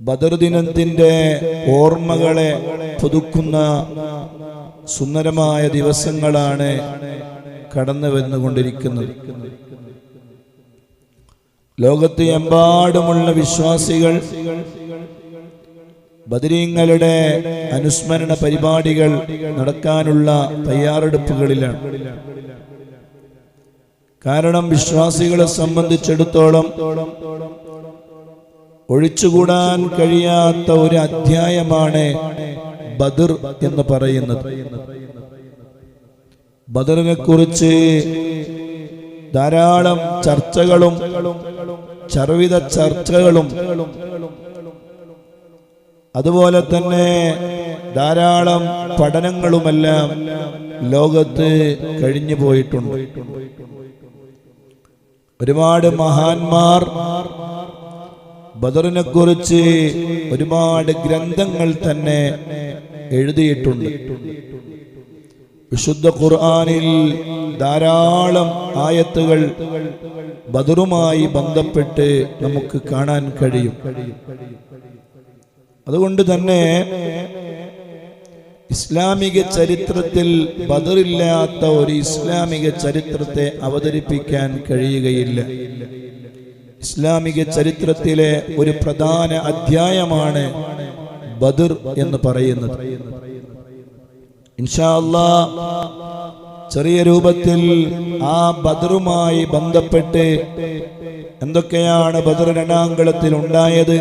ബദർ ദിനത്തിന്റെ ഓർമ്മകളെ പുതുക്കുന്ന സുന്ദരമായ ദിവസങ്ങളാണ് കടന്നു വന്നുകൊണ്ടിരിക്കുന്നത്. ലോകത്ത് എമ്പാടുമുള്ള വിശ്വാസികൾ ബദരീങ്ങളുടെ അനുസ്മരണ പരിപാടികൾ നടക്കാനുള്ള തയ്യാറെടുപ്പുകളിലാണ്. കാരണം വിശ്വാസികളെ സംബന്ധിച്ചിടത്തോളം ഒഴിച്ചുകൂടാൻ കഴിയാത്ത ഒരു അധ്യായമാണ് ബദർ എന്ന് പറയുന്നത്. ബദറിനെ കുറിച്ച് ധാരാളം ചർച്ചകളും ചർവിത ചർച്ചകളും അതുപോലെ തന്നെ ധാരാളം പഠനങ്ങളുമെല്ലാം ലോകത്ത് കഴിഞ്ഞു പോയിട്ടുണ്ട്. ഒരുപാട് മഹാന്മാർ ബദറിനെ കുറിച്ച് ഒരുപാട് ഗ്രന്ഥങ്ങൾ തന്നെ എഴുതിയിട്ടുണ്ട്. വിശുദ്ധ ഖുർആനിൽ ധാരാളം ആയത്തുകൾ ബദറുമായി ബന്ധപ്പെട്ട് നമുക്ക് കാണാൻ കഴിയും. അതുകൊണ്ട് തന്നെ ഇസ്ലാമിക ചരിത്രത്തിൽ ബദറില്ലാത്ത ഒരു ഇസ്ലാമിക ചരിത്രത്തെ അവതരിപ്പിക്കാൻ കഴിയുകയില്ല. ഇസ്ലാമിക ചരിത്രത്തിലെ ഒരു പ്രധാന അധ്യായമാണ് ബദർ എന്ന് പറയുന്നത്. ഇൻഷാ അല്ലാഹ് ചെറിയ രൂപത്തിൽ ആ ബദറുമായി ബന്ധപ്പെട്ട് എന്തൊക്കെയാണ് ബദർ രണാങ്കളത്തിൽ ഉണ്ടായത്,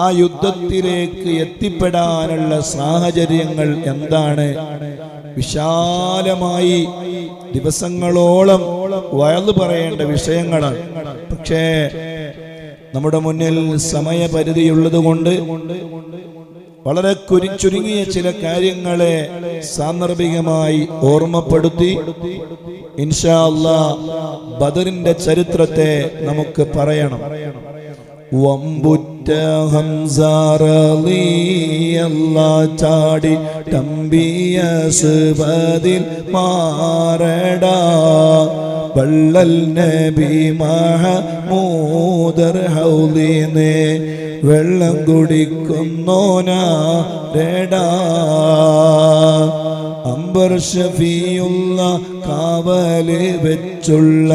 ആ യുദ്ധത്തിലേക്ക് എത്തിപ്പെടാനുള്ള സാഹചര്യങ്ങൾ എന്താണ്, വിശാലമായി ദിവസങ്ങളോളം വയല് പറയേണ്ട വിഷയങ്ങളാണ്. പക്ഷേ നമ്മുടെ മുന്നിൽ സമയപരിധിയുള്ളത് കൊണ്ട് വളരെ ചുരുങ്ങിയ ചില കാര്യങ്ങളെ സാന്ദർഭികമായി ഓർമ്മപ്പെടുത്തി ഇൻഷാ അല്ലാഹ് ബദറിന്റെ ചരിത്രത്തെ നമുക്ക് പറയണം. വമ്പുറ്റ ഹംസ റളിയല്ലാഹു ചാടി തമ്പിയ സുബദിൽ മാറടാ വള്ളൽ നബി മഹമൂദർ ഹൗലിനെ വെള്ളം കുടിക്കുന്നോനാരടാ അംബർ ഷഫിയുള്ള കാവല് വെച്ചുള്ള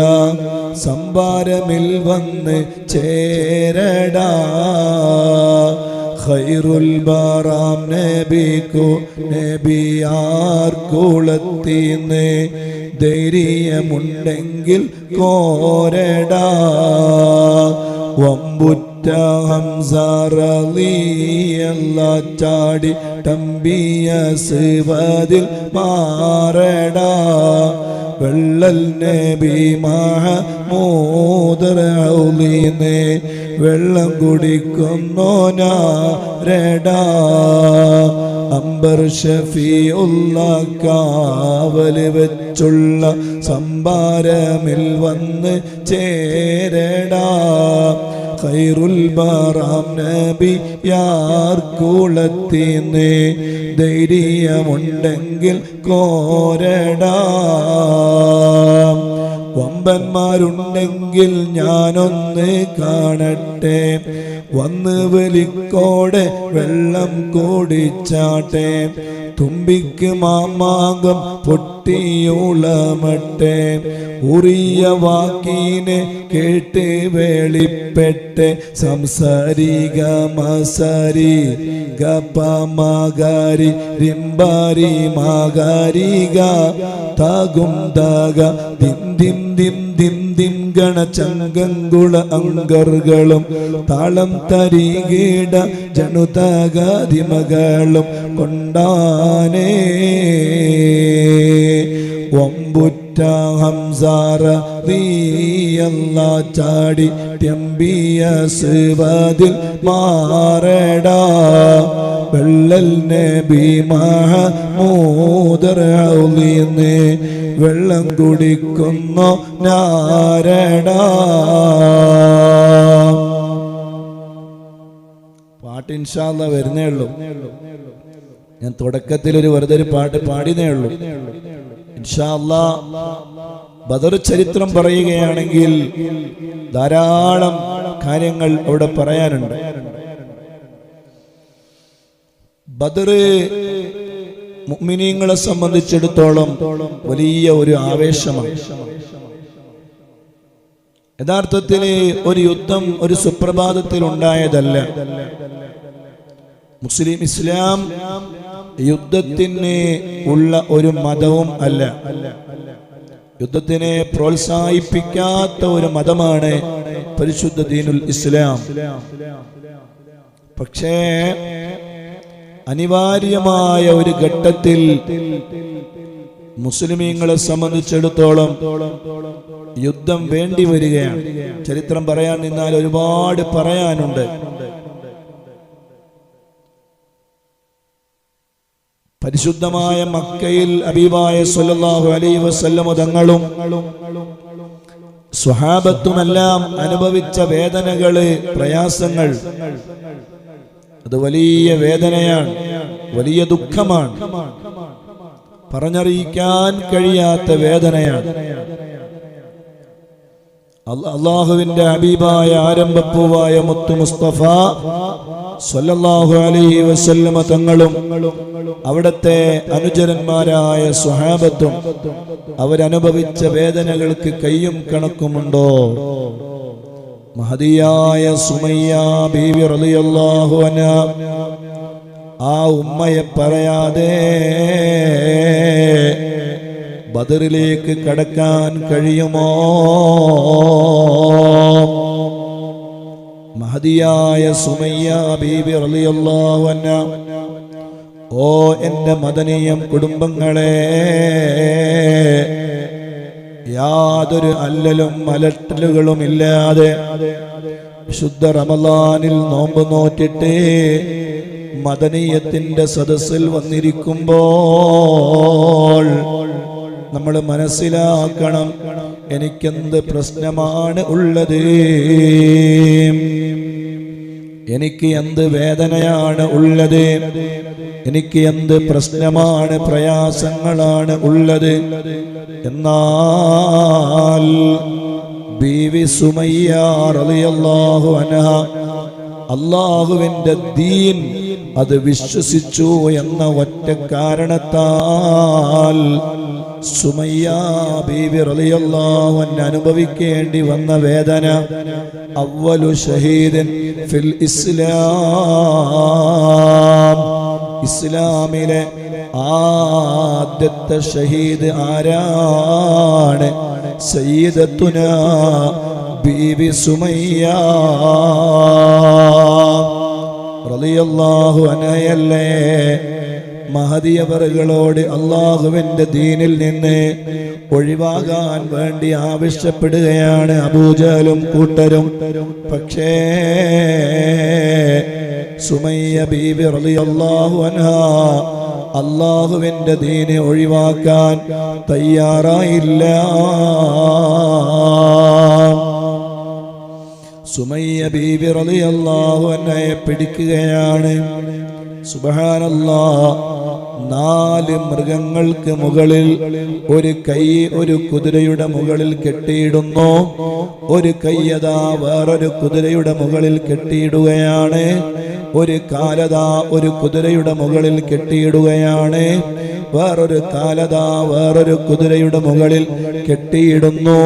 സംഭാരമിൽ വന്ന് ചേരടാ ഖൈറുൽ ബറാം നബിക്കു നബിയാർക്കുളത്തിന്ന് ധൈര്യമുണ്ടെങ്കിൽ കോരടാ വമ്പുറ്റ ഹംസ റളിയല്ലാഹു ചാടി തമ്പിയ സുബദിൽ മാറടാ വെള്ളൽ നബി മഹമൂദർ ഹൗലിനെ വെള്ളം കുടിക്കുന്നോനാരടാ അംബർ ഷഫിയുള്ള കാവല് വെച്ചുള്ള സംഭാരമിൽ വന്ന് ചേരടാ ഖൈറുൽ ബറാം നബിയാർക്കുളത്തിന്ന് ധൈര്യമുണ്ടെങ്കിൽ കോരടാ വമ്പന്മാരുണ്ടെങ്കിൽ ഞാനൊന്ന് കാണട്ടെ വന്ന് വലിക്കോടെ വെള്ളം കുടിച്ചാട്ടെ തുമ്പിക്ക് മാമാങ്കം പൊട്ടിയുളമട്ടെ ഉറിയ വാക്കിനെ കേട്ട് വേളിപ്പെട്ട് സംസാരിക മസാരി ഗപമഗാരി റിംബാരി മഗാരിക താകും ദാഗ ദിം ദിം ദിം ദിം ദിം ഗണചങ്കങ്കുള അങ്കർകളും താളം തരികീട ജനുതഗതിമകളും കൊണ്ടാനേ വമ്പുറ്റ ഹംസ റളിയല്ലാഹു ചാടി തമ്പിയ സുബദിൽ മാറടാ വെള്ളൽ നബി മഹമൂദർ ഹൗലിനെ വെള്ളം കുടിക്കുന്നോ നാരടാ. പാട്ട് ഇൻഷാ അല്ലാഹ് വരുന്നേ ഉള്ളൂ. ഞാൻ തുടക്കത്തിൽ വെറുതെ ഒരു പാട്ട് പാടിയേ ഉള്ളൂ. ഇൻഷാ അല്ലാഹ് ബദർ ചരിത്രം പറയുകയാണെങ്കിൽ ധാരാളം കാര്യങ്ങൾ അവിടെ പറയാനുണ്ട്. ബദർ മുഅ്മിനീങ്ങളെ സംബന്ധിച്ചിടത്തോളം വലിയ ഒരു ആവേശമാണ്. യഥാർത്ഥത്തിൽ ഒരു യുദ്ധം ഒരു സുപ്രഭാതത്തിൽ ഉണ്ടായതല്ല. ഇസ്ലാം യുദ്ധത്തിന് ഉള്ള ഒരു മതവും അല്ല. യുദ്ധത്തിനെ പ്രോത്സാഹിപ്പിക്കാത്ത ഒരു മതമാണ് പരിശുദ്ധ ദീനുൽ ഇസ്ലാം. പക്ഷേ അനിവാര്യമായ ഒരു ഘട്ടത്തിൽ മുസ്ലിമീങ്ങളെ സംബന്ധിച്ചിടത്തോളം യുദ്ധം വേണ്ടി വരികയാണ്. ചരിത്രം പറയാൻ നിന്നാൽ ഒരുപാട് പറയാനുണ്ട്. പരിശുദ്ധമായ മക്കയിൽ ഹബീബായ സ്വല്ലല്ലാഹു അലൈഹി വസല്ലം തങ്ങളും സ്വഹാബത്തുമെല്ലാം അനുഭവിച്ച വേദനകള്, പ്രയാസങ്ങൾ, അത് വലിയ വേദനയാണ്, വലിയ ദുഃഖമാണ്, പറഞ്ഞറിയിക്കാൻ കഴിയാത്ത വേദനയാണ്. അള്ളാഹുവിന്റെ ഹബീബായ ആരംഭപ്പൂവായ മുത്തു മുസ്തഫ സ്വല്ലല്ലാഹു അലൈഹി വസല്ലമ തങ്ങളും അവിടത്തെ അനുചരന്മാരായ സ്വഹാബത്തും അവരനുഭവിച്ച വേദനകൾക്ക് കയ്യും കണക്കുമുണ്ടോ? മഹദിയായ സുമയ്യ ബീവി റളിയല്ലാഹു അൻഹാ ആ ഉമ്മയെ പറയാതെ ബദറിലേക്ക് കടക്കാൻ കഴിയുമോ? മഹദിയായ സുമയ്യ ബീവി റളിയല്ലാഹു അൻഹാ, ഓ എന്റെ മദനീയം കുടുംബങ്ങളെ, യാതൊരു അല്ലലും അലട്ടലുകളും ഇല്ലാതെ ശുദ്ധ റമളാനിൽ നോമ്പ് നോറ്റിട്ട് മദനീയത്തിന്റെ സദസ്സിൽ വന്നിരിക്കുമ്പോൾ നമ്മൾ മനസ്സിലാക്കണം, എനിക്കെന്ത് പ്രശ്നമാണ് ഉള്ളത്, എനിക്ക് എന്ത് വേദനയാണ് ഉള്ളത്, എനിക്ക് എന്ത് പ്രശ്നമാണ്, പ്രയാസങ്ങളാണ് ഉള്ളത്. എന്നാൽ ബീവി സുമയ്യ റളിയല്ലാഹു അൻഹാ അല്ലാഹുവിന്റെ ദീൻ അത് വിശ്വസിച്ചു എന്ന ഒറ്റ കാരണത്താൽ സുമയ്യ ബീവി റളിയല്ലാഹു അൻഹ അനുഭവിക്കേണ്ടി വന്ന വേദന, അവ്വലു ഷഹീദൻ ഫിൽ ഇസ്ലാം, ഇസ്ലാമിലെ ആദ്യത്തെ ഷഹീദ് ആരാണ്? സയ്യിദത്തുനാ ബീവി സുമയ്യ റളിയല്ലാഹു അൻഹയല്ലേ മഹദിയവറുകളോട് അള്ളാഹുവിന്റെ ദീനിൽ നിന്ന് ഒഴിവാകാൻ വേണ്ടി ആവശ്യപ്പെടുകയാണ് അബൂജഹലും കൂട്ടരും. പക്ഷേ സുമയ്യ ബീവി റളിയല്ലാഹു അൻഹാ അള്ളാഹുവിന്റെ ദീനെ ഒഴിവാക്കാൻ തയ്യാറായില്ല. സുമയ്യ ബീവി റളിയല്ലാഹു അൻഹയെ പിടിക്കുകയാണ്. സുബ്ഹാനല്ലാഹ്, 4 മൃഗങ്ങൾക്ക് മുകളിൽ ഒരു കൈ ഒരു കുതിരയുടെ മുകളിൽ കെട്ടിയിടുന്നു, ഒരു കൈയതാ വേറൊരു കുതിരയുടെ മുകളിൽ കെട്ടിയിടുകയാണ്, ഒരു കാലതാ ഒരു കുതിരയുടെ മുകളിൽ കെട്ടിയിടുകയാണ്, വേറൊരു കാലതാ വേറൊരു കുതിരയുടെ മുകളിൽ കെട്ടിയിടുന്നു.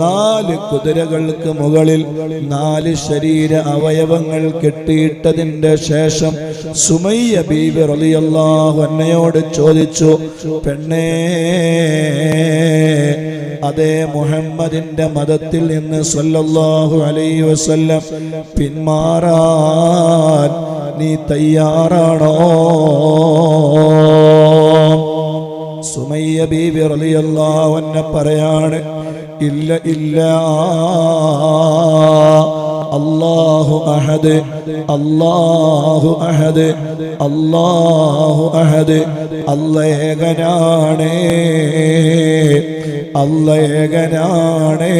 4 കുതിരകൾക്ക് മുകളിൽ 4 ശരീര അവയവങ്ങൾ കെട്ടിയിട്ടതിന്റെ ശേഷം സുമയ്യ ബീവി റളിയല്ലാഹു അൻഹയോട് ചോദിച്ചു, പെണ്ണേ, അതേ മുഹമ്മദിന്റെ മതത്തിൽ നിന്ന് സ്വല്ലല്ലാഹു അലൈഹി വസല്ലം പിന്മാറാൻ നീ തയ്യാറാണോ? സുമയ്യ ബീവി റളിയല്ലാഹു അൻഹ പറയാണ്, ഇല്ല ഇല്ല, അല്ലാഹു അഹദ്, അല്ലാഹു അഹദ്, അല്ലാഹു അഹദ്, അല്ലാഹ് ഏകനാണ്, അല്ലാഹ് ഏകനാണ്,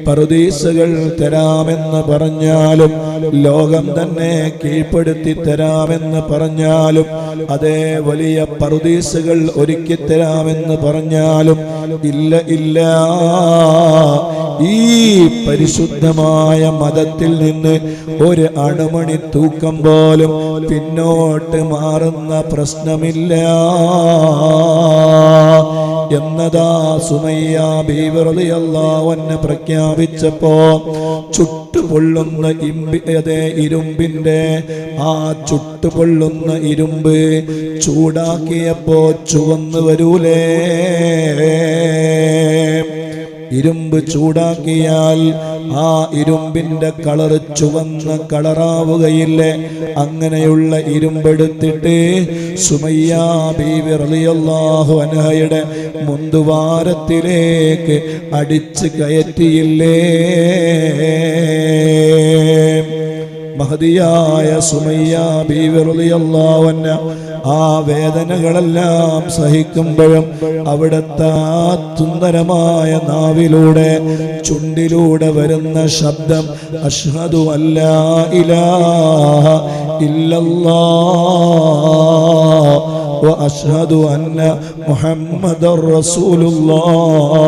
പറുദീസകൾ തരാമെന്ന് പറഞ്ഞാലും, ലോകം തന്നെ കീഴ്പ്പെടുത്തി തരാമെന്ന് പറഞ്ഞാലും, അതേ വലിയ പറുദീസകൾ ഒരുക്കി തരാമെന്ന് പറഞ്ഞാലും, ഇല്ല ഇല്ല, ഈ പരിശുദ്ധമായ മതത്തിൽ നിന്ന് ഒരു അണുമണി തൂക്കം പോലും പിന്നോട്ട് മാറുന്ന പ്രശ്നമില്ല എന്നതാ സുമയ്യ ബീവി റളിയല്ലാഹു അൻഹ പ്രഖ്യാപിച്ചപ്പോ ചുട്ടുപൊള്ളുന്ന ഇരുമ്പിന്റെ ആ ചുട്ടുപൊള്ളുന്ന ഇരുമ്പ് ചൂടാക്കിയപ്പോ ചുവന്നു വരൂലേ? ഇരുമ്പ് ചൂടാക്കിയാൽ ആ ഇരുമ്പിന്റെ കളർ ചുവന്ന കളറാവുകയില്ലേ? അങ്ങനെയുള്ള ഇരുമ്പെടുത്തിട്ട് സുമയ്യ ബീവി റളിയല്ലാഹു അൻഹയുടെ മുന്തുവാരത്തിലേക്ക് അടിച്ചു കയറ്റിയില്ലേ? മഹദിയായ സുമയ്യ ബീവി റളിയല്ലാഹു അൻഹ ആ വേദനകളെല്ലാം സഹിക്കുമ്പോഴും അവിടുത്തെ സുന്ദരമായ നാവിലൂടെ ചുണ്ടിലൂടെ വരുന്ന ശബ്ദം അഷ്ഹദു അല്ലാ ഇലാഹ ഇല്ലല്ലാഹ് വ അഷ്ഹദു അന്ന മുഹമ്മദർ റസൂലുള്ളാഹ്.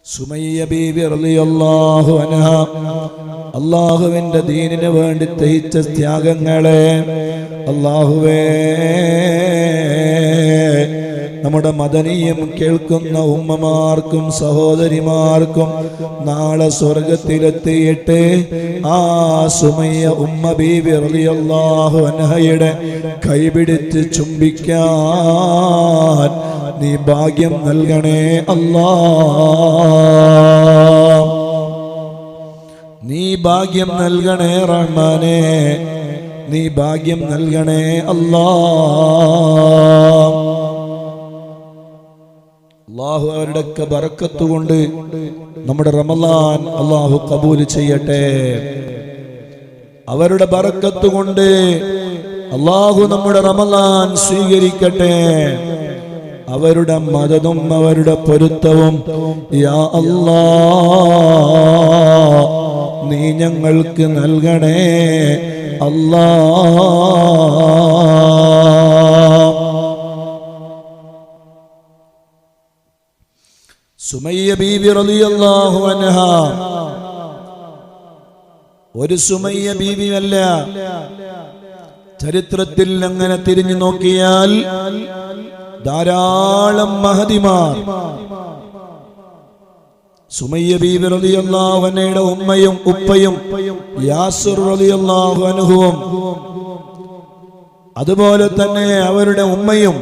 സുമയ്യ ബീവി റളിയല്ലാഹു അൻഹ അല്ലാഹുവിന്റെ ദീനിന് വേണ്ടി തഹിച്ച ത്യാഗങ്ങളെ അല്ലാഹുവേ, നമ്മുടെ മദനീയം കേൾക്കുന്ന ഉമ്മമാർക്കും സഹോദരിമാർക്കും നാളെ സ്വർഗത്തിലെത്തിയിട്ട് ആ സുമയ്യ ഉമ്മ ബീവി റളിയല്ലാഹു അൻഹയുടെ കൈപിടിച്ച് ചുംബിക്കാൻ നീ ഭാഗ്യം നൽകണേ അല്ലാഹ്. നീ ഭാഗ്യം നൽകണേ റഹ്മാനേ, നീ ഭാഗ്യം നൽകണേ അല്ലാഹ്. അല്ലാഹു അവരുടെയൊക്കെ ബറക്കത്ത് കൊണ്ട് നമ്മുടെ റമളാൻ അല്ലാഹു കബൂൽ ചെയ്യട്ടെ. അവരുടെ ബറക്കത്ത് കൊണ്ട് അല്ലാഹു നമ്മുടെ റമളാൻ സ്വീകരിക്കട്ടെ. അവരുടെ മദദും അവരുടെ പൊരുത്തവും യാ അല്ലാഹ് നീ ഞങ്ങൾക്ക് നൽകണേ അല്ലാഹ്. സുമയ്യ ബീവി റളിയല്ലാഹു അൻഹ ഒരു സുമയ്യ ബീവിയല്ല, ചരിത്രത്തിൽ അങ്ങനെ തിരിഞ്ഞു നോക്കിയാൽ ധാരാളം മഹദിമാർ. സുമയ്യ ബീവി റളിയല്ലാഹു അൻഹയുടെ ഉമ്മയും ഉപ്പയും യാസിർ റളിയല്ലാഹു അൻഹുവും, അതുപോലെ തന്നെ അവരുടെ ഉമ്മയും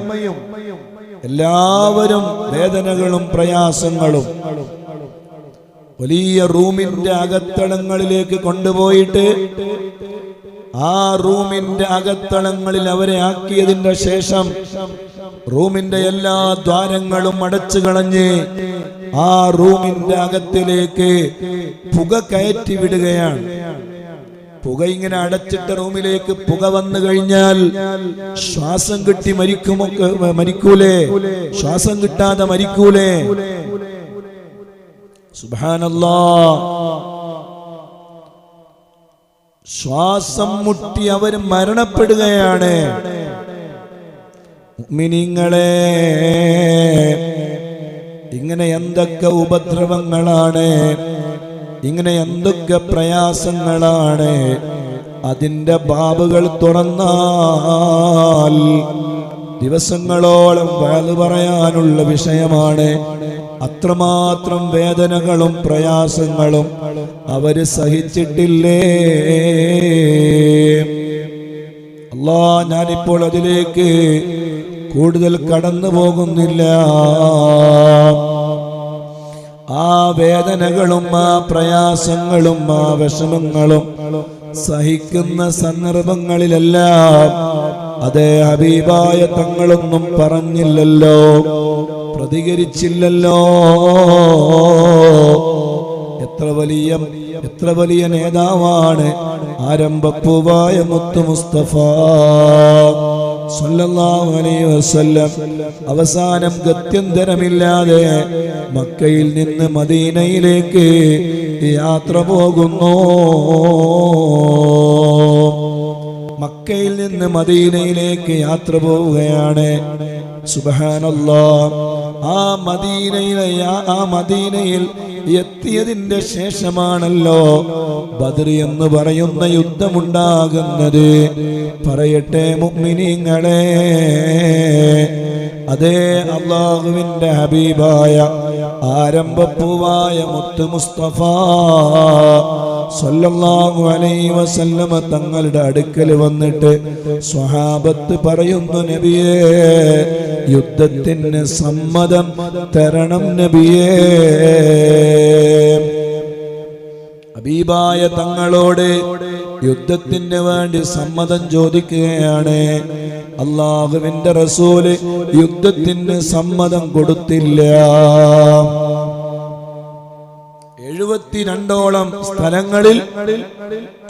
എല്ലാവരും വേദനകളും പ്രയാസങ്ങളും വലിയ റൂമിന്റെ അകത്തളങ്ങളിലേക്ക് കൊണ്ടുപോയിട്ട് ആ റൂമിന്റെ അകത്തളങ്ങളിൽ അവരെ ആക്കിയതിന്റെ ശേഷം റൂമിന്റെ എല്ലാ ദ്വാരങ്ങളും അടച്ചു കളഞ്ഞ് ആ റൂമിന്റെ അകത്തിലേക്ക് പുക കയറ്റി വിടുകയാണ്. പുക ഇങ്ങനെ അടച്ചിട്ട റൂമിലേക്ക് പുക വന്നു കഴിഞ്ഞാൽ ശ്വാസം കിട്ടി മരിക്കൂലേ? ശ്വാസം കിട്ടാതെ മരിക്കൂലേ? സുബ്ഹാനല്ലാഹ്. ശ്വാസം മുട്ടി അവർ മരണപ്പെടുകയാണ്. മുഅ്മിനീങ്ങളെ, ഇങ്ങനെ എന്തൊക്കെ ഉപദ്രവങ്ങളാണ്, ഇങ്ങനെ എന്തൊക്കെ പ്രയാസങ്ങളാണ്. അതിന്റെ ബാബുകൾ തുറന്നാൽ ദിവസങ്ങളോളം വഅദ് പറയാനുള്ള വിഷയമാണ്. അത്രമാത്രം വേദനകളും പ്രയാസങ്ങളും അവര് സഹിച്ചിട്ടില്ലേ? അല്ലാഹ്, ഞാനിപ്പോൾ അതിലേക്ക് കൂടുതൽ കടന്നു പോകുന്നില്ല. ആ വേദനകളും ആ പ്രയാസങ്ങളും ആ വിഷമങ്ങളും സഹിക്കുന്ന സന്ദർഭങ്ങളിലെല്ലാം അതേ ഹബീബായ തങ്ങളൊന്നും പറഞ്ഞില്ലല്ലോ, പ്രതികരിച്ചില്ലല്ലോ. എത്ര വലിയ നേതാവാണ് ആരംഭപ്പൂവായ മുത്തു മുസ്തഫ സല്ലല്ലാഹു അലൈഹി വസല്ലം അവസാനം ഗത്യന്തരമില്ലാതെ മക്കയിൽ നിന്ന് മദീനയിലേക്ക് യാത്ര പോകുന്നു. മക്കയിൽ നിന്ന് മദീനയിലേക്ക് യാത്ര പോവുകയാണ്. സുബ്ഹാനല്ലാഹ്. ആ മദീനയിൽ എത്തിയതിന്റെ ശേഷമാണല്ലോ ബദർ എന്ന് പറയുന്ന യുദ്ധമുണ്ടാകുന്നത്. പറയട്ടെ മുഅ്മിനീങ്ങളെ, അതേ അല്ലാഹുവിന്റെ ഹബീബായ ആരംഭപ്പൂവായ മുത്ത് മുസ്തഫ സല്ലല്ലാഹു അലൈഹി വസല്ലമ തങ്ങളുടെ അടുക്കൽ വന്നിട്ട് സ്വഹാബത്ത് പറയുന്നു, നബിയേ, യുദ്ധത്തിന് സമ്മതം തരണം നബിയേ. ഹബീബായ തങ്ങളോട് യുദ്ധത്തിന് വേണ്ടി സമ്മതം ചോദിക്കുകയാണ്. അല്ലാഹുവിന്റെ റസൂല് യുദ്ധത്തിന് സമ്മതം കൊടുത്തില്ല. 72ഓളം സ്ഥലങ്ങളിൽ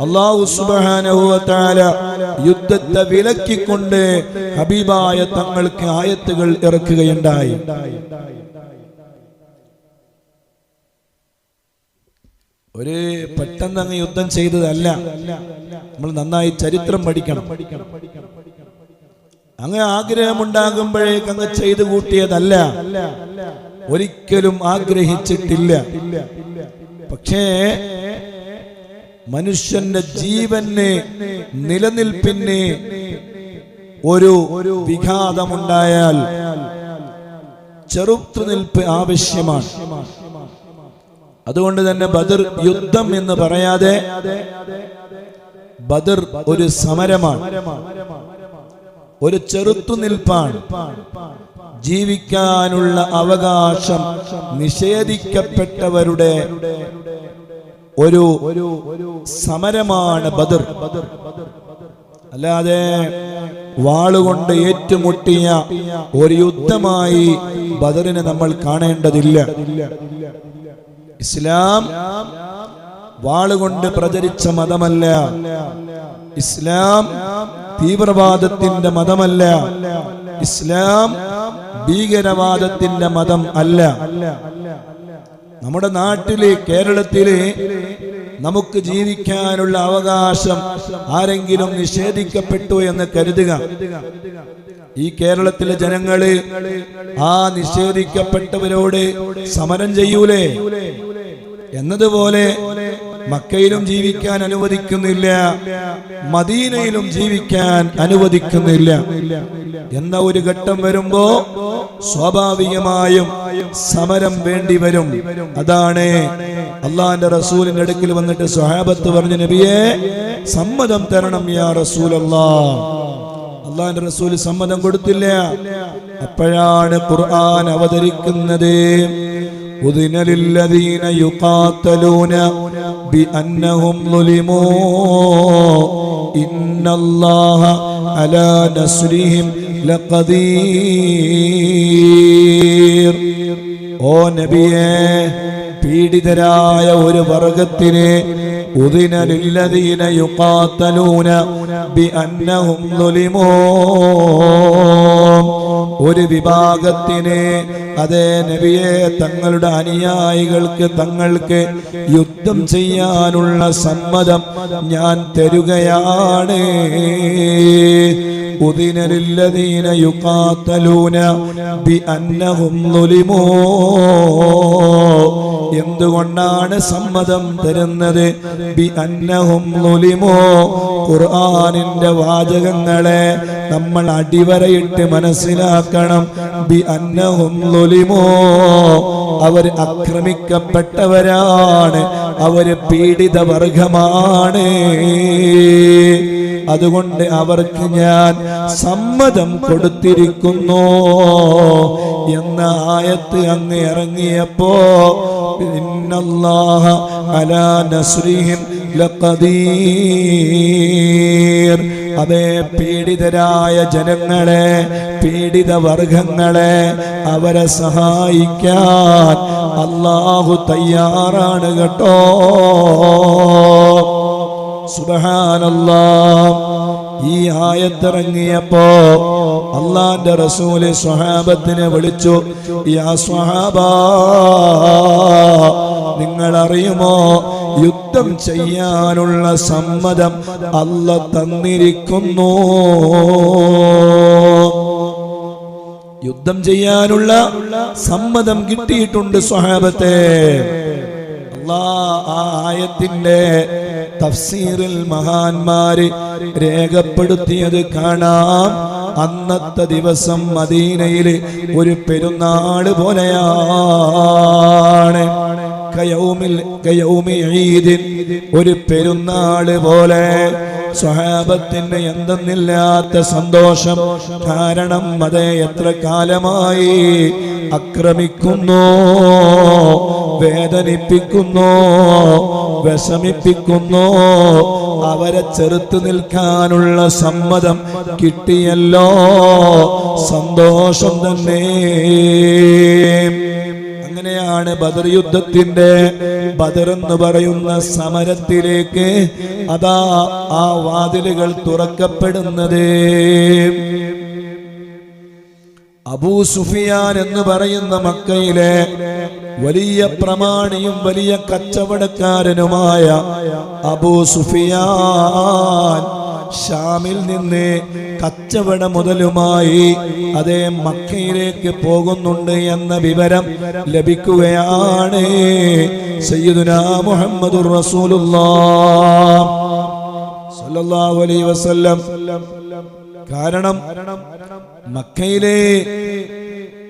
അല്ലാഹു സുബ്ഹാനഹു വ തആല യുദ്ധത്തെ വിലക്കിക്കൊണ്ട് ഹബീബായ തങ്ങൾക്ക് ആയത്തുകൾ ഇറക്കുകയുണ്ടായി. ഒരു പെട്ടെന്ന് അങ്ങ് യുദ്ധം ചെയ്തതല്ല. നമ്മൾ നന്നായി ചരിത്രം പഠിക്കണം. അങ്ങ് ആഗ്രഹമുണ്ടാകുമ്പോഴേക്ക് അങ്ങ് ചെയ്തു കൂട്ടിയതല്ല, ഒരിക്കലും ആഗ്രഹിച്ചിട്ടില്ല. പക്ഷേ മനുഷ്യന്റെ ജീവന് നിലനിൽപ്പിന് ഒരു വിഘാതമുണ്ടായാൽ ചെറുത്തുനിൽപ്പ് ആവശ്യമാണ്. അതുകൊണ്ട് തന്നെ ബദർ യുദ്ധം എന്ന് പറയാതെ ബദർ ഒരു സമരമാണ്, ഒരു ചെറുത്തുനിൽപ്പാണ്. ജീവിക്കാനുള്ള അവകാശം നിഷേധിക്കപ്പെട്ടവരുടെ ഒരു സമരമാണ് ബദർ. അല്ലാതെ വാളുകൊണ്ട് ഏറ്റുമുട്ടിയ ഒരു യുദ്ധമായി ബദറിനെ നമ്മൾ കാണേണ്ടതില്ല. ഇസ്ലാം വാളുകൊണ്ട് പ്രചരിച്ച മതമല്ല. ഇസ്ലാം തീവ്രവാദത്തിന്റെ മതമല്ല. ഇസ്ലാം ഭീകരവാദത്തിന്റെ മതം അല്ല. നമ്മുടെ നാട്ടില്, കേരളത്തില് നമുക്ക് ജീവിക്കാനുള്ള അവകാശം ആരെങ്കിലും നിഷേധിക്കപ്പെട്ടു എന്ന് കരുതുക. ഈ കേരളത്തിലെ ജനങ്ങള് ആ നിഷേധിക്കപ്പെട്ടവരോട് സമരം ചെയ്യൂലേ? എന്നതുപോലെ മക്കയിലും ജീവിക്കാൻ അനുവദിക്കുന്നില്ല, മദീനയിലും ജീവിക്കാൻ അനുവദിക്കുന്നില്ല എന്ന ഒരു ഘട്ടം വരുമ്പോ സ്വാഭാവികമായും സമരം വേണ്ടി വരും. അതാണ് അള്ളാന്റെ റസൂലിന്റെ അടുക്കൽ വന്നിട്ട് സ്വഹാബത്ത് പറഞ്ഞു, നബിയെ, സമ്മതം തരണം യാ റസൂലല്ലാഹ്. അള്ളാന്റെ റസൂൽ സമ്മതം കൊടുത്തില്ല. അപ്പോഴാണ് ഖുർആൻ അവതരിക്കുന്നത്. ഉദിന ലില്ലദീന യുഖാതലൂന ബിഅന്നഹും ളുലിമൂ ഇന്നല്ലാഹ അലാ നസ്രിഹിം ലഖദീർ. ഓ നബിയേ, പീഡിതരായ ഒരു വർഗത്തിന് ഉദിന ലില്ലദീന യുഖാതലൂന ബിഅന്നഹും ളുലിമൂ, ഒരു വിഭാഗത്തിന്, അതേ നബിയെ, തങ്ങളുടെ അനുയായികൾക്ക് തങ്ങൾക്ക് യുദ്ധം ചെയ്യാനുള്ള സമ്മതം ഞാൻ തരുകയാണ്. ഉദിന ലില്ലദീന യുഖാതലൂന ബിഅന്നഹും ളുലിമൂ. എന്തുകൊണ്ടാണ് സമ്മതം തരുന്നത്? ബിഅന്നഹും ളുലിമൂ. ഖുർആനിന്റെ വാചകങ്ങളെ നമ്മൾ അടിവരയിട്ട് മനസ്സിലാക്കണം. ബിഅന്നഹും ളുലിമൂ, അവർ ആക്രമിക്കപ്പെട്ടവരാണ്, അവര് പീഡിത വർഗമാണ്. അതുകൊണ്ട് അവർക്ക് ഞാൻ സമ്മതം കൊടുത്തിരിക്കുന്നു എന്ന ആയത്ത് അങ്ങ് ഇറങ്ങിയപ്പോ ഇന്നല്ലാഹ അലാ നസ്രിഹിം ലഖദീർ. അതേ പീഡിതരായ ജനങ്ങളെ, പീഡിത വർഗങ്ങളെ, അവരെ സഹായിക്കാൻ അല്ലാഹു തയ്യാറാണ് കേട്ടോ. സുബ്ഹാനല്ലാഹ്. ഈ ആയത്തിറങ്ങിയപ്പോ അള്ളാന്റെ റസൂല് സ്വഹാബത്തിനെ വിളിച്ചു, യാ സ്വഹാബാ, നിങ്ങൾ അറിയുമോ യുദ്ധം ചെയ്യാനുള്ള സമ്മതം അല്ലാഹ് തന്നിരിക്കുന്നു. യുദ്ധം ചെയ്യാനുള്ള സമ്മതം കിട്ടിയിട്ടുണ്ട് സ്വഹാബത്തെ. അല്ലാഹ് ആ ആയത്തിന്റെ തഫ്സീറിൽ മഹാന്മാര് രേഖപ്പെടുത്തിയത് കാണാം. അന്നത്തെ ദിവസം മദീനയില് ഒരു പെരുന്നാള് പോലെയാണ്. കയൗമി ഈദിൻ, ഒരു പെരുന്നാള് പോലെ. സ്വഹാബത്തിന് എന്തെന്നില്ലാത്ത സന്തോഷം. കാരണം അതേ എത്ര കാലമായി ആക്രമിക്കുന്നു, വേദനിപ്പിക്കുന്നു, വിഷമിപ്പിക്കുന്നു. അവരെ ചെറുത്തു നിൽക്കാനുള്ള സമ്മതം കിട്ടിയല്ലോ, സന്തോഷം തന്നെ. അങ്ങനെയാണ് ബദർ യുദ്ധത്തിന്റെ, ബദർ എന്ന് പറയുന്ന സമരത്തിലേക്ക് അതാ ആ വാതിലുകൾ തുറക്കപ്പെടുന്നത്. അബൂ സുഫിയാൻ എന്ന് പറയുന്ന മക്കയിലെ വലിയ പ്രമാണിയും വലിയ കച്ചവടക്കാരനുമായ അബൂ സുഫിയാൻ ഷാമിൽ നിന്ന് കച്ചവട മുതലുമായി അതേ മക്കയിലേക്ക് പോകുന്നുണ്ട് എന്ന വിവരം ലഭിക്കുകയാണ്. സയ്യിദുനാ മുഹമ്മദുർ റസൂലുള്ളാഹ് സ്വല്ലല്ലാഹു അലൈഹി വസല്ലം. കാരണം മക്കയിലെ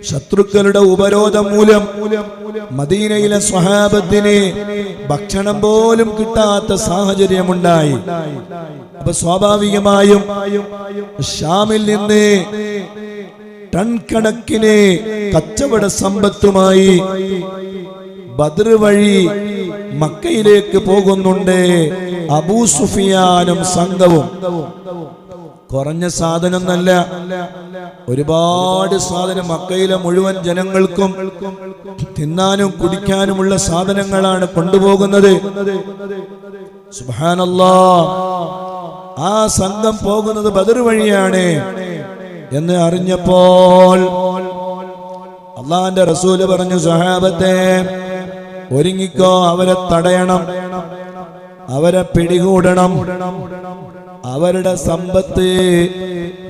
ശത്രുക്കളുടെ ഉപരോധം മൂലം മദീനയിലെ സ്വഹാബത്തിന് ഭക്ഷണം പോലും കിട്ടാത്ത സാഹചര്യമുണ്ടായി. അപ്പൊ സ്വാഭാവികമായും ഷാമിൽ നിന്ന് ടൺ കണക്കിന് കച്ചവട സമ്പത്തുമായി ബദർ വഴി മക്കയിലേക്ക് പോകുന്നുണ്ട് അബൂ സുഫിയാനും സംഘവും. കുറഞ്ഞ സാധനമൊന്നല്ല, ഒരുപാട് സാധനം. മക്കയിലെ മുഴുവൻ ജനങ്ങൾക്കും തിന്നാനും കുടിക്കാനുമുള്ള സാധനങ്ങളാണ് കൊണ്ടുപോകുന്നത്. സുബ്ഹാനല്ലാഹ്. ആ സംഘം പോകുന്നത് ബദർ വഴിയാണ് എന്ന് അറിഞ്ഞപ്പോൾ അള്ളാന്റെ റസൂല് പറഞ്ഞു, സ്വഹാബത്തെ ഒരുങ്ങിക്കോ, അവരെ തടയണം, അവരെ പിടികൂടണം. അവരുടെ സമ്പത്ത്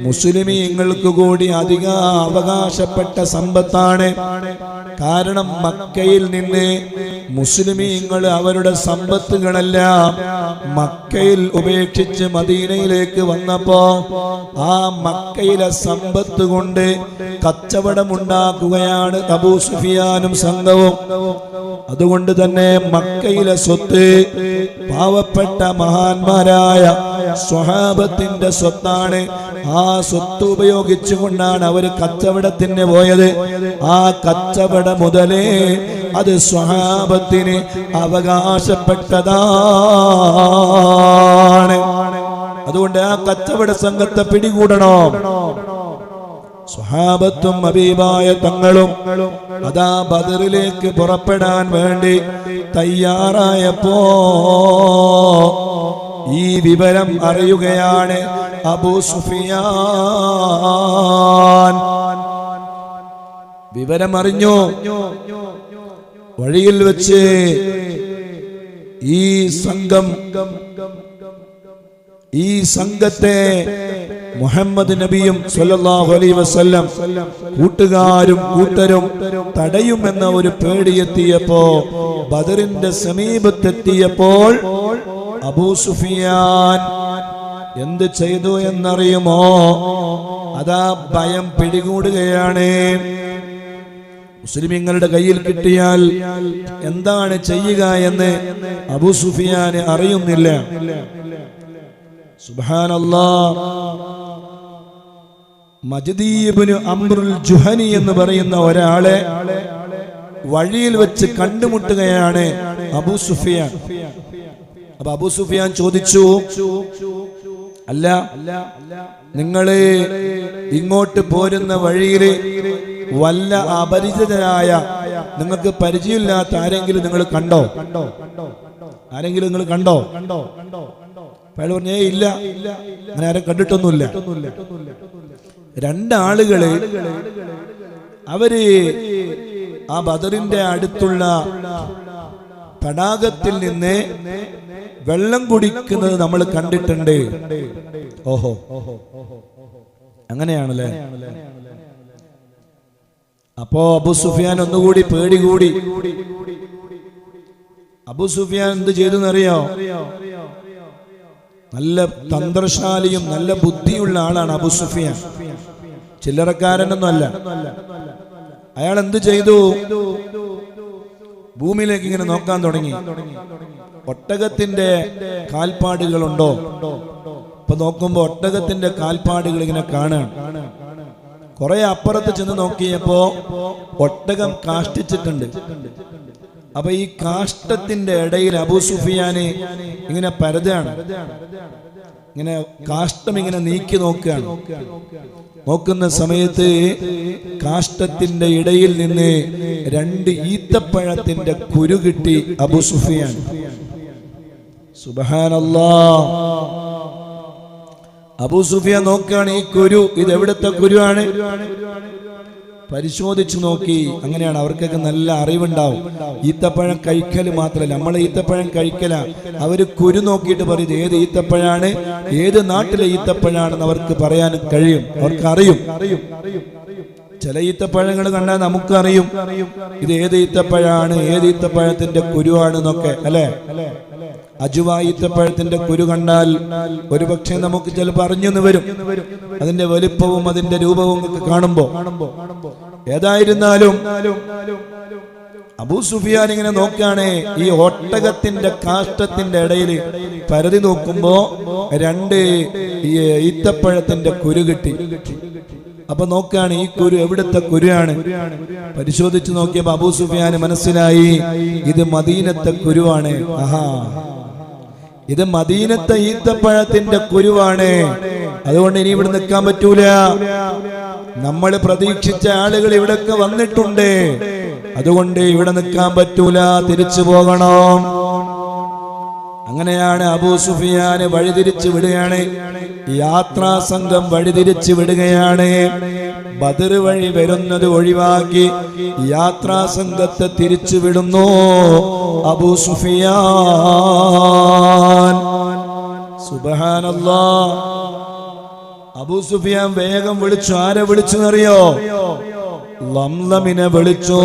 മുസ്ലിമീങ്ങൾക്ക് കൂടി അധിക അവകാശപ്പെട്ട സമ്പത്താണ്. കാരണം മക്കയിൽ നിന്ന് മുസ്ലിമീങ്ങൾ അവരുടെ സമ്പത്തുകളെല്ലാം മക്കയിൽ ഉപേക്ഷിച്ച് മദീനയിലേക്ക് വന്നപ്പോ ആ മക്കയിലെ സമ്പത്ത് കൊണ്ട് കച്ചവടമുണ്ടാക്കുകയാണ് അബൂ സുഫിയാനും സംഘവും. അതുകൊണ്ട് തന്നെ മക്കയിലെ സ്വത്ത് പാവപ്പെട്ട മഹാന്മാരായ സ്വഹാബത്തിന്റെ സ്വത്താണ്. ആ സ്വത്ത് ഉപയോഗിച്ചുകൊണ്ടാണ് അവർ കച്ചവടത്തിന് പോയത്. ആ കച്ചവട മുതലേ അത് സ്വഹാബത്തിന് അവകാശപ്പെട്ടതാണ്. അതുകൊണ്ട് ആ കച്ചവട സംഘത്തെ പിടികൂടണോ. സ്വഹാബത്തും ഹബീബായ തങ്ങളും അതാ ബദറിലേക്ക് പുറപ്പെടാൻ വേണ്ടി തയ്യാറായപ്പോ ഈ വിവരം അറിയുകയാണ് അബൂ സുഫിയാൻ. വിവരമറിഞ്ഞു. വഴിയിൽ വെച്ച് ഈ സംഘത്തെ മുഹമ്മദ് നബിയും സ്വല്ലല്ലാഹു അലൈഹി വസല്ലം കൂട്ടുകാരും കൂട്ടരും തടയുമെന്ന ഒരു പേടിയെത്തിയപ്പോ, ബദറിന്റെ സമീപത്തെത്തിയപ്പോൾ അബൂ സുഫിയാൻ എന്ത് ചെയ്തു എന്നറിയുമോ? അതാ ഭയം പിടികൂടുകയാണ്. മുസ്ലിമീങ്ങളുടെ കയ്യിൽ കിട്ടിയാൽ എന്താണ് ചെയ്യുക എന്ന് അബൂ സുഫിയാൻ അറിയുന്നില്ല. സുബ്ഹാനല്ലാഹ്. മജ്ദി ഇബ്നു അംറുൽ ജുഹനി എന്ന് പറയുന്ന ഒരാളെ വഴിയിൽ വെച്ച് കണ്ടുമുട്ടുകയാണ് അബൂ സുഫിയാൻ. അപ്പൊ അബൂ സുഫിയാൻ ചോദിച്ചു, അല്ല, നിങ്ങള് ഇങ്ങോട്ട് പോരുന്ന വഴിയിൽ വല്ല അപരിചിതനായ, നിങ്ങൾക്ക് പരിചയമില്ലാത്ത ആരെങ്കിലും നിങ്ങൾ കണ്ടോ? ആരെങ്കിലും നിങ്ങൾ കണ്ടോ? അയാൾ പറഞ്ഞേ ഇല്ല, അങ്ങനെ ആരും കണ്ടിട്ടൊന്നുമില്ല. രണ്ടാളുകള് അവര് ആ ബദറിന്റെ അടുത്തുള്ള തടാകത്തിൽ നിന്ന് വെള്ളം കുടിക്കുന്നത് നമ്മൾ കണ്ടിട്ടുണ്ട്. ഓഹോ, അങ്ങനെയാണല്ലേ. അപ്പോ അബൂ സുഫിയാൻ ഒന്നുകൂടി പേടി കൂടി. അബൂ സുഫിയാൻ എന്ത് ചെയ്തെന്നറിയോ? നല്ല തന്ത്രശാലിയും നല്ല ബുദ്ധിയുള്ള ആളാണ് അബൂ സുഫിയാൻ, ചില്ലറക്കാരനൊന്നും അല്ല. അയാൾ എന്ത് ചെയ്തു? ഭൂമിയിലേക്ക് ഇങ്ങനെ നോക്കാൻ തുടങ്ങി. ഒട്ടകത്തിന്റെ കാൽപ്പാടുകളുണ്ടോ? ഇപ്പൊ നോക്കുമ്പോ ഒട്ടകത്തിന്റെ കാൽപ്പാടുകൾ ഇങ്ങനെ കാണാൻ. കുറെ അപ്പുറത്ത് ചെന്ന് നോക്കിയപ്പോ ഒട്ടകം കാഷ്ടിച്ചിട്ടുണ്ട്. അപ്പൊ ഈ കാഷ്ടത്തിന്റെ ഇടയിൽ അബൂ സുഫിയാന് ഇങ്ങനെ പരതാണ്, ഇങ്ങനെ കാഷ്ടം ഇങ്ങനെ നീക്കി നോക്കുകയാണ്. നോക്കുന്ന സമയത്ത് കാഷ്ടത്തിന്റെ ഇടയിൽ നിന്ന് 2 ഈത്തപ്പഴത്തിന്റെ കുരു കിട്ടി അബൂ സുഫിയാൻ. സുബ്ഹാനല്ലാഹ്. അബൂ സുഫിയാൻ നോക്കുകയാണ്, ഈ കുരു ഇത് എവിടുത്തെ കുരുവാണ്? പരിശോധിച്ചു നോക്കി. അങ്ങനെയാണ്, അവർക്കൊക്കെ നല്ല അറിവുണ്ടാവും. ഈത്തപ്പഴം കഴിക്കൽ മാത്രമല്ല, നമ്മളെ ഈത്തപ്പഴം കഴിക്കല. അവര് കുരു നോക്കിയിട്ട് പറയും ഏത് ഈത്തപ്പഴാണ്, ഏത് നാട്ടിലെ ഈത്തപ്പഴാണെന്ന് അവർക്ക് പറയാൻ കഴിയും, അവർക്ക് അറിയും. ചില ഈത്തപ്പഴങ്ങൾ കണ്ടാൽ നമുക്കറിയും ഇത് ഏത് ഈത്തപ്പഴാണ്, ഏത് ഈത്തപ്പഴത്തിന്റെ കുരുവാണെന്നൊക്കെ, അല്ലെ? അജുവ ഈത്തപ്പഴത്തിന്റെ കുരു കണ്ടാൽ ഒരുപക്ഷെ നമുക്ക് ചിലപ്പോൾ അറിഞ്ഞെന്ന് വരും, അതിന്റെ വലിപ്പവും അതിന്റെ രൂപവും ഒക്കെ കാണുമ്പോ. ഏതായിരുന്നാലും അബൂ സുഫിയാൻ ഇങ്ങനെ നോക്കുകയാണ്. ഈ ഒട്ടകത്തിന്റെ കാഷ്ടത്തിന്റെ ഇടയിൽ പരതി നോക്കുമ്പോ 2 ഈത്തപ്പഴത്തിന്റെ കുരു കിട്ടി. അപ്പൊ നോക്കുകയാണ്, ഈ കുരു എവിടുത്തെ കുരുവാണ്? പരിശോധിച്ചു നോക്കിയപ്പോ അബൂ സുഫിയാന് മനസ്സിലായി ഇത് മദീനത്തെ കുരുവാണ്. ആഹാ, ഇത് മദീനത്തെ ഈത്തപ്പഴത്തിന്റെ കുരുവാണ്. അതുകൊണ്ട് ഇനി ഇവിടെ നിൽക്കാൻ പറ്റൂല. നമ്മൾ പ്രതീക്ഷിച്ച ആളുകൾ ഇവിടൊക്കെ വന്നിട്ടുണ്ട്, അതുകൊണ്ട് ഇവിടെ നിൽക്കാൻ പറ്റൂല, തിരിച്ചു പോകണം. അങ്ങനെയാണ് അബൂ സുഫിയാന് വഴിതിരിച്ചു വിടുകയാണ്. യാത്രാ സംഘം വഴിതിരിച്ചു വിടുകയാണ്. ബദർ വഴി വരുന്നത് ഒഴിവാക്കി യാത്രാ സംഘത്തെ തിരിച്ചു വിടുന്നു അബൂ സുഫിയാൻ. സുബ്ഹാനല്ലാഹ്. അബൂ സുഫിയാൻ വേഗം വിളിച്ചു. ആരെ വിളിച്ചെന്നറിയോ? ലംലമിനെ വിളിച്ചു.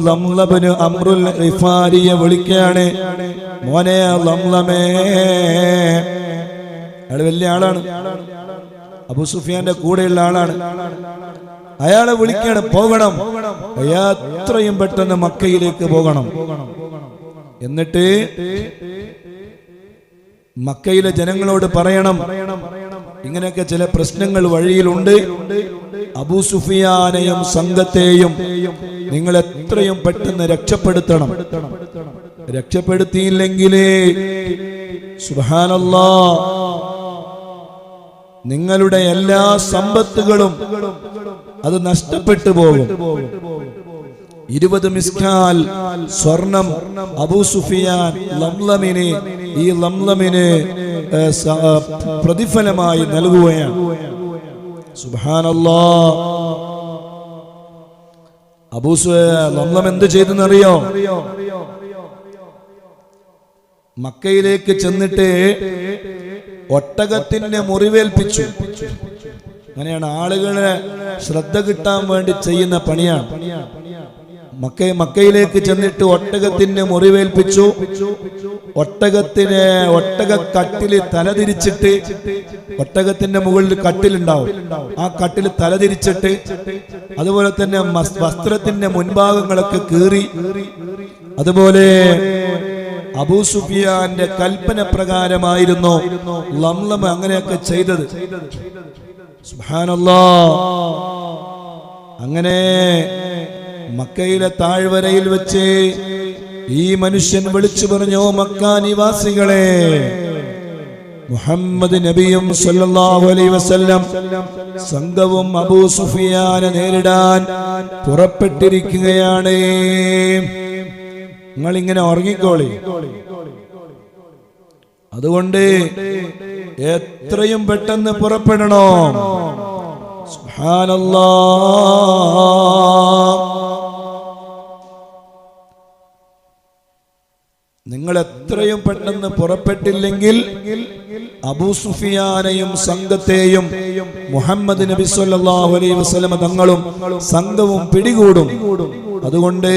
ലംലബിന് അംറുൽ ഗിഫാരിയെ വിളിക്കുകയാണ്. മോനെ ലംലമേ. അയാൾ വലിയ ആളാണ്, അബൂ സുഫിയാന്റെ കൂടെയുള്ള ആളാണ്. അയാളെ വിളിക്കുകയാണ്, പോകണം, എത്രയും പെട്ടെന്ന് മക്കയിലേക്ക് പോകണം. എന്നിട്ട് മക്കയിലെ ജനങ്ങളോട് പറയണം, ഇങ്ങനെയൊക്കെ ചില പ്രശ്നങ്ങൾ വഴിയിലുണ്ട്. അബൂ സുഫിയാനെയും സംഘത്തെയും നിങ്ങൾ എത്രയും പെട്ടെന്ന് രക്ഷപ്പെടുത്തണം. രക്ഷപ്പെടുത്തിയില്ലെങ്കിലേ സുബ്ഹാനല്ലാഹ് നിങ്ങളുടെ എല്ലാ സമ്പത്തുകളും അത് നഷ്ടപ്പെട്ടു പോകും. 20 മിസ്കാൽ സ്വർണം അബൂ സുഫിയാൻ ഈ ലംലമിന് പ്രതിഫലമായി നൽകുകയാണ്. സുബ്ഹാനല്ലാഹ്. ലംലം എന്ത് ചെയ്തെന്നറിയോ? മക്കയിലേക്ക് ചെന്നിട്ട് ഒട്ടകത്തിന്റെ മുറിവേൽപ്പിച്ചു. അങ്ങനെയാണ് ആളുകളെ ശ്രദ്ധ കിട്ടാൻ വേണ്ടി ചെയ്യുന്ന പണിയാണ്. മക്കയിലേക്ക് ചെന്നിട്ട് ഒട്ടകത്തിന് മുറിവേൽപ്പിച്ചു. ഒട്ടകക്കട്ടില് തലതിരിച്ചിട്ട്, ഒട്ടകത്തിന്റെ മുകളിൽ കട്ടിലുണ്ടാവും, ആ കട്ടില് തലതിരിച്ചിട്ട്, അതുപോലെ തന്നെ വസ്ത്രത്തിന്റെ മുൻഭാഗങ്ങളൊക്കെ കീറി. അതുപോലെ അബൂ സുഫിയാന്റെ കൽപ്പന പ്രകാരമായിരുന്നു ലംലം അങ്ങനെയൊക്കെ ചെയ്തത്. സുബ്ഹാനല്ലാഹ്. അങ്ങനെ മക്കയിലെ താഴ്വരയിൽ വെച്ച് ഈ മനുഷ്യൻ വിളിച്ചു പറഞ്ഞു, മക്ക നിവാസികളെ, മുഹമ്മദ് നബിയും സല്ലല്ലാഹു അലൈഹി വസല്ലം സംഘവും അബൂ സുഫിയാനെ നേരിടാൻ പുറപ്പെട്ടിരിക്കുകയാണ്. നിങ്ങൾ ഇങ്ങനെ ഉറങ്ങിക്കോളി, അതുകൊണ്ട് എത്രയും പെട്ടെന്ന് പുറപ്പെടണോ. സുബ്ഹാനല്ലാഹ്. നിങ്ങൾ എത്രയും പെട്ടെന്ന് പുറപ്പെട്ടില്ലെങ്കിൽ അബൂ സുഫിയാനെയും സംഘത്തെയും മുഹമ്മദ് നബി സല്ലല്ലാഹു അലൈഹി വസല്ലം തങ്ങളും സംഘവും പിടികൂടും. അതുകൊണ്ട്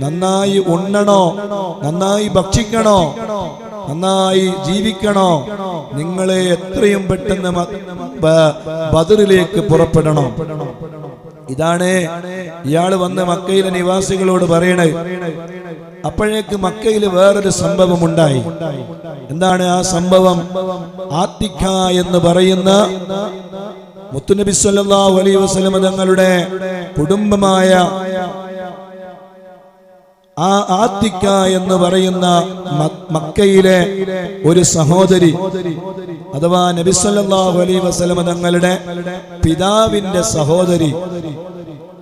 നന്നായി ഉണ്ണണോ, നന്നായി ഭക്ഷിക്കണോ, നന്നായി ജീവിക്കണോ, നിങ്ങളെ എത്രയും പെട്ടെന്ന് ബദറിലേക്ക് പുറപ്പെടണം. ഇതാണ് ഇയാള് വന്ന് മക്കയിലെ നിവാസികളോട് പറയണേ. അപ്പോഴേക്ക് മക്കയിൽ വേറൊരു സംഭവം ഉണ്ടായി. എന്താണ് ആ സംഭവം? ആത്തിക്ക എന്ന് പറയുന്ന മുത്തുനബി സല്ലല്ലാഹു അലൈഹി വസല്ലം തങ്ങളുടെ കുടുംബമായ ആ ആത്തിക്ക എന്ന് പറയുന്ന മക്കയിലെ ഒരു സഹോദരി, അഥവാ നബി സല്ലല്ലാഹു അലൈഹി വസല്ലം തങ്ങളുടെ പിതാവിന്റെ സഹോദരി,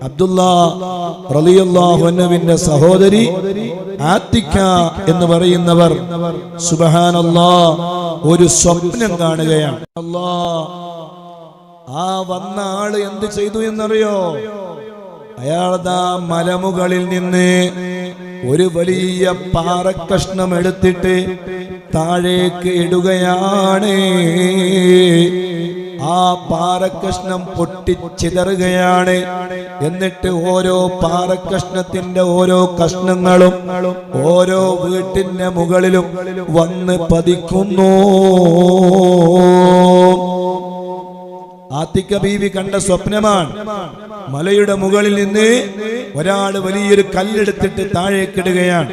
അബ്ദുല്ലാഹ് റളിയല്ലാഹു അൻഹുവിന്റെ സഹോദരി ആത്തിക്ക എന്ന് പറയുന്നവർ സുബ്ഹാനല്ലാഹ് ഒരു സ്വപ്നം കാണുകയാണ്. ആ വന്ന ആള് എന്ത് ചെയ്തു എന്നറിയോ? അയാളതാ മലമുകളിൽ നിന്ന് ഒരു വലിയ പാറക്കഷ്ണം എടുത്തിട്ട് താഴേക്ക് ഇടുകയാണ്. ആ പാറക്കഷ്ണം പൊട്ടിച്ചിതറുകയാണ്. എന്നിട്ട് ഓരോ പാറക്കഷ്ണത്തിന്റെ ഓരോ കഷ്ണങ്ങളും ഓരോ വീട്ടിന്റെ മുകളിലും വന്ന് പതിക്കുന്നു. ആത്തിക്ക ബീവി കണ്ട സ്വപ്നമാണ്. മലയുടെ മുകളിൽ നിന്ന് ഒരാള് വലിയൊരു കല്ലെടുത്തിട്ട് താഴേക്കിടുകയാണ്.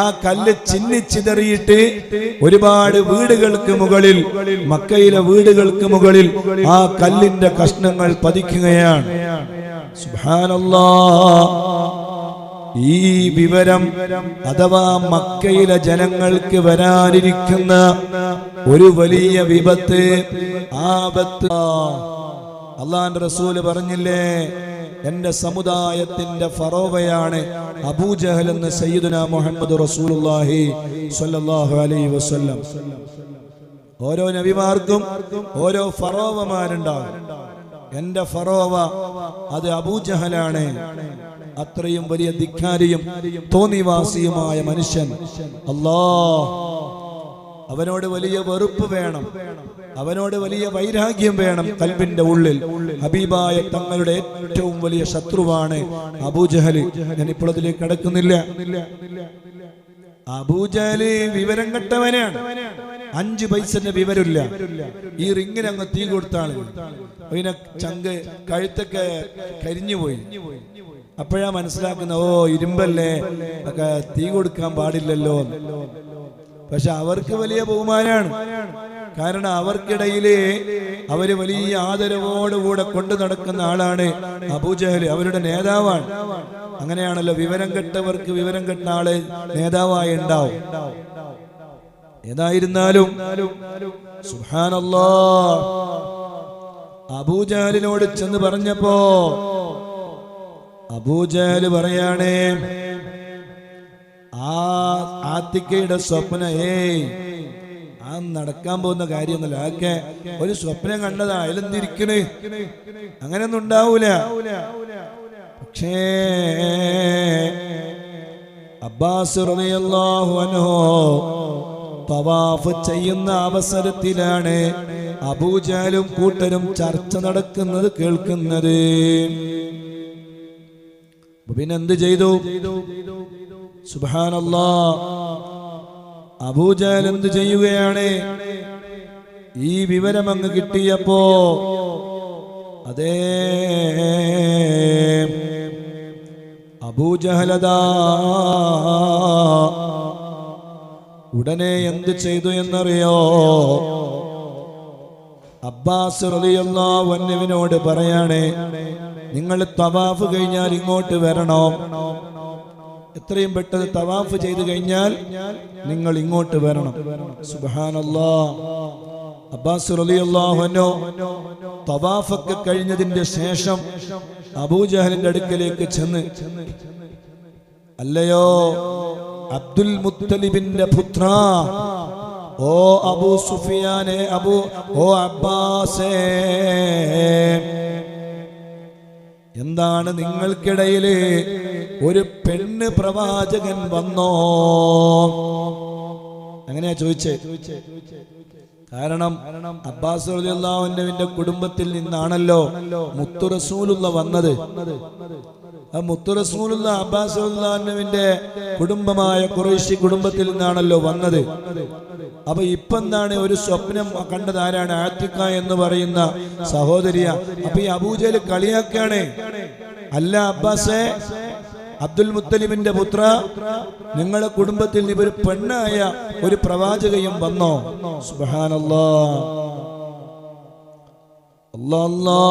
ആ കല്ല് ചിന്നിച്ചിതറിയിട്ട് ഒരുപാട് വീടുകൾക്ക് മുകളിൽ, മക്കയിലെ വീടുകൾക്ക് മുകളിൽ ആ കല്ലിന്റെ കഷ്ണങ്ങൾ പതിക്കുകയാണ്. സുബ്ഹാനല്ലാഹ്. ഈ വിവരം അഥവാ മക്കയിലെ ജനങ്ങൾക്ക് വരാനിരിക്കുന്ന ഒരു വലിയ വിപത്ത്, ആപത്ത്, അല്ലാഹുവിന്റെ റസൂല് പറഞ്ഞില്ലേ, എന്റെ സമുദായത്തിന്റെ ഫറോവയാണ് അബൂജഹൽ എന്ന് സയ്യിദുനാ മുഹമ്മദ് റസൂലുള്ളാഹി സ്വല്ലല്ലാഹു അലൈഹി വസല്ലം. ഓരോ നബിമാർക്കും ഓരോ ഫറോവമാരുണ്ടാകും. എന്റെ ഫറോവ അത് അബൂജഹലാണ്. അത്രയും വലിയ ധിക്കാരിയും തോന്നിവാസിയുമായ മനുഷ്യൻ. അല്ലാഹ് അവനോട് വലിയ വെറുപ്പ് വേണം, അവനോട് വലിയ വൈരാഗ്യം വേണം കൽബിന്റെ ഉള്ളിൽ. ഹബീബായ തങ്ങളുടെ ഏറ്റവും വലിയ ശത്രുവാണ് അബൂജഹൽ. ഞാൻ ഇപ്പോൾ അതിലേക്ക് കടക്കുന്നില്ല. അബൂജഹല് വിവരം കെട്ടവനാണ്. 5 പൈസന്റെ വിവരമില്ല. ഈ റിങ്ങിന് അങ്ങ് തീ കൊടുത്താണ്. പിന്നെ ചങ്ക് കഴുത്തൊക്കെ കരിഞ്ഞുപോയി. അപ്പോഴാ മനസ്സിലാക്കുന്ന, ഓ ഇരുമ്പല്ലേ, ഒക്കെ തീ കൊടുക്കാൻ പാടില്ലല്ലോ. പക്ഷെ അവർക്ക് വലിയ ബഹുമാനാണ്. കാരണം അവർക്കിടയില് അവര് വലിയ ആദരവോടുകൂടെ കൊണ്ടു നടക്കുന്ന ആളാണ് അബൂജഹൽ, അവരുടെ നേതാവാണ്. അങ്ങനെയാണല്ലോ, വിവരം കെട്ടവർക്ക് വിവരം കെട്ട ആള് നേതാവായി ഉണ്ടാവും. ഏതായിരുന്നാലും സുബ്ഹാനല്ലാഹ്, അബൂജഹലിനോട് ചെന്ന് പറഞ്ഞപ്പോ അബൂജഹൽ പറയാണ്, ആ ആത്തിക്കയുടെ സ്വപ്ന ആ നടക്കാൻ പോകുന്ന കാര്യമൊന്നുമില്ല, ആക്കെ ഒരു സ്വപ്നം കണ്ടതാ, അതിലെന്തിരിക്കണ്, അങ്ങനെയൊന്നും ഉണ്ടാവൂല. പക്ഷേ അബ്ബാസ് റളിയല്ലാഹു അൻഹു തവാഫ് ചെയ്യുന്ന അവസരത്തിലാണ് അബൂജഹലും കൂട്ടരും ചർച്ച നടക്കുന്നത് കേൾക്കുന്നത്. പിന്നെന്ത് ചെയ്തു? സുബ്ഹാനല്ലാഹ്, അബൂജഹൽ എന്ത് ചെയ്യുകയാണ്? ഈ വിവരം അങ്ങ് കിട്ടിയപ്പോ അതേ അബൂജഹലദാ ഉടനെ എന്ത് ചെയ്തു എന്നറിയോ? അബ്ബാസ് റളിയല്ലാഹു അൻഹുവിനോട് പറയാണ്, നിങ്ങൾ തവാഫ് കഴിഞ്ഞാൽ ഇങ്ങോട്ട് വരണം. എത്രയും പെട്ടെന്ന് തവാഫ് ചെയ്തു കഴിഞ്ഞാൽ നിങ്ങൾ ഇങ്ങോട്ട് വരണം. സുബ്ഹാനല്ലാഹ്. അബ്ബാസ് റളിയല്ലാഹു അൻഹു തവാഫൊക്കെ കഴിഞ്ഞതിന്റെ ശേഷം അബൂജഹലിന്റെ അടുക്കലേക്ക് ചെന്ന്, അല്ലയോ അബ്ദുൽ മുത്തലിബിന്റെ പുത്ര, ഓ അബൂ സുഫിയാനെ, ഓ അബ്ബാസേ, എന്താണ് നിങ്ങൾക്കിടയില് ഒരു പെണ്ണ് പ്രവാചകൻ വന്നോ? അങ്ങനെയാ ചോദിച്ചേ. കാരണം അബ്ബാസ് റളിയല്ലാഹു അൻഹുവിന്റെ കുടുംബത്തിൽ നിന്നാണല്ലോ മുത്തു റസൂലുള്ള വന്നത്. ആ മുത്തു റസൂലുള്ള അബ്ബാസ് റളിയല്ലാഹു അൻഹുവിന്റെ കുടുംബമായ ഖുറൈശി കുടുംബത്തിൽ നിന്നാണല്ലോ വന്നത്. അപ്പൊ ഇപ്പൊ എന്താണ് ഒരു സ്വപ്നം കണ്ടത്? ആരാണ്? ആത്തിക്ക എന്ന് പറയുന്ന സഹോദരിയ. അപ്പൊ ഈ അബൂജഹൽ കളിയാക്കാണ്. അല്ല അബ്ബാസേ, അബ്ദുൽ മുത്തലിബിന്റെ പുത്ര, നിങ്ങളുടെ കുടുംബത്തിൽ ഒരു പെണ്ണായ ഒരു പ്രവാചകയും വന്നോ? സുബ്ഹാനല്ലാഹ്, അല്ലാഹ്.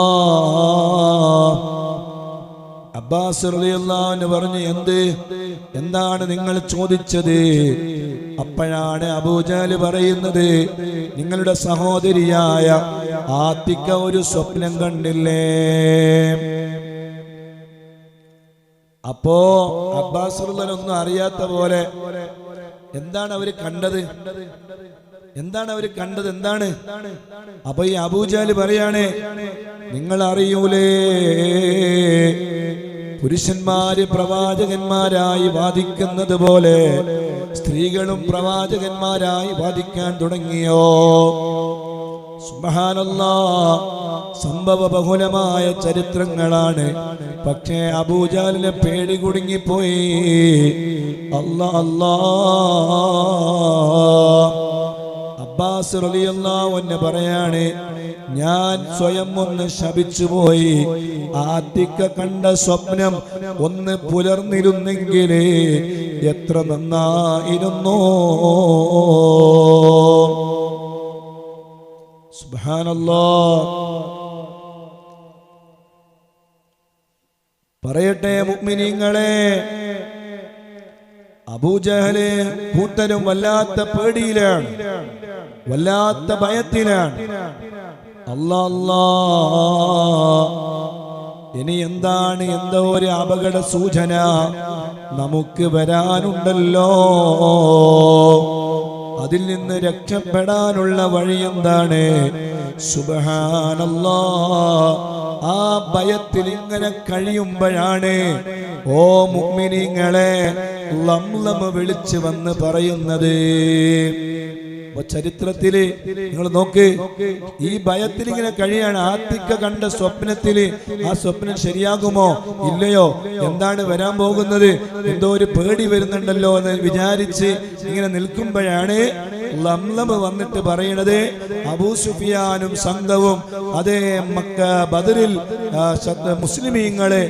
അബ്ബാസ് റളിയല്ലാഹു അൻഹു പറഞ്ഞു, എന്താണ് നിങ്ങൾ ചോദിച്ചത്? അപ്പോഴാണ് അബൂജഹൽ പറയുന്നത്, നിങ്ങളുടെ സഹോദരിയായ ആത്തിക്ക ഒരു സ്വപ്നം കണ്ടില്ലേ? അപ്പോ അബ്ബാസ് റളിയല്ലാഹു ഒന്നും അറിയാത്ത പോലെ എന്താണ് അവര് കണ്ടത്? എന്താണ്? അപ്പൊ ഈ അബൂജഹൽ പറയാണ്, നിങ്ങൾ അറിയൂലേ, പുരുഷന്മാര് പ്രവാചകന്മാരായി വാദിക്കുന്നത് പോലെ സ്ത്രീകളും പ്രവാചകന്മാരായി വാദിക്കാൻ തുടങ്ങിയോ? സുബ്ഹാനല്ലാഹ്, സംഭവ ബഹുലമായ ചരിത്രങ്ങളാണ്. പക്ഷേ അബൂജഹലിനെ പേടി കുടുങ്ങിപ്പോയി. അല്ലാഹ്. അബ്ബാസ് റളിയല്ലാഹു അൻഹു പറയാണ്, ഞാൻ സ്വയം ഒന്ന് ശപിച്ചുപോയി. ആത്തിക്ക കണ്ട സ്വപ്നം ഒന്ന് പുലർന്നിരുന്നെങ്കിൽ എത്ര നന്നായിരുന്നു. സുബ്ഹാനല്ലാഹ്. പറയട്ടെ മുഅ്മിനീങ്ങളെ, അബൂജഹല് കൂട്ടരും വല്ലാത്ത പേടിയിലാണ്, വല്ലാത്ത ഭയത്തിലാണ്. അല്ലാഹ്, ഇനി എന്താണ്? എന്തോ ഒരു അപകട സൂചന നമുക്ക് വരാനുണ്ടല്ലോ. അതിൽ നിന്ന് രക്ഷപ്പെടാനുള്ള വഴി എന്താണ്? സുബ്ഹാനല്ലാഹ്. ആ ഭയത്തിൽ ഇങ്ങനെ കഴിയുമ്പോഴാണ് ഓ മുഅ്മിനീങ്ങളെ ലംലം വിളിച്ചു വന്ന് പറയുന്നത്. ചരിത്രത്തില് നിങ്ങൾ നോക്ക്, ഈ ഭയത്തിൽ ഇങ്ങനെ കഴിയാണ്. ആത്തിക്ക കണ്ട സ്വപ്നത്തില് ആ സ്വപ്നം ശരിയാകുമോ ഇല്ലയോ, എന്താണ് വരാൻ പോകുന്നത്, എന്തോ ഒരു പേടി വരുന്നുണ്ടല്ലോ എന്ന് വിചാരിച്ച് ഇങ്ങനെ നിൽക്കുമ്പോഴാണ് ലംലം വന്നിട്ട് പറയണത്, അബൂ സുഫിയാനും സംഘവും അതേ മക്ക ബദറിൽ മുസ്ലിമീങ്ങളെ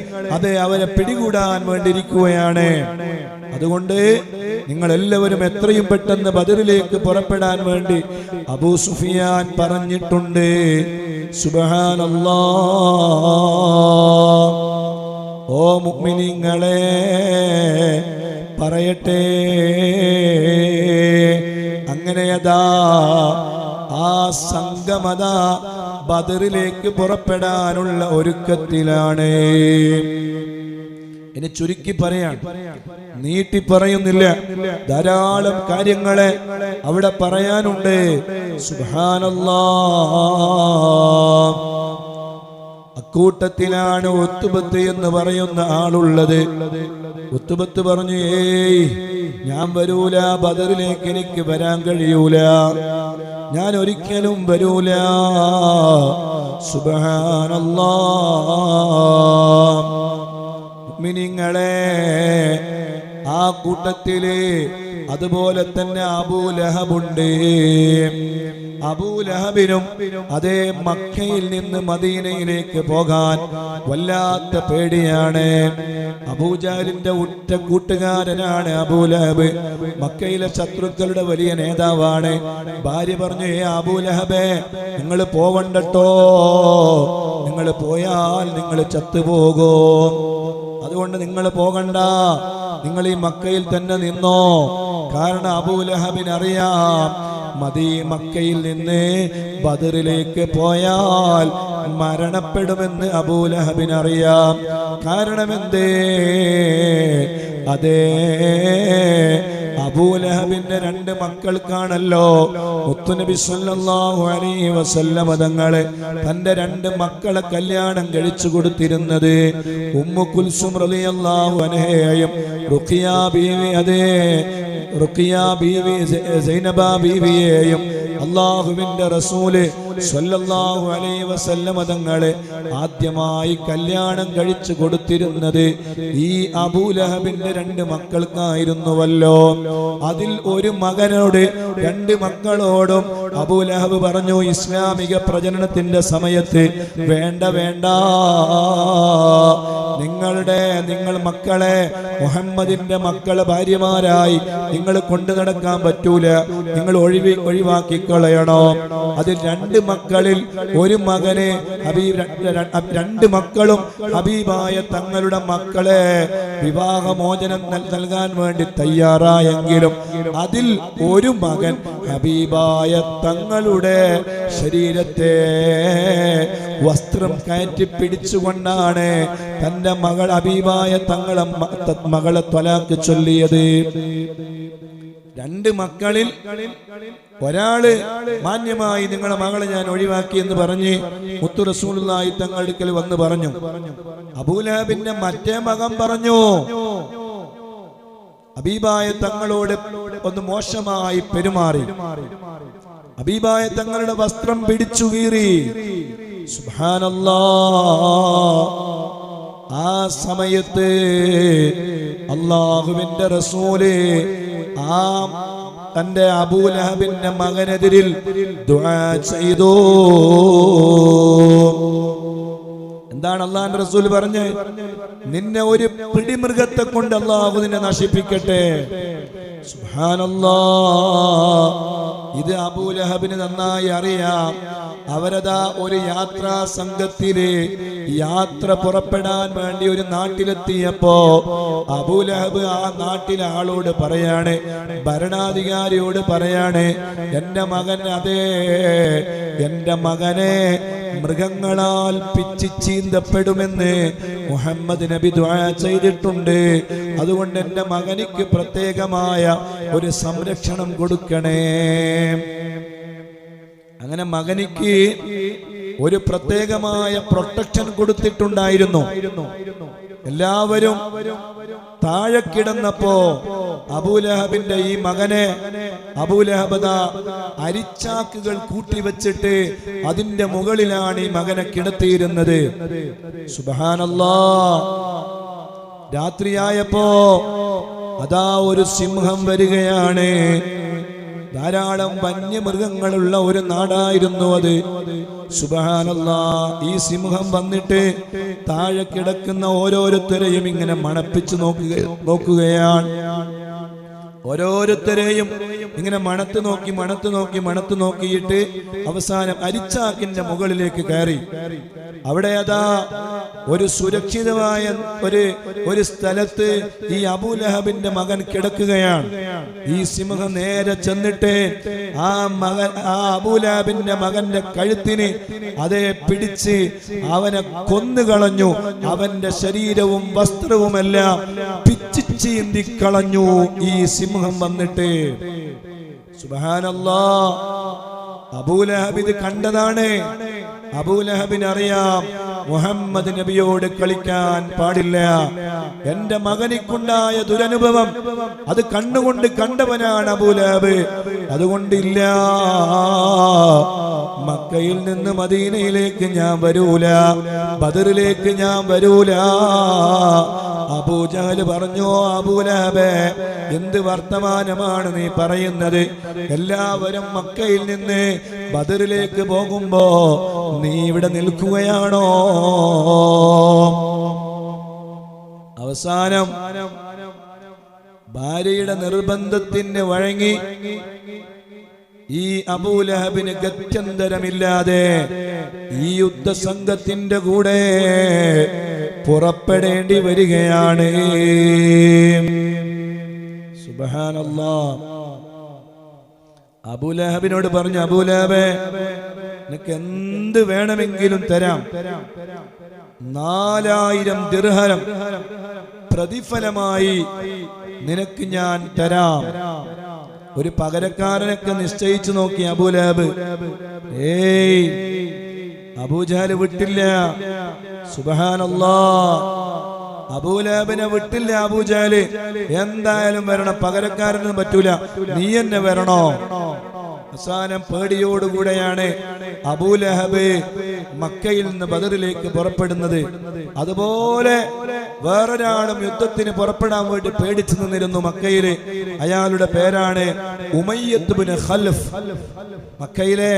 അവരെ പിടികൂടാൻ വേണ്ടിയിരിക്കുകയാണ്. അതുകൊണ്ട് നിങ്ങൾ എല്ലാവരും എത്രയും പെട്ടെന്ന് ബദറിലേക്ക് പുറപ്പെടാൻ വേണ്ടി അബൂ സുഫിയാൻ പറഞ്ഞിട്ടുണ്ട്. സുബ്ഹാനല്ലാഹ്. ഓ മുഅ്മിനീങ്ങളെ, പറയട്ടെ, അങ്ങനെയതാ ആ സംഗമത ബദറിലേക്ക് പുറപ്പെടാനുള്ള ഒരുക്കത്തിലാണ്. ഇനി ചുരുക്കി പറയാൻ, നീട്ടി പറയുന്നില്ല, ധാരാളം കാര്യങ്ങളെ അവിടെ പറയാനുണ്ട്. സുബ്ഹാനല്ലാഹ്. അക്കൂട്ടത്തിലാണ് ഉത്ബത്ത് എന്ന് പറയുന്ന ആളുള്ളത്. ഉത്ബത്ത് പറഞ്ഞു, ഏയ് ഞാൻ വരൂല, ബദറിലേക്ക് എനിക്ക് വരാൻ കഴിയൂല, ഞാൻ ഒരിക്കലും വരൂല. സുബ്ഹാനല്ലാഹ്. മുഅ്മിനീങ്ങളെ, ആ കൂട്ടത്തില് അതുപോലെ തന്നെ അബൂലഹബുണ്ട്. അബൂലഹബിനും അതേ മക്കയിൽ നിന്ന് മദീനയിലേക്ക് പോകാൻ വല്ലാത്ത പേടിയാണ്. അബൂജഹലിന്റെ ഉറ്റ കൂട്ടുകാരനാണ് അബൂലഹബ്. മക്കയിലെ ശത്രുക്കളുടെ വലിയ നേതാവാണ്. ഭാര്യ പറഞ്ഞു, അബൂലഹബേ, നിങ്ങൾ പോവണ്ടട്ടോ, നിങ്ങൾ പോയാൽ നിങ്ങൾ ചത്തുപോകും, അതുകൊണ്ട് നിങ്ങൾ പോകണ്ട, നിങ്ങൾ ഈ മക്കയിൽ തന്നെ നിന്നോ. കാരണം അബൂലഹബിന് അറിയാം, മക്കയിൽ നിന്ന് ബദറിലേക്ക് പോയാൽ മരണപ്പെടുമെന്ന് അബൂലഹബിന് അറിയാം. കാരണം എന്തേ? അതേ, അബൂലഹബിന്റെ രണ്ട് മക്കൾക്കാണല്ലോ മുത്തുനബി സല്ലല്ലാഹു അലൈഹി വസല്ലം തങ്ങളെ തന്റെ രണ്ട് മക്കളെ കല്യാണം കഴിച്ചു കൊടുത്തിരുന്നത്. ഉമ്മു കുൽസും റളിയല്ലാഹു അൻഹയെയും റുഖിയ ബീവി, അതേ റുഖിയ ബീവി സൈനബ ബീവിയെയും അല്ലാഹുവിന്റെ റസൂല് സ്വല്ലല്ലാഹു അലൈഹി വസല്ലം തങ്ങളെ ആദ്യമായി കല്യാണം കഴിച്ചു കൊടുത്തിരുന്നത് ഈ അബൂലഹബിന്റെ രണ്ട് മക്കൾക്കായിരുന്നുവല്ലോ. അതിൽ ഒരു മകനോട് രണ്ട് മക്കളോടും അബൂലഹബ് പറഞ്ഞു, ഇസ്ലാമിക പ്രജനനത്തിന്റെ സമയത്ത് വേണ്ട വേണ്ട, നിങ്ങൾ മക്കളെ മുഹമ്മദിന്റെ മക്കളെ ഭാര്യമാരായി നിങ്ങൾ കൊണ്ടു നടക്കാൻ പറ്റൂല, നിങ്ങൾ ഒഴിവാക്കിക്കളയണോ. അതിൽ രണ്ട് മക്കളിൽ ഒരു മകനെ രണ്ട് മക്കളും ഹബീബായ തങ്ങളുടെ മക്കളെ വിവാഹമോചനം നൽകാൻ വേണ്ടി തയ്യാറായെങ്കിലും അതിൽ ഒരു മകൻ ഹബീബായ തങ്ങളുടെ ശരീരത്തെ വസ്ത്രം കയറ്റി പിടിച്ചുകൊണ്ടാണ് തന്റെ മകൾ ഹബീബായ തങ്ങളെ മകളെ ത്വലാഖ് ചൊല്ലിയത്. രണ്ട് മക്കളിൽ ഒരാള് മാന്യമായി നിങ്ങളുടെ മകളെ ഞാൻ ഒഴിവാക്കി എന്ന് പറഞ്ഞ് മുത്തു റസൂലുള്ളാഹി തങ്ങളുടെ അടുക്കൽ വന്ന് പറഞ്ഞു. അബൂലഹബിന്റെ മറ്റേ മകൻ പറഞ്ഞു, ഹബീബായ തങ്ങളോട് ഒന്ന് മോശമായി പെരുമാറി, ഹബീബായ തങ്ങളുടെ വസ്ത്രം പിടിച്ചു കീറി. സുബ്ഹാനല്ലാഹ്. ആ സമയത്ത് അല്ലാഹുവിന്റെ റസൂല് ആ തന്റെ അബൂലഹബിന്റെ മകനെതിരിൽ ദുആ ചെയ്തു. എന്താണ് അല്ലാഹുവിന്റെ റസൂൽ പറഞ്ഞത്? നിന്നെ ഒരു പിടിമൃഗത്തെ കൊണ്ട് അല്ലാഹു നിന്നെ നശിപ്പിക്കട്ടെ. സുബ്ഹാനല്ലാഹ്. ഇത് അബൂലഹബിന് നന്നായി അറിയാം. അവരതാ ഒരു യാത്രാ സംഘത്തില് യാത്ര പുറപ്പെടാൻ വേണ്ടി ഒരു നാട്ടിലെത്തിയപ്പോ അബൂലഹബ് ആ നാട്ടിലെ ആളോട് പറയാണ്, ഭരണാധികാരിയോട് പറയാണ്, എന്റെ മകൻ, അതേ എന്റെ മകനെ മൃഗങ്ങളാൽ പിച്ചി ചീന്തപ്പെടുമെന്ന് മുഹമ്മദ് നബി ദുആ ചെയ്തിട്ടുണ്ട്. അതുകൊണ്ട് എന്റെ മകനിക്ക് പ്രത്യേകമായ ഒരു സംരക്ഷണം കൊടുക്കണേ. അങ്ങനെ മകനിക്ക് ഒരു പ്രത്യേകമായ പ്രൊട്ടക്ഷൻ കൊടുത്തിട്ടുണ്ടായിരുന്നു. എല്ലാവരും താഴെ കിടന്നപ്പോ അബൂലഹബിന്റെ ഈ മകനെ അബൂലഹബ് അരിച്ചാക്കുകൾ കൂട്ടിവെച്ചിട്ട് അതിന്റെ മുകളിലാണ് ഈ മകനെ കിടത്തിയിരുന്നത്. സുബ്ഹാനല്ലാഹ്. രാത്രിയായപ്പോ അതാ ഒരു സിംഹം വരികയാണ്. ധാരാളം വന്യമൃഗങ്ങളുള്ള ഒരു നാടായിരുന്നു അത്. സുബ്ഹാനല്ലാഹ്. ഈ സിംഹം വന്നിട്ട് താഴെ കിടക്കുന്ന ഓരോരുത്തരെയും ഇങ്ങനെ മണപ്പിച്ചു നോക്കുകയാണ്. ഓരോരുത്തരെയും ഇങ്ങനെ മണത്ത് നോക്കിയിട്ട് അവസാനം അരിച്ചാക്കിന്റെ മുകളിലേക്ക് കയറി. അവിടെ അതാ ഒരു സുരക്ഷിതമായ ഒരു സ്ഥലത്ത് ഈ അബൂലഹബിന്റെ മകൻ കിടക്കുകയാണ്. ഈ സിംഹം നേരെ ചെന്നിട്ട് ആ അബൂലഹബിന്റെ മകന്റെ കഴുത്തിന് അതേ പിടിച്ച് അവനെ കൊന്നുകളഞ്ഞു. അവന്റെ ശരീരവും വസ്ത്രവുമെല്ലാം പിച്ചി ചീന്തിക്കളഞ്ഞു ഈ സിംഹം വന്നിട്ട്. സുബ്ഹാനല്ലാഹ്. അബൂലഹബ് ഇത് കണ്ടതാണ്. അബൂലഹബിന് അറിയാം മുഹമ്മദ് നബിയോട് കളിക്കാൻ പാടില്ല. എന്റെ മകനിക്കുണ്ടായ ദുരനുഭവം അത് കണ്ണുകൊണ്ട് കണ്ടവനാണ് അബൂലഹബ്. അതുകൊണ്ടില്ല, മക്കയിൽ നിന്ന് മദീനയിലേക്ക് ഞാൻ വരൂല, ബദറിലേക്ക് ഞാൻ വരൂല. അബൂജഹൽ പറഞ്ഞു, അബൂലഹബേ, എന്ത് വർത്തമാനമാണ് നീ പറയുന്നത്? എല്ലാവരും മക്കയിൽ നിന്ന് ബദറിലേക്ക് പോകുമ്പോ നീ ഇവിടെ നിൽക്കുകയാണോ? അവസാനം ഭാര്യയുടെ നിർബന്ധത്തിന് വഴങ്ങി ഈ അബൂലഹബിന് ഗത്യന്തരമില്ലാതെ ഈ യുദ്ധസംഘത്തിന്റെ കൂടെ പുറപ്പെടേണ്ടി വരികയാണ്. സുബ്ഹാനല്ലാഹ്. അബൂലഹബിനോട് പറഞ്ഞു, അബൂലഹബേ, നിനക്ക് എന്ത് വേണമെങ്കിലും തരാം. 4000 ദിർഹം പ്രതിഫലമായി നിനക്ക് ഞാൻ തരാം. ഒരു പകരക്കാരനൊക്കെ നിശ്ചയിച്ചു നോക്കി അബൂലഹബ്. അബൂജഹൽ വിട്ടില്ല. സുബ്ഹാനല്ലാഹ്, അബൂലഹബിനെ വിട്ടില്ല അബൂജഹൽ. എന്തായാലും വരണം, പകരക്കാരനും പറ്റൂല, നീ എന്നെ വരണോ. അവസാനം പേടിയോടുകൂടെയാണ് അബൂലഹബ് മക്കയിൽ നിന്ന് ബദറിലേക്ക് പുറപ്പെടുന്നത്. അതുപോലെ വേറൊരാളും യുദ്ധത്തിന് പുറപ്പെടാൻ വേണ്ടി പേടിച്ചു നിന്നിരുന്നു മക്കയില്. അയാളുടെ പേരാണ് ഉമയ്യത്ത് ബിൻ ഖൽഫ്. മക്കയിലെ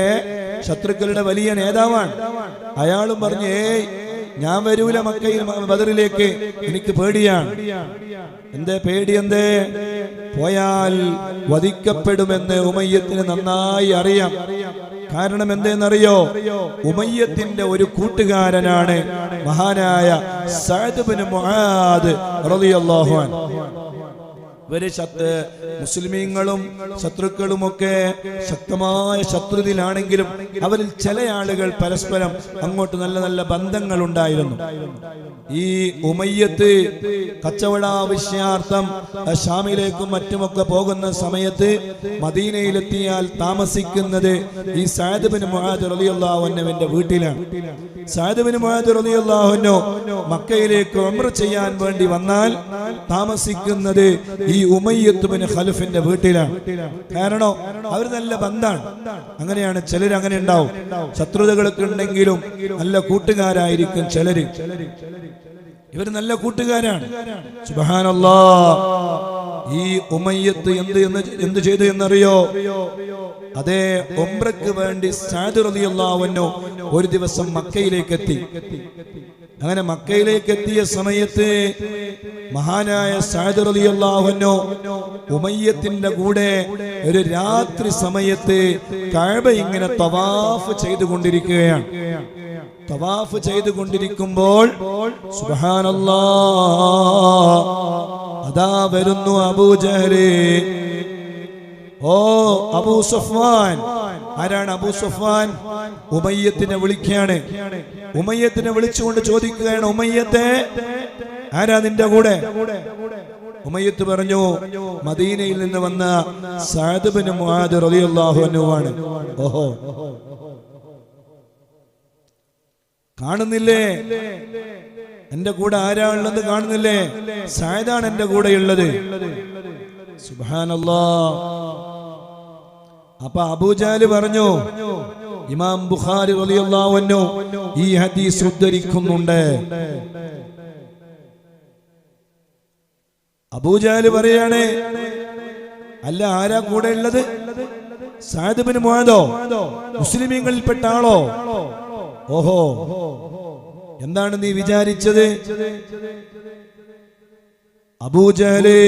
ശത്രുക്കളുടെ വലിയ നേതാവാണ്. അയാളും പറഞ്ഞു, ഞാൻ വരൂല മക്കയിൽ ബദറിലേക്ക്, എനിക്ക് പേടിയാണ്. എന്തേ പേടി? എന്തേ? പോയാൽ വധിക്കപ്പെടുമെന്ന് ഉമയ്യത്തിന് നന്നായി അറിയാം. കാരണം എന്തെന്നറിയോ? ഉമയ്യത്തിന്റെ ഒരു കൂട്ടുകാരനാണ് മഹാനായ സഅദ് ബിൻ മുആദ് റളിയല്ലാഹു അൻഹു. ഇവര് മുസ്ലിമീങ്ങളും ശത്രുക്കളുമൊക്കെ ശക്തമായ ശത്രുതയിലാണെങ്കിലും അവരിൽ ചില ആളുകൾ പരസ്പരം അങ്ങോട്ട് നല്ല നല്ല ബന്ധങ്ങൾ ഉണ്ടായിരുന്നു. ഈ ഉമയ്യത്ത് കച്ചവടാവശ്യാർത്ഥം ഷാമിലേക്കും മറ്റുമൊക്കെ പോകുന്ന സമയത്ത് മദീനയിലെത്തിയാൽ താമസിക്കുന്നത് ഈ സഅദ് ബിൻ മുആദ് റളിയല്ലാഹു അൻഹുവിന്റെ വീട്ടിലാണ്. സഅദ് ബിൻ മുആദ് റളിയല്ലാഹു അൻഹു മക്കയിലേക്ക് ഉംറ ചെയ്യാൻ വേണ്ടി വന്നാൽ താമസിക്കുന്നത് ഈ ഉമയ്യത്ത് ബിൻ ഖൽഫിന്റെ വീട്ടിലാണ്. കാരണം അവർ നല്ല ബന്ധാണ്. അങ്ങനെയാണ് ചിലർ, അങ്ങനെ ഉണ്ടാവും. ശത്രുതകളൊക്കെ ഉണ്ടെങ്കിലും നല്ല കൂട്ടുകാരായിരിക്കും ചിലര്. ഇവർ നല്ല കൂട്ടുകാരാണ്. സുബ്ഹാനല്ലാഹ്, ഈ ഉമയ്യത്ത് എന്ത് ചെയ്തു എന്നറിയോ? അതേ ഉംറയ്ക്ക് വേണ്ടി സഅദ് റളിയല്ലാഹു അൻഹു ഒരു ദിവസം മക്കയിലേക്ക് എത്തി. അങ്ങനെ മക്കയിലേക്ക് എത്തിയ സമയത്ത് മഹാനായ സഅദ് റളിയല്ലാഹു അൻഹു ഉമയ്യത്തിന്റെ കൂടെ ഒരു രാത്രി സമയത്ത് കഅബ ഇങ്ങനെ തവാഫ് ചെയ്തുകൊണ്ടിരിക്കുകയാണ്. തവാഫ് ചെയ്തുകൊണ്ടിരിക്കുമ്പോൾ സുബ്ഹാനല്ലാഹ്, അതാ വരുന്നു അബൂജഹല്. ഓ അബൂ സുഫ്വാൻ. ആരാണ് അബൂ സുഫ്വാൻ? ഉമയ്യത്തിനെ വിളിക്കുകയാണ്. ഉമയ്യത്തിനെ വിളിച്ചുകൊണ്ട് ചോദിക്കുകയാണ്, ഉമയ്യത്തെ, ആരാ നിന്റെ കൂടെ? ഉമയ്യത്ത് പറഞ്ഞു, മദീനയിൽ നിന്ന് വന്ന സഅദ് ബിൻ മുആദ് റളിയല്ലാഹു അൻഹു ആണ്. ഓഹോ, കാണുന്നില്ലേ എന്റെ കൂടെ ആരാ ഉള്ളത്? കാണുന്നില്ലേ? സഅദാണ് എന്റെ കൂടെ ഉള്ളത്. സുബ്ഹാനല്ലാഹ്. അപ്പൊ അബൂജഹൽ പറഞ്ഞു, ഇമാം ബുഖാരി റളിയല്ലാഹു അൻഹു ഈ ഹദീസ് ഉദ്ധരിക്കുന്നുണ്ട്. അബൂജഹൽ പറയാണ്, അല്ല, ആരാ കൂടെ ഉള്ളത്? Saad bin മുആദോ? മുസ്ലിമീങ്ങളിൽപ്പെട്ട ആളോ? ഓഹോ, എന്താണ് നീ വിചാരിച്ചത്? അബൂജഹല്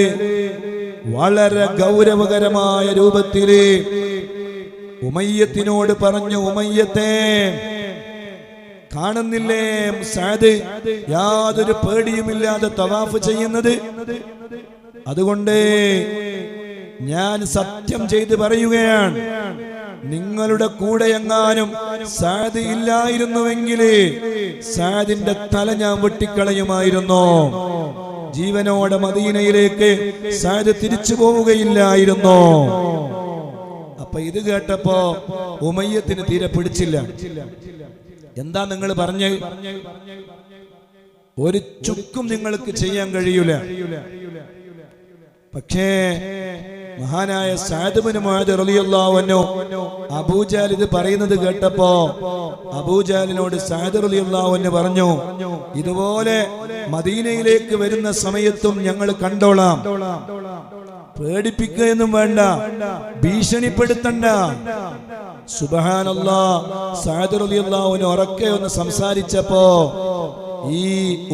വളരെ ഗൗരവകരമായ രൂപത്തില് ഉമയ്യത്തിനോട് പറഞ്ഞു, ഉമയ്യത്തെ, കാണുന്നില്ലേ സഅദ് യാതൊരു പേടിയുമില്ലാതെ തവാഫ് ചെയ്യുന്നത്? അതുകൊണ്ട് ഞാൻ സത്യം ചെയ്ത് പറയുകയാണ്, നിങ്ങളുടെ കൂടെ എങ്ങാനും സഅദ് ഇല്ലായിരുന്നുവെങ്കിൽ സഅദിന്റെ തല ഞാൻ വെട്ടിക്കളയുമായിരുന്നു. ജീവനോടെ മദീനയിലേക്ക് സഅദ് തിരിച്ചു പോവുകയില്ലായിരുന്നു. അപ്പൊ ഇത് കേട്ടപ്പോ ഉമയ്യത്തിന് തീരെ പിടിച്ചില്ല. എന്താ നിങ്ങൾ പറഞ്ഞ? ഒരു ചുക്കും നിങ്ങൾക്ക് ചെയ്യാൻ കഴിയൂല. പക്ഷേ മഹാനായ സഅദ് ബിൻ മുആദ് റളിയല്ലാഹു അൻഹു അബൂജഹൽ ഇത് പറയുന്നത് കേട്ടപ്പോ അബൂജഹലിനോട് സഅദ് റളിയല്ലാഹു അൻഹു പറഞ്ഞു, ഇതുപോലെ മദീനയിലേക്ക് വരുന്ന സമയത്തും ഞങ്ങൾ കണ്ടോളാം. പേടിപ്പിക്കുകയൊന്നും വേണ്ട, ഭീഷണിപ്പെടുത്തണ്ട. സുബ്ഹാനല്ലാഹ്. സഅദ് റളിയല്ലാഹു അൻഹു ഉറക്കെ ഒന്ന് സംസാരിച്ചപ്പോ ഈ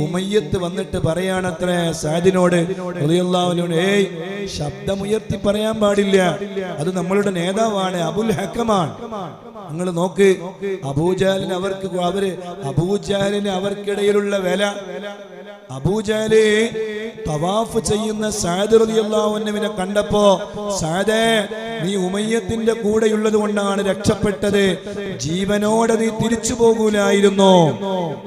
ഉമയ്യത്ത് വന്നിട്ട് പറയാണത്രേ സഅദിനോട് റളിയല്ലാഹു അൻഹു, ഏയ്, ശബ്ദമുയർത്തി പറയാൻ പാടില്ല, അത് നമ്മളുടെ നേതാവാണ്, അബുൽ ഹക്കമാണ്. നിങ്ങൾ നോക്ക്, അബൂജഹലിന് അവർക്കിടയിലുള്ള വില. അബൂജഹല് തവാഫ് ചെയ്യുന്ന സഅദ് റളിയല്ലാഹു അൻഹുവിനെ കണ്ടപ്പോ, സഅദേ, നീ ഉമയ്യത്തിന്റെ കൂടെയുള്ളത് കൊണ്ടാണ് രക്ഷപ്പെട്ടത്, ജീവനോടെ നീ തിരിച്ചു പോകൂലായിരുന്നു.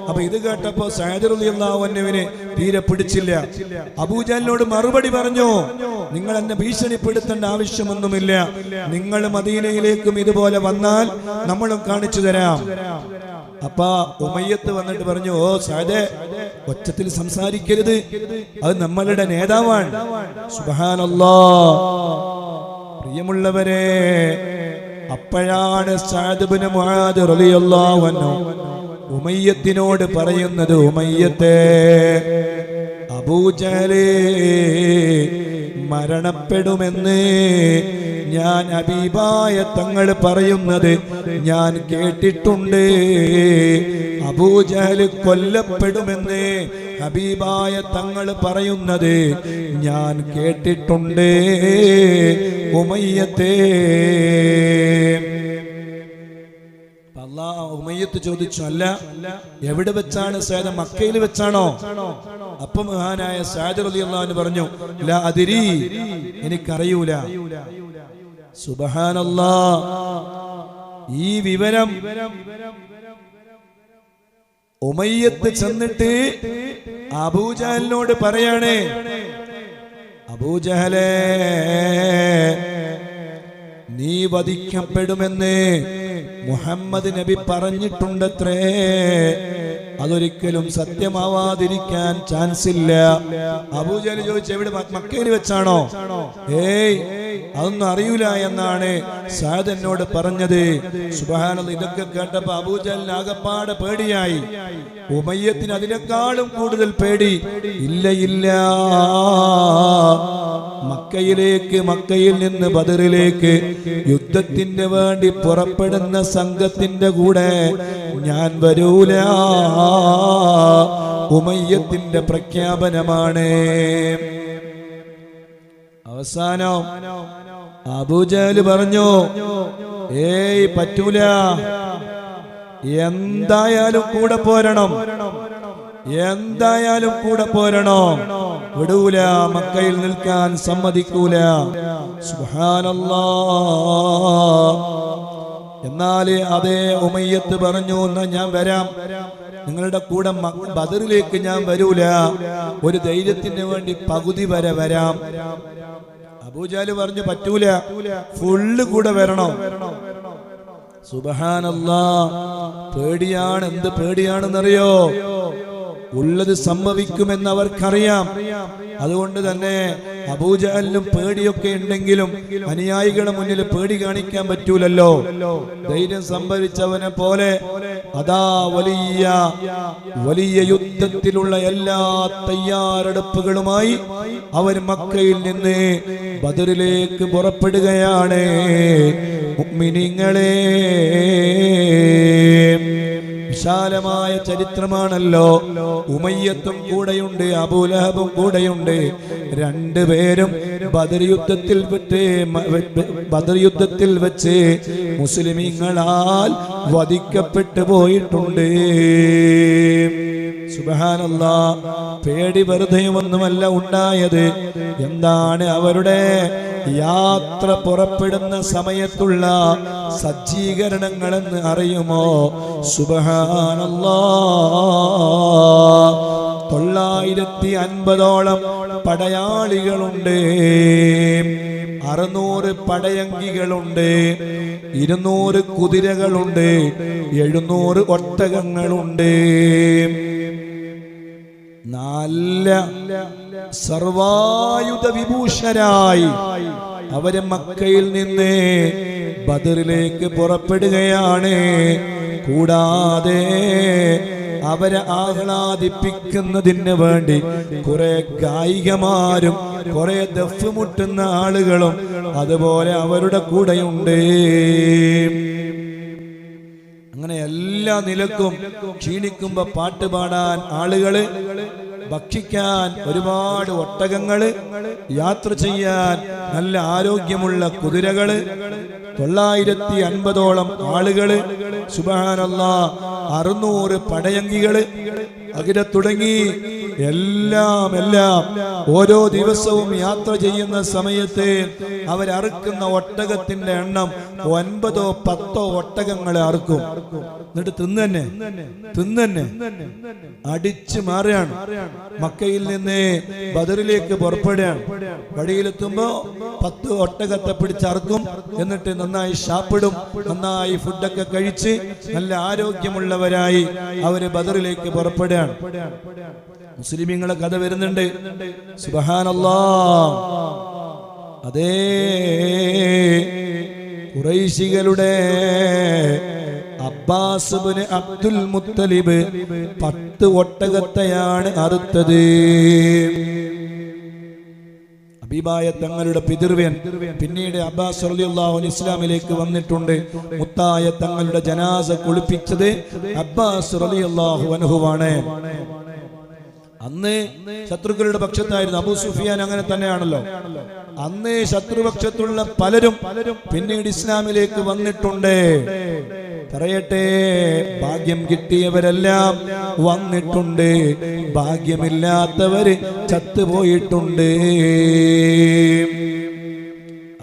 അപ്പൊ ഇത് കേട്ടപ്പോ സഅദ് റളിയല്ലാഹു അൻഹുവിനെ തീരെ പിടിച്ചില്ല. അബൂജഹലിനോട് മറുപടി പറഞ്ഞു, നിങ്ങൾ എന്നെ ഭീഷണിപ്പെടുത്തേണ്ട ആവശ്യമൊന്നുമില്ല, നിങ്ങൾ മദീനയിലേക്കും ഇതുപോലെ വന്നാൽ നമ്മളും കാണിച്ചു തരാം. അപ്പൊ ഉമയ്യത്ത് വന്നിട്ട് പറഞ്ഞു, ഓ സഅദേ, ഒച്ചത്തിൽ സംസാരിക്കരുത്, അത് നമ്മളുടെ നേതാവാണ്. സുബ്ഹാനല്ലാഹ്. പ്രിയമുള്ളവരെ, അപ്പോഴാണ് സഅദ് ഇബ്നു മുആദ് റളിയല്ലാഹു അൻഹു ഉമയ്യത്തിനോട് പറയുന്നത്, ഉമയ്യത്തെ, അബൂജഹല് മരണപ്പെടുമെന്ന് ഞാൻ ഹബീബായ തങ്ങൾ പറയുന്നത് ഞാൻ കേട്ടിട്ടുണ്ട്. അബൂജഹൽ കൊല്ലപ്പെടുമെന്ന് ഹബീബായ തങ്ങൾ പറയുന്നത് ഞാൻ കേട്ടിട്ടുണ്ട്. ഉമയ്യത്തെ, ഉമയ്യത്ത് ചോദിച്ചു, അല്ല എവിടെ വെച്ചാണ് സഅദ്? മക്കയിൽ വെച്ചാണോ? അപ്പം മഹാനായ സഅദ് റളിയല്ലാഹു അൻഹു പറഞ്ഞു, ലാ അദ്രി, എനിക്കറിയൂല. സുബ്ഹാനല്ലാഹ്. ഈ വിവരം ഉമയ്യത്ത് ചെന്നിട്ട് അബൂജഹലിനോട് പറയാണ്, അബൂജഹലേ, നീ വധിക്കപ്പെടുമെന്ന് മുഹമ്മദ് നബി പറഞ്ഞിട്ടുണ്ടത്രേ, അതൊരിക്കലും സത്യമാവാതിരിക്കാൻ ചാൻസ് ഇല്ല. അബൂജഹൽ ചോദിച്ചു, എവിടെ? മക്കയിൽ വെച്ചാണോ? ഏയ്, അതൊന്നും അറിയൂല എന്നാണ് സഅദ് എന്നോട് പറഞ്ഞത്. സുബ്ഹാനല്ലാഹ്. ഇതൊക്കെ കേട്ടപ്പോ അബൂജഹലിന് ആകപ്പാടെ പേടിയായി. ഉമയ്യത്തിന് അതിനേക്കാളും കൂടുതൽ പേടി. ഇല്ല ഇല്ല, മക്കയിൽ നിന്ന് ബദറിലേക്ക് യുദ്ധത്തിന് വേണ്ടി പുറപ്പെടുന്ന സംഘത്തിന്റെ കൂടെ ഞാൻ വരൂല. ഉമയ്യത്തിന്റെ പ്രഖ്യാപനമാണ്. അവസാനം അബൂജഹൽ പറഞ്ഞു, ഏയ് പറ്റൂല, എന്തായാലും കൂടെ പോരണം, എന്തായാലും കൂടെ പോരണം, വിടൂല, മക്കയിൽ നിൽക്കാൻ സമ്മതിക്കൂല. സുബ്ഹാനല്ലാഹ്. എന്നാല് അതേ ഉമയ്യത്ത് പറഞ്ഞു, എന്നാ ഞാൻ വരാം, നിങ്ങളുടെ കൂടെ ബദറിലേക്ക് ഞാൻ വരൂല, ഒരു ധൈര്യത്തിന് വേണ്ടി പകുതി വരെ വരാം. അബൂജഹൽ പറഞ്ഞു, പറ്റൂല, ഫുള്ള് കൂടെ വരണം. സുബ്ഹാനല്ലാഹ്. പേടിയാണ്. എന്ത് പേടിയാണെന്നറിയോ? ഉള്ളത് സംഭവിക്കുമെന്ന് അവർക്കറിയാം. അതുകൊണ്ട് തന്നെ അബൂജഹലിനും പേടിയൊക്കെ ഉണ്ടെങ്കിലും അനുയായികളുടെ മുന്നിൽ പേടി കാണിക്കാൻ പറ്റൂലല്ലോ. ധൈര്യം സംഭവിച്ചവനെ പോലെ അതാ വലിയ യുദ്ധത്തിലുള്ള എല്ലാ തയ്യാറെടുപ്പുകളുമായി അവർ മക്കയിൽ നിന്ന് ബദറിലേക്ക് പുറപ്പെടുകയാണ്. മുഅ്മിനീങ്ങളെ, വിശാലമായ ചരിത്രമാണല്ലോ. ഉമയ്യത്തും കൂടെയുണ്ട്, അബൂലഹബും കൂടെയുണ്ട്. രണ്ടുപേരും ബദർ യുദ്ധത്തിൽ വെച്ച് മുസ്ലിമീങ്ങളാൽ വധിക്കപ്പെട്ടു പോയിട്ടുണ്ട്. സുബ്ഹാനല്ലാഹ്. പേടി വെറുതെയൊന്നുമല്ല ഉണ്ടായത്. എന്താണ് അവരുടെ യാത്ര പുറപ്പെടുന്ന സമയത്തുള്ള സജ്ജീകരണങ്ങളെന്ന് അറിയുമോ? സുബ്ഹാനല്ലാഹ്. 950ഓളം പടയാളികളുണ്ട്, 600 പടയങ്കികളുണ്ട്, 200 കുതിരകളുണ്ട്, 700 ഒട്ടകങ്ങളുണ്ട്. നല്ല സർവായുധ വിഭൂഷരായി അവര് മക്കയിൽ നിന്ന് ബദറിലേക്ക് പുറപ്പെടുകയാണ്. കൂടാതെ അവരെ ആഹ്ലാദിപ്പിക്കുന്നതിന് വേണ്ടി കുറെ ഗായികമാരും കുറെ ദഫ് മുട്ടുന്ന ആളുകളും അതുപോലെ അവരുടെ കൂടെയുണ്ട്. അങ്ങനെ എല്ലാ നിലക്കും ക്ഷീണിക്കുമ്പോ പാട്ട് പാടാൻ ആളുകള്, ഭക്ഷിക്കാൻ ഒരുപാട് ഒട്ടകങ്ങള്, യാത്ര ചെയ്യാൻ നല്ല ആരോഗ്യമുള്ള കുതിരകള്, 950ഓളം ആളുകള്. സുബ്ഹാനല്ലാഹ്. 600 പടയങ്കികള്. അങ്ങനെ തുടങ്ങി എല്ലാം ഓരോ ദിവസവും യാത്ര ചെയ്യുന്ന സമയത്ത് അവരറുക്കുന്ന ഒട്ടകത്തിന്റെ എണ്ണം 9 or 10 ഒട്ടകങ്ങളെ അറുക്കും. എന്നിട്ട് തിന്നെ അടിച്ചു മാറുകയാണ്. മക്കയിൽ നിന്ന് ബദറിലേക്ക് പുറപ്പെടുകയാണ്. വഴിയിലെത്തുമ്പോ 10 ഒട്ടകത്തെ പിടിച്ചറക്കും. എന്നിട്ട് നന്നായി ഷാപ്പിടും, നന്നായി ഫുഡൊക്കെ കഴിച്ച് നല്ല ആരോഗ്യമുള്ളവരായി അവര് ബദറിലേക്ക് പുറപ്പെടുകയാണ്. മുസ്ലിമീങ്ങളെ കഥ വരുന്നുണ്ട്. സുബ്ഹാനല്ലാഹ്. അതേ ഖുറൈശികളുടെ അബ്ബാസ് ഇബ്നു അബ്ദുൽ മുത്തലിബ് 10 ഒട്ടകത്തെയാണ് അറുത്തത്. ഹബീബായ തങ്ങളുടെ പിതൃവ്യൻ പിന്നീട് അബ്ബാസ് റളിയല്ലാഹു അൻഹു ഇസ്ലാമിലേക്ക് വന്നിട്ടുണ്ട്. മുത്തായ തങ്ങളുടെ ജനാസ കുളിപ്പിച്ചത് അബ്ബാസ് റളിയല്ലാഹു അൻഹുവാണ്. അന്ന് ശത്രുക്കളുടെ പക്ഷത്തായിരുന്നു അബൂ സുഫിയാൻ. അങ്ങനെ തന്നെയാണല്ലോ. അന്ന് ശത്രുപക്ഷത്തുള്ള പലരും പിന്നീട് ഇസ്ലാമിലേക്ക് വന്നിട്ടുണ്ട്. പറയട്ടെ, ഭാഗ്യം കിട്ടിയവരെല്ലാം വന്നിട്ടുണ്ട്, ഭാഗ്യമില്ലാത്തവര് ചത്തുപോയിട്ടുണ്ട്.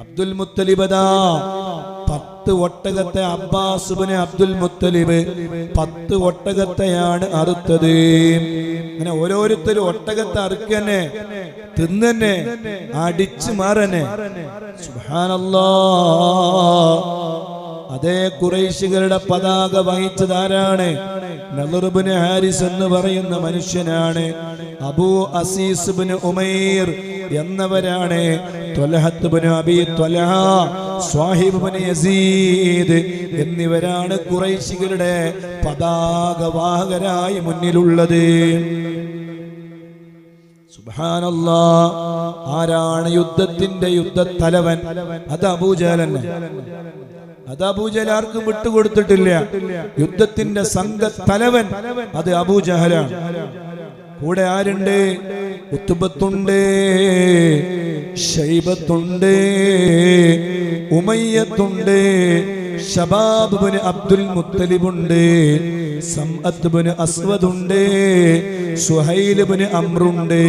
അബ്ദുൽ മുത്തലിബദാ 10 ഒട്ടകത്തെ അബ്ബാസ് ഇബ്നു അബ്ദുൽ മുത്തലിബ് 10 ഒട്ടകത്തെയാണ് അറുത്തത്. അങ്ങനെ ഓരോരുത്തരും ഒട്ടകത്തെ അറുക്കന്നെ, തിന്നെ, അടിച്ചു മാറന്നെ. സുബ്ഹാനല്ലാഹ്. അതേ ഖുറൈശികളുടെ പതാക വഹിച്ചതാരാണ്? നളർ ഇബ്നു ഹാരിസ് എന്ന് പറയുന്ന മനുഷ്യനാണ്. അബൂ അസീസ് ഇബ്നു ഉമൈർ എന്നവരാണ്. ത്വൽഹത്ത് ഇബ്നു അബീ ത്വൽഹ, സ്വാഹിബ് ഇബ്നു യസീദ് എന്നിവരാണ് ഖുറൈശികളുടെ പതാകവാഹകരായി മുന്നിലുള്ളത്. സുബ്ഹാനല്ലാഹ്. ആരാണ് യുദ്ധത്തിന്റെ യുദ്ധത്തലവൻ? അത് അബൂജഹൽ. അത് അബൂജഹൽ ആർക്കും വിട്ടുകൊടുത്തിട്ടില്ല. യുദ്ധത്തിന്റെ സംഘത്തലവൻ അത് അബൂജഹലാണ്. കൂടെ ആരുണ്ട്? ഉത്ബത്തുണ്ട്, ശൈബത്തുണ്ട്, ഉമയ്യത്തുണ്ട്, ശബാബ് ഇബ്നു അബ്ദുൽ മുത്തലിബുണ്ട്, സംഅത്ത് ഇബ്നു അസ്വദുണ്ട്, സുഹൈൽ ഇബ്നു അംറുണ്ട്.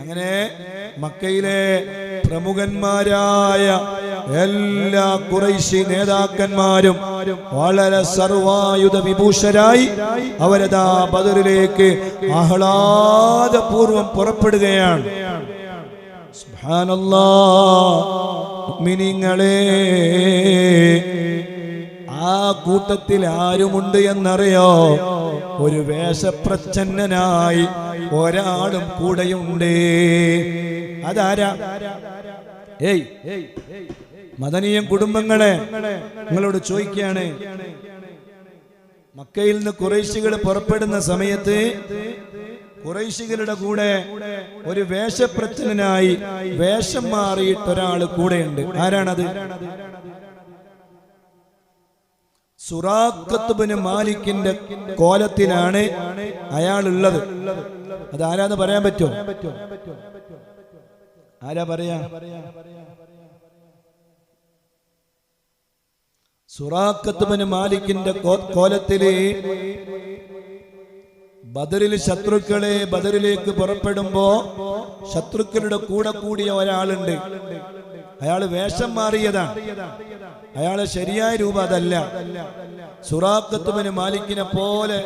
അങ്ങനെ മക്കയിലെ പ്രമുഖന്മാരായ എല്ലാ ഖുറൈശി നേതാക്കന്മാരും വളരെ സർവായുധ വിഭൂഷരായി അവരതാ ബദറിലേക്ക് ആഹ്ലാദപൂർവം പുറപ്പെടുകയാണ്. സുബ്ഹാനല്ലാഹ്. മുഅ്മിനീങ്ങളെ, ആ കൂട്ടത്തിൽ ആരുമുണ്ട് എന്നറിയോ? ഒരു വേഷപ്രച്ഛന്നനായി ഒരാളും കൂടെയുണ്ട്. അതാരാ? മദനിയം കുടുംബങ്ങളെ, നിങ്ങളോട് ചോദിക്കുകയാണ്, മക്കയിൽ നിന്ന് ഖുറൈശികൾ പുറപ്പെടുന്ന സമയത്ത് ഖുറൈശികളുടെ കൂടെ ഒരു വേഷപ്രച്ഛന്നനായി വേഷം മാറിയിട്ട് ഒരാൾ കൂടെയുണ്ട്. ആരാണത്? സുറാഖത്ത് ഇബ്നു മാലിക്കിന്റെ കോലത്തിലാണ് അയാളുള്ളത്. അത് ആരാന്ന് പറയാൻ പറ്റുമോ? ആരാ പറയാ? സുറാഖത്ത് ഇബ്നു മാലിക്കിന്റെ കോലത്തില് ബദറിൽ ശത്രുക്കളെ ബദറിലേക്ക് പുറപ്പെടുമ്പോ ശത്രുക്കളുടെ കൂടെ കൂടിയ ഒരാളുണ്ട്. അയാൾ വേഷം മാറിയതാണ്. അയാളെ ശരിയായ രൂപം അതല്ല. സുറാഖത്ത് ഇബ്നു മാലിക്കിനെ പോലെ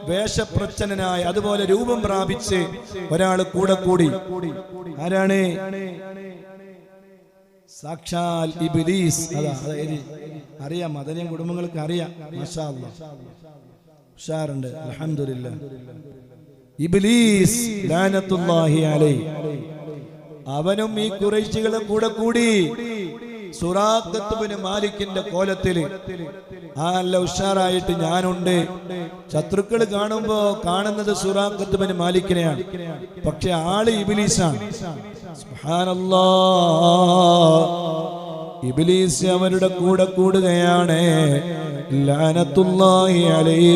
വേഷപ്രച്ഛന്നനായി അതുപോലെ രൂപം പ്രാപിച്ച് ഒരാൾ കൂടെ കൂടി. ആരാണ്? സാക്ഷാൽ ഇബ്ലീസ്. അറിയാം, മദനിയ കുടുംബങ്ങൾക്ക് അറിയാം. മാഷാ അല്ലാഹ്, ഉഷാറുണ്ട്, അൽഹംദുലില്ലാഹ്. ഇബ്ലീസ് ലഅനത്തുല്ലാഹി അലൈഹി. അവനും ഈ ഖുറൈശികളെ കൂടെ കൂടി സുറാഖത്ത് ഇബ്നു മാലിക്കിന്റെ കോലത്തില് നല്ല ഉഷാറായിട്ട് ഞാനുണ്ട്. ശത്രുക്കൾ കാണുമ്പോ കാണുന്നത് സുറാഖത്ത് ഇബ്നു മാലിക്കിനെയാണ്, പക്ഷെ ആള് ഇബ്ലീസാണ്. സുബ്ഹാനല്ലാഹ്. ഇബ്ലീസ് അവരുടെ കൂടെ കൂടുകയാണ്. ലഅനത്തുല്ലാഹി അലൈഹി.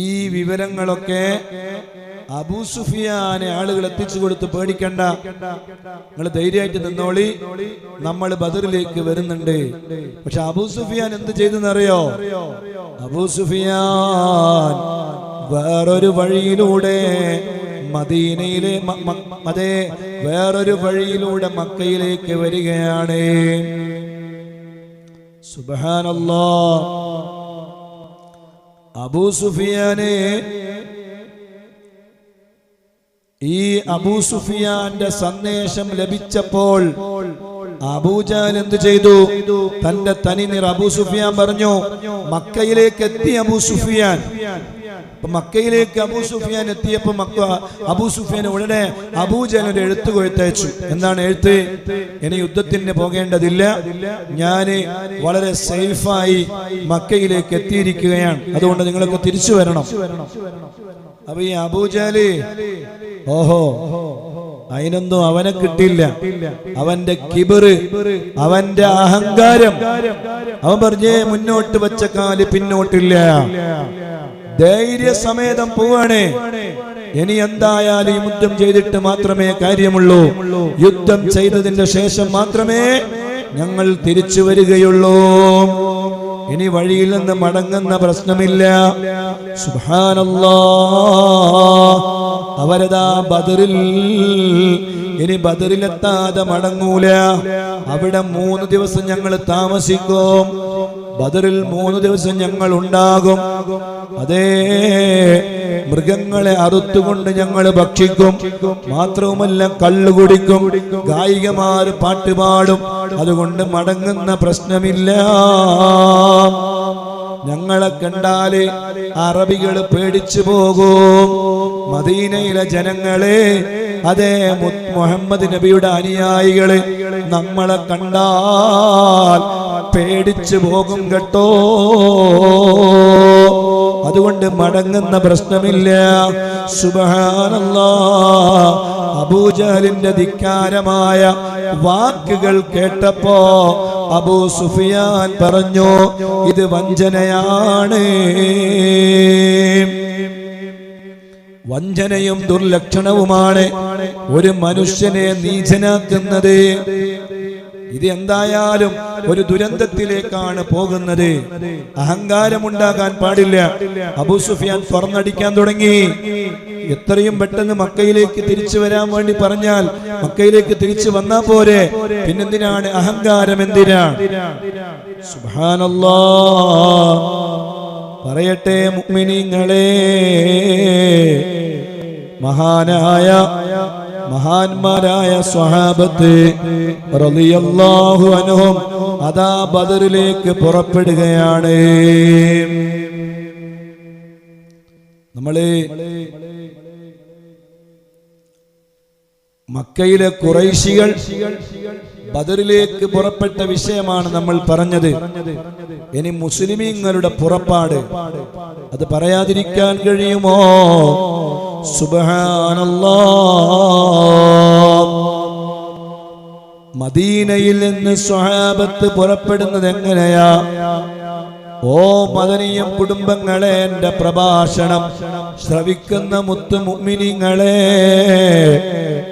ഈ വിവരങ്ങളൊക്കെ അബൂ സുഫിയാനെ ആളുകൾ എത്തിച്ചു കൊടുത്ത് പേടിക്കണ്ട, നിങ്ങൾ ധൈര്യമായിട്ട് നിന്നോളി, നമ്മൾ ബദറിലേക്ക് വരുന്നുണ്ട്. പക്ഷെ അബൂ സുഫിയാൻ എന്ത് ചെയ്തെന്നറിയോ? അബൂ സുഫിയാൻ വേറൊരു വഴിയിലൂടെ മദീനയിലെ അതെ വേറൊരു വഴിയിലൂടെ മക്കയിലേക്ക് വരികയാണ്. സുബ്ഹാനല്ലാഹ്. അബൂ സുഫിയാനെ ഈ അബൂ സുഫിയാന്റെ സന്ദേശം ലഭിച്ചപ്പോൾ അബൂജഹൽ എന്ത് ചെയ്തു? തന്റെ തനിനിറ അബൂ സുഫിയാൻ പറഞ്ഞു. മക്കയിലേക്ക് എത്തി അബൂ സുഫിയാൻ. മക്കയിലേക്ക് അബൂ സുഫിയാൻ എത്തിയപ്പോ അബൂ സുഫിയാൻ ഉടനെ അബൂജഹൽ ഒരു എഴുത്ത് കൊടുത്തയച്ചു. എന്താണ് എഴുത്ത്? ഇനി യുദ്ധത്തിന് പോകേണ്ടതില്ല, ഞാന് വളരെ സേഫായി മക്കയിലേക്ക് എത്തിയിരിക്കുകയാണ്, അതുകൊണ്ട് നിങ്ങളൊക്കെ തിരിച്ചു വരണം. അപ്പൊ ഈ അബൂജഹല് ഓഹോ, അതിനൊന്നും അവനെ കിട്ടില്ല. അവന്റെ കിബറ്, അവന്റെ അഹങ്കാരം. അവൻ പറഞ്ഞേ മുന്നോട്ട് വെച്ച കാല് പിന്നോട്ടില്ല, ധൈര്യസമേതം പോവാണ്. ഇനി എന്തായാലും യുദ്ധം ചെയ്തിട്ട് മാത്രമേ കാര്യമുള്ളൂ, യുദ്ധം ചെയ്തതിന്റെ ശേഷം മാത്രമേ ഞങ്ങൾ തിരിച്ചു വരികയുള്ളൂ, ഇനി വഴിയിൽ നിന്ന് മടങ്ങുന്ന പ്രശ്നമില്ല. സുബ്ഹാനല്ലാഹ്. അവരതാ ബദറിൽ ഇനി ബദറിലെത്താതെ മടങ്ങൂല. അവിടെ 3 ദിവസം ഞങ്ങൾ താമസിക്കും, ബദറിൽ 3 ദിവസം ഞങ്ങൾ ഉണ്ടാകും. അതേ മൃഗങ്ങളെ അറുത്തുകൊണ്ട് ഞങ്ങൾ ഭക്ഷിക്കും, മാത്രവുമല്ല കള്ളു കുടിക്കും, ഗായികമാർ പാട്ടുപാടും, അതുകൊണ്ട് മടങ്ങുന്ന പ്രശ്നമില്ല. ഞങ്ങളെ കണ്ടാല് അറബികൾ പേടിച്ചു പോകും. മദീനയിലെ ജനങ്ങളെ, അതേ മുഹമ്മദ് നബിയുടെ അനുയായികള് നമ്മളെ കണ്ടാൽ പേടിച്ചു പോകും കേട്ടോ. അതുകൊണ്ട് മടങ്ങുന്ന പ്രശ്നമില്ല. സുബ്ഹാനല്ലാഹ്. അബൂജഹലിന്റെ ധിക്കാരമായ വാക്കുകൾ കേട്ടപ്പോ അബൂ സുഫിയാൻ പറഞ്ഞു, ഇത് വഞ്ചനയാണ്, വഞ്ചനയും ദുർലക്ഷണവുമാണ് ഒരു മനുഷ്യനെ നീചനാക്കുന്നത്. ഇത് എന്തായാലും ഒരു ദുരന്തത്തിലേക്കാണ് പോകുന്നത്. അഹങ്കാരമുണ്ടാകാൻ പാടില്ല. അബൂ സുഫിയാൻ തുറന്നടിക്കാൻ തുടങ്ങി. എത്രയും പെട്ടെന്ന് മക്കയിലേക്ക് തിരിച്ചു വരാൻ വേണ്ടി പറഞ്ഞാൽ മക്കയിലേക്ക് തിരിച്ചു വന്നാ പോരെ, പിന്നെന്തിനാണ് അഹങ്കാരം? എന്തിനാണ്? സുബ്ഹാനല്ലാഹ്. പറയട്ടെ മുഅ്മിനീങ്ങളെ, മഹാന്മാരായ സ്വഹാബത്ത് റളിയല്ലാഹു അൻഹും അതാ ബദറിലേക്ക് പുറപ്പെടുകയാണ്. നമ്മള് മക്കയിലെ ഖുറൈശികൾ ബദറിലേക്ക് പുറപ്പെട്ട വിഷയമാണ് നമ്മൾ പറഞ്ഞത്. ഇനി മുസ്ലിമീങ്ങളുടെ പുറപ്പാട്, അത് പറയാതിരിക്കാൻ കഴിയുമോ? സുബ്ഹാനല്ലാഹ്. മദീനയിൽ നിന്ന് സ്വഹാബത്ത് പുറപ്പെടുന്നത് എങ്ങനെയാ? ഓ മദനിയ കുടുംബങ്ങളെ, എന്റെ പ്രഭാഷണം ശ്രവിക്കുന്ന മുത്തു മുഅ്മിനീങ്ങളെ,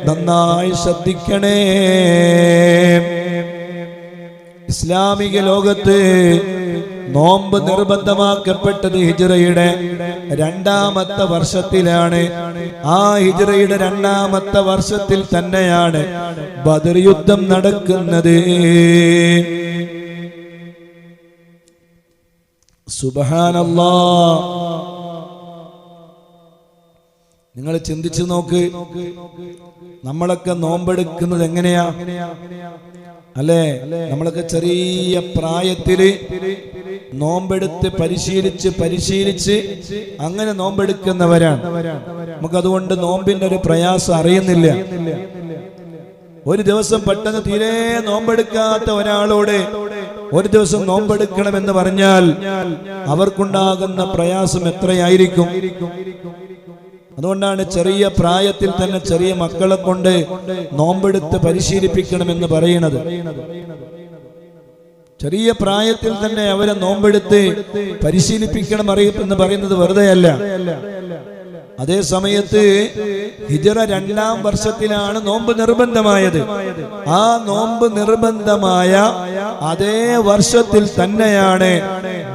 നന്നായി ശ്രദ്ധിക്കണേ. ഇസ്ലാമിക ലോകത്ത് നോമ്പ് നിർബന്ധമാക്കപ്പെട്ടത് ഹിജ്റയുടെ 2ാമത്തെ വർഷത്തിലാണ്. ആ ഹിജ്റയുടെ 2ാമത്തെ വർഷത്തിൽ തന്നെയാണ് ബദർ യുദ്ധം നടക്കുന്നത്. സുബ്ഹാനല്ലാഹ്. നിങ്ങൾ ചിന്തിച്ചു നോക്ക്, നമ്മളൊക്കെ നോമ്പെടുക്കുന്നത് എങ്ങനെയാ? അല്ലേ? നമ്മളൊക്കെ ചെറിയ പ്രായത്തില് നോമ്പെടുത്ത് പരിശീലിച്ച് അങ്ങനെ നോമ്പെടുക്കുന്നവരാണ്. നമുക്കതുകൊണ്ട് നോമ്പിന്റെ ഒരു പ്രയാസം അറിയുന്നില്ല. ഒരു ദിവസം പെട്ടെന്ന് തീരെ നോമ്പെടുക്കാത്ത ഒരാളോട് ഒരു ദിവസം നോമ്പെടുക്കണമെന്ന് പറഞ്ഞാൽ അവർക്കുണ്ടാകുന്ന പ്രയാസം എത്രയായിരിക്കും? അതുകൊണ്ടാണ് ചെറിയ പ്രായത്തിൽ തന്നെ ചെറിയ മക്കളെ കൊണ്ട് നോമ്പെടുത്ത് പരിശീലിപ്പിക്കണമെന്ന് പറയുന്നത്. ചെറിയ പ്രായത്തിൽ തന്നെ അവരെ നോമ്പെടുത്ത് പരിശീലിപ്പിക്കണം എന്ന് പറയുന്നത് വെറുതെയല്ല. അതേ സമയത്ത് ഹിജ്റ 2-ാം വർഷത്തിലാണ് നോമ്പ് നിർബന്ധമായത്. ആ നോമ്പ് നിർബന്ധമായ അതേ വർഷത്തിൽ തന്നെയാണ്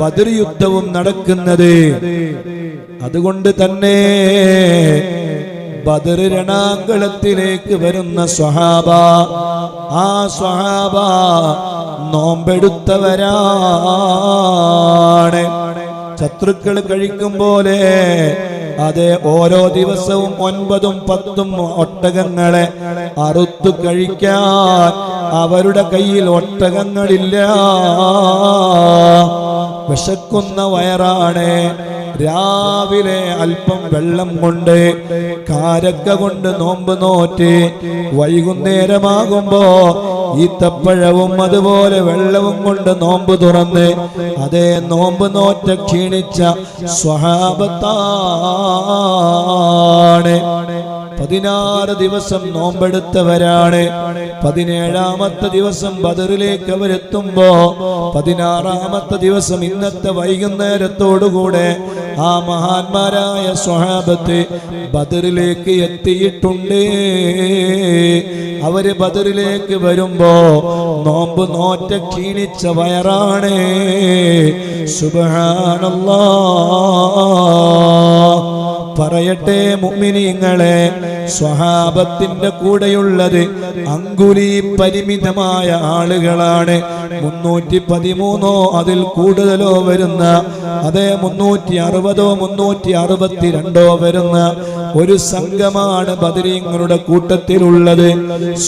ബദർ യുദ്ധവും നടക്കുന്നത്. അതുകൊണ്ട് തന്നെ ബദർ രണാങ്കളത്തിലേക്ക് വരുന്ന സ്വഹാബ, ആ സ്വഹാബ നോമ്പെടുത്തവരാണ്. ശത്രുക്കൾ കഴിക്കും പോലെ അതെ ഓരോ ദിവസവും 9ഉം 10ഉം ഒട്ടകങ്ങളെ അറുത്തു കഴിക്കാൻ അവരുടെ കയ്യിൽ ഒട്ടകങ്ങളില്ല. വിശക്കുന്ന വയറാണ്. രാവിലെ അല്പം വെള്ളം കൊണ്ട് കാരക്ക കൊണ്ട് നോമ്പ് നോറ്റ് വൈകുന്നേരമാകുമ്പോ ഈത്തപ്പഴവും അതുപോലെ വെള്ളവും കൊണ്ട് നോമ്പ് തുറന്ന് അതേ നോമ്പ് നോറ്റ ക്ഷീണിച്ച സ്വഹാബത്താണ്. 16 ദിവസം നോമ്പെടുത്തവരാണ്. 17ാമത്തെ ദിവസം ബദറിലേക്ക് അവരെത്തുമ്പോ 16ാമത്തെ ദിവസം ഇന്നത്തെ വൈകുന്നേരത്തോടുകൂടെ ആ മഹാന്മാരായ സ്വഹാബത്ത് ബദറിലേക്ക് എത്തിയിട്ടുണ്ട്. അവര് ബദറിലേക്ക് വരുമ്പോ നോമ്പ് നോറ്റ ക്ഷീണിച്ച വയറാണ്. സുബ്ഹാനല്ലാഹ്. പറയട്ടെ മുഅ്മിനീങ്ങളെ, സ്വഹാബത്തിന്റെ കൂടെയുള്ളത് അങ്കുലി പരിമിതമായ ആളുകളാണ്. 313 അതിൽ കൂടുതലോ വരുന്ന, അതേ 360 362 വരുന്ന ഒരു സംഘമാണ് ബദരീങ്ങളുടെ കൂട്ടത്തിലുള്ളത്.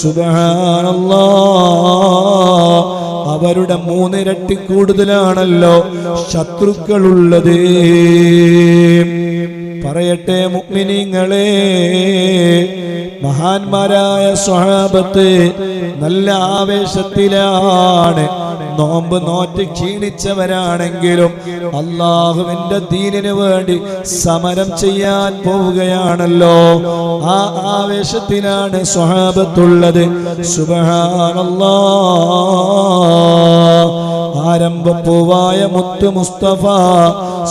സുബ്ഹാനല്ലാഹ്. അവരുടെ 3 ഇരട്ടി കൂടുതലാണല്ലോ ശത്രുക്കളുള്ളത്. പറയട്ടെ മുഅ്മിനീങ്ങളെ, മഹാന്മാരായ സ്വഹാബത്ത് നല്ല ആവേശത്തിലാണ്. നോമ്പ് നോറ്റ് ക്ഷീണിച്ചവരാണെങ്കിലും അല്ലാഹുവിന്റെ ദീനിനു വേണ്ടി സമരം ചെയ്യാൻ പോവുകയാണല്ലോ. ആ ആവേശത്തിലാണ് സ്വഹാബത്തുള്ളത്. സുബ്ഹാനല്ലാഹ്. ആരംഭപ്പൂവായ മുത്തു മുസ്തഫ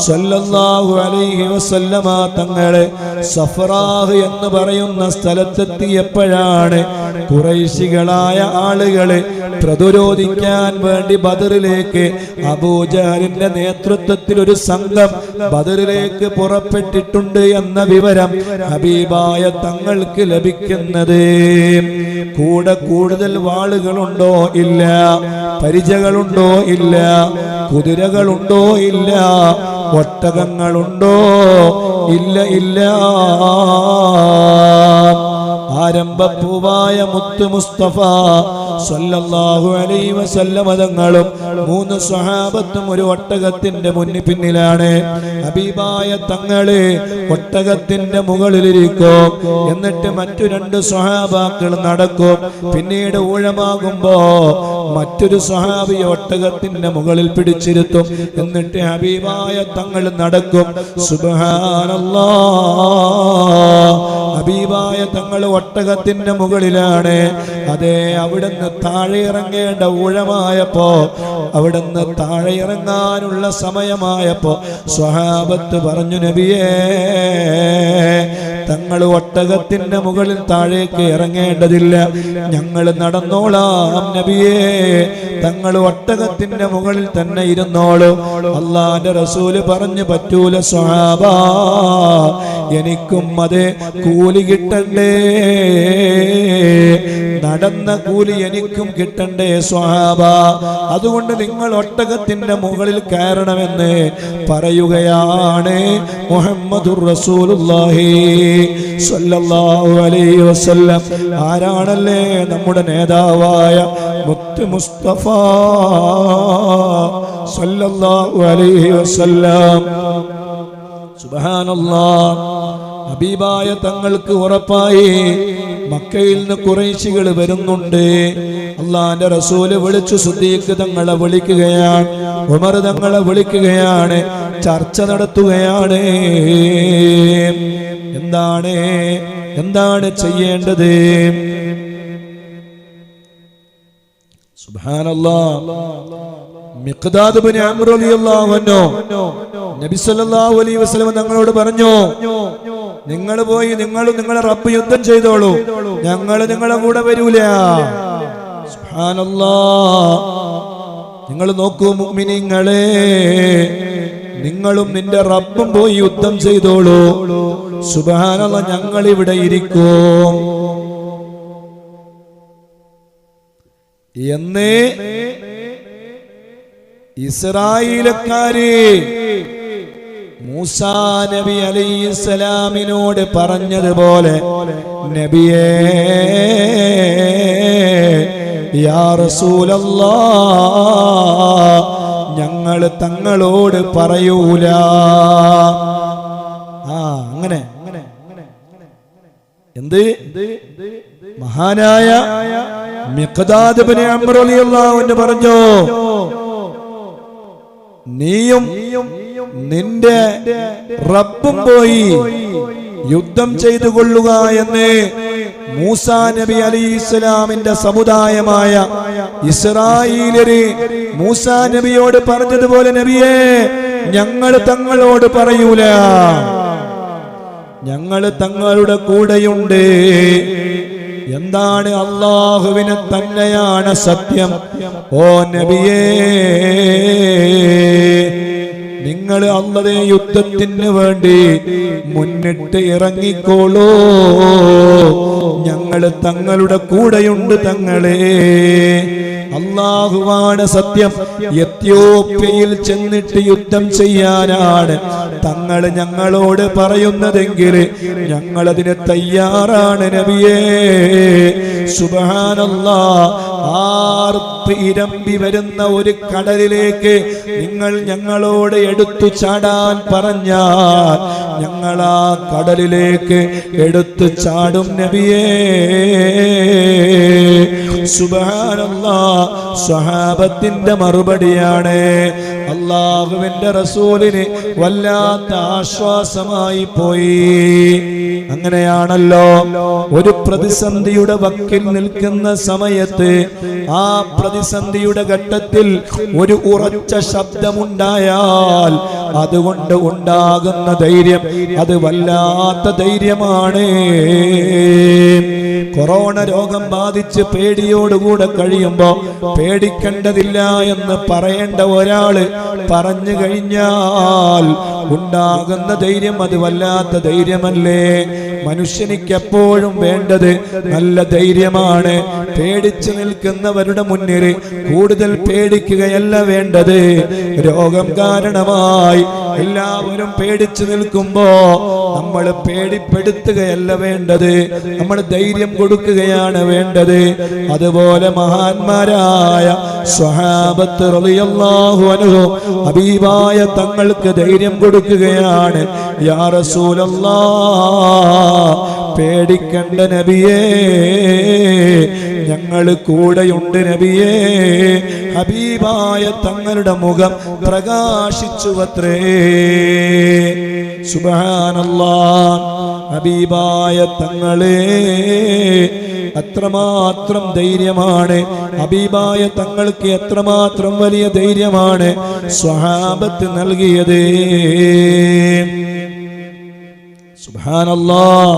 സല്ലല്ലാഹു അലൈഹി വസല്ലമ തങ്ങളെ സഫറാഹ് എന്ന് പറയുന്ന സ്ഥലത്തെത്തിയപ്പോഴാണ് ഖുറൈശികളായ ആളുകളെ പ്രതിരോധിക്കാൻ വേണ്ടി ബദറിലേക്ക് അബൂജഹലിന്റെ നേതൃത്വത്തിൽ ഒരു സംഘം ബദറിലേക്ക് പുറപ്പെട്ടിട്ടുണ്ട് എന്ന വിവരം ഹബീബായ തങ്ങൾക്ക് ലഭിക്കുന്നത്. കൂടെ കൂടുതൽ വാളുകളുണ്ടോ? ഇല്ല. പരിചകളുണ്ടോ? ഇല്ല. കുതിരകളുണ്ടോ? ഇല്ല. ഒട്ടകങ്ങളുണ്ടോ? ഇല്ല. ഇല്ല. ആരംഭപ്പൂവായ മുത്തു മുസ്തഫ സല്ലല്ലാഹു അലൈഹി വസല്ലം തങ്ങളും 3 സ്വഹാബത്തും ഒരു ഒട്ടകത്തിന്റെ പിന്നിലാണ്. ഹബീബായ തങ്ങള് ഒട്ടകത്തിന്റെ മുകളിലിരിക്കും. എന്നിട്ട് മറ്റു 2 സ്വഹാബാക്കൾ നടക്കും. പിന്നീട് ഊഴമാകുമ്പോ മറ്റൊരു സ്വഹാബി ഒട്ടകത്തിന്റെ മുകളിൽ പിടിച്ചിരുത്തും. എന്നിട്ട് ഹബീബായ തങ്ങൾ നടക്കും. സുബ്ഹാനല്ലാഹ്. ഹബീബായ തങ്ങൾ ഒട്ടകത്തിന്റെ മുകളിലാണ്. അതെ, അവിടുന്ന് താഴെ ഇറങ്ങേണ്ട ഊഴമായപ്പോ, അവിടുന്ന് താഴെ ഇറങ്ങാനുള്ള സമയമായപ്പോ സ്വഹാബത്ത് പറഞ്ഞു, നബിയേ, തങ്ങൾ ഒട്ടകത്തിന്റെ മുകളിൽ താഴേക്ക് ഇറങ്ങേണ്ടതില്ല, ഞങ്ങൾ നടന്നോളാം നബിയേ, തങ്ങൾ ഒട്ടകത്തിന്റെ മുകളിൽ തന്നെ ഇരുന്നോളൂ. അല്ലാഹുവിന്റെ റസൂല് പറഞ്ഞു, പറ്റൂല സ്വഹാബ, എനിക്കും അതേ കൂലി കിട്ടണ്ടേ, നടന്ന കൂലി എനിക്കും കിട്ടണ്ടേ സ്വഹാബ, അതുകൊണ്ട് നിങ്ങൾ ഒട്ടകത്തിന്റെ മുകളിൽ കയറണമെന്ന് പറയുകയാണ് മുഹമ്മദുർ റസൂലുള്ളാഹി സ്വല്ലല്ലാഹു അലൈഹി വസല്ലം. ആരാണല്ലേ നമ്മുടെ നേതാവായ മുത്ത് മുസ്തഫ സ്വല്ലല്ലാഹു അലൈഹി വസല്ലം. സുബ്ഹാനല്ലാഹ്. ഹബീബായ തങ്ങൾക്ക് ഉറപ്പായി മക്കയിൽ നിന്ന് ഖുറൈശികൾ വരുന്നുണ്ട്. അല്ലാഹുവിന്റെ റസൂല് വിളിച്ചു. സിദ്ദീഖ് തങ്ങളെ വിളിക്കുകയാണ്, ഉമർ തങ്ങളെ വിളിക്കുകയാണ്, ചർച്ച നടത്തുകയാണ്. എന്താണ് ചെയ്യേണ്ടത്? സുബ്ഹാനല്ലാഹ്. മിഖ്ദാദ് ഇബ്നു അംർ റളിയല്ലാഹു അൻഹു നബി സല്ലല്ലാഹു അലൈഹി വസല്ലം തങ്ങളോട് പറഞ്ഞു, നിങ്ങൾ പോയി നിങ്ങളുടെ റബ്ബ് യുദ്ധം ചെയ്തോളൂ, ഞങ്ങൾ നിങ്ങളുടെ കൂടെ വരൂല. സുബ്ഹാനല്ലാഹ്. നിങ്ങൾ നോക്കൂ മുഅ്മിനീങ്ങളെ, നിങ്ങളും നിന്റെ റബ്ബും പോയി യുദ്ധം ചെയ്തോളൂ, സുബ്ഹാനല്ലാഹ്, ഞങ്ങൾ ഇവിടെ ഇരിക്കും എന്ന് ഇസ്രായേൽക്കാര് മൂസാ നബി അലൈഹിസ്സലാമിനോട് പറഞ്ഞതുപോലെ, നബിയേ യാ റസൂലല്ലാഹ്, ഞങ്ങൾ തങ്ങളോട് പറയൂല. അങ്ങനെ എന്ത് മഹാനായ മിഖ്ദാദ് ഇബ്നു അംർ റളിയല്ലാഹു അൻഹു പറഞ്ഞു, നീയും നിന്റെ റബ്ബും പോയി യുദ്ധം ചെയ്തു കൊള്ളുക എന്ന് മൂസാ നബി അലൈഹിസ്സലാമിന്റെ സമുദായമായ ഇസ്രായേലര് മൂസാ നബിയോട് പറഞ്ഞതുപോലെ, നബിയേ ഞങ്ങൾ തങ്ങളോട് പറയൂല, ഞങ്ങൾ തങ്ങളുടെ കൂടെയുണ്ട്. എന്താണ്? അല്ലാഹുവിനെ തന്നെയാണ് സത്യം. ഓ നബിയേ, നിങ്ങൾ അല്ലാഹുവേ യുദ്ധത്തിന് വേണ്ടി മുന്നിട്ട് ഇറങ്ങിക്കോളൂ, ഞങ്ങൾ തങ്ങളുടെ കൂടെയുണ്ട് തങ്ങളെ. അല്ലാഹുവാണ് സത്യം. എത്യോപ്യയിൽ ചെന്നിട്ട് യുദ്ധം ചെയ്യാനാണ് തങ്ങൾ ഞങ്ങളോട് പറയുന്നതെങ്കിൽ ഞങ്ങൾ അതിന് തയ്യാറാണ് നബിയേ. സുബ്ഹാനല്ലാഹ്. ഇരമ്പി വരുന്ന ഒരു കടലിലേക്ക് നിങ്ങൾ ഞങ്ങളോട് എടുത്തു ചാടാൻ പറഞ്ഞാൽ ഞങ്ങൾ ആ കടലിലേക്ക് എടുത്തു ചാടും നബിയേ. സുബ്ഹാനല്ലാഹ്. സ്വഹാബത്തിന്റെ മറുപടിയാണ്. അല്ലാഹുവിന്റെ റസൂലിന് വല്ലാത്ത ആശ്വാസമായി പോയി. അങ്ങനെയാണല്ലോ, ഒരു പ്രതിസന്ധിയുടെ വക്കിൽ നിൽക്കുന്ന സമയത്ത് ആ പ്രതിസന്ധിയുടെ ഘട്ടത്തിൽ ഒരു ഉറച്ച ശബ്ദമുണ്ടായാൽ അതുകൊണ്ട് ഉണ്ടാകുന്ന ധൈര്യം അത് വല്ലാത്ത ധൈര്യമാണ്. കൊറോണ രോഗം ബാധിച്ച് പേടിയോടുകൂടെ കഴിയുമ്പോ പേടിക്കേണ്ടതില്ല എന്ന് പറയേണ്ട ഒരാള് പറഞ്ഞു കഴിഞ്ഞാൽ ഉണ്ടാകുന്ന ധൈര്യം അത് വല്ലാത്ത ധൈര്യമല്ലേ? മനുഷ്യനിക്ക് എപ്പോഴും വേണ്ടത് നല്ല ധൈര്യമാണ്. പേടിച്ചു നിൽക്കുന്നവരുടെ മുന്നിൽ കൂടുതൽ പേടിക്കുകയല്ല വേണ്ടത്. രോഗം കാരണമായി എല്ലാവരും പേടിച്ചു നിൽക്കുമ്പോ നമ്മൾ പേടിപ്പെടുത്തുകയല്ല വേണ്ടത്, നമ്മൾ ധൈര്യം കൊടുക്കുകയാണ് വേണ്ടത്. അതുപോലെ മഹാന്മാരായ സ്വഹാബത്ത് റളിയല്ലാഹു അൻഹു ഹബീബായ തങ്ങൾക്ക് ധൈര്യം കൊടുക്കുകയാണ്. യാ റസൂലല്ലാഹ്, പേടിക്കണ്ട നബിയേ, ഞങ്ങൾ കൂടെയുണ്ട് നബിയേ. ഹബീബായ തങ്ങളുടെ മുഖം പ്രകാശിച്ചുവത്രേ. സുബ്ഹാനല്ലാഹ്. ഹബീബായ തങ്ങളെ അത്രമാത്രം ധൈര്യമാണ്. ഹബീബായ തങ്ങൾക്ക് എത്രമാത്രം വലിയ ധൈര്യമാണ് സ്വഹാബത്ത് നൽകിയത്. സുബ്ഹാനല്ലാഹ്.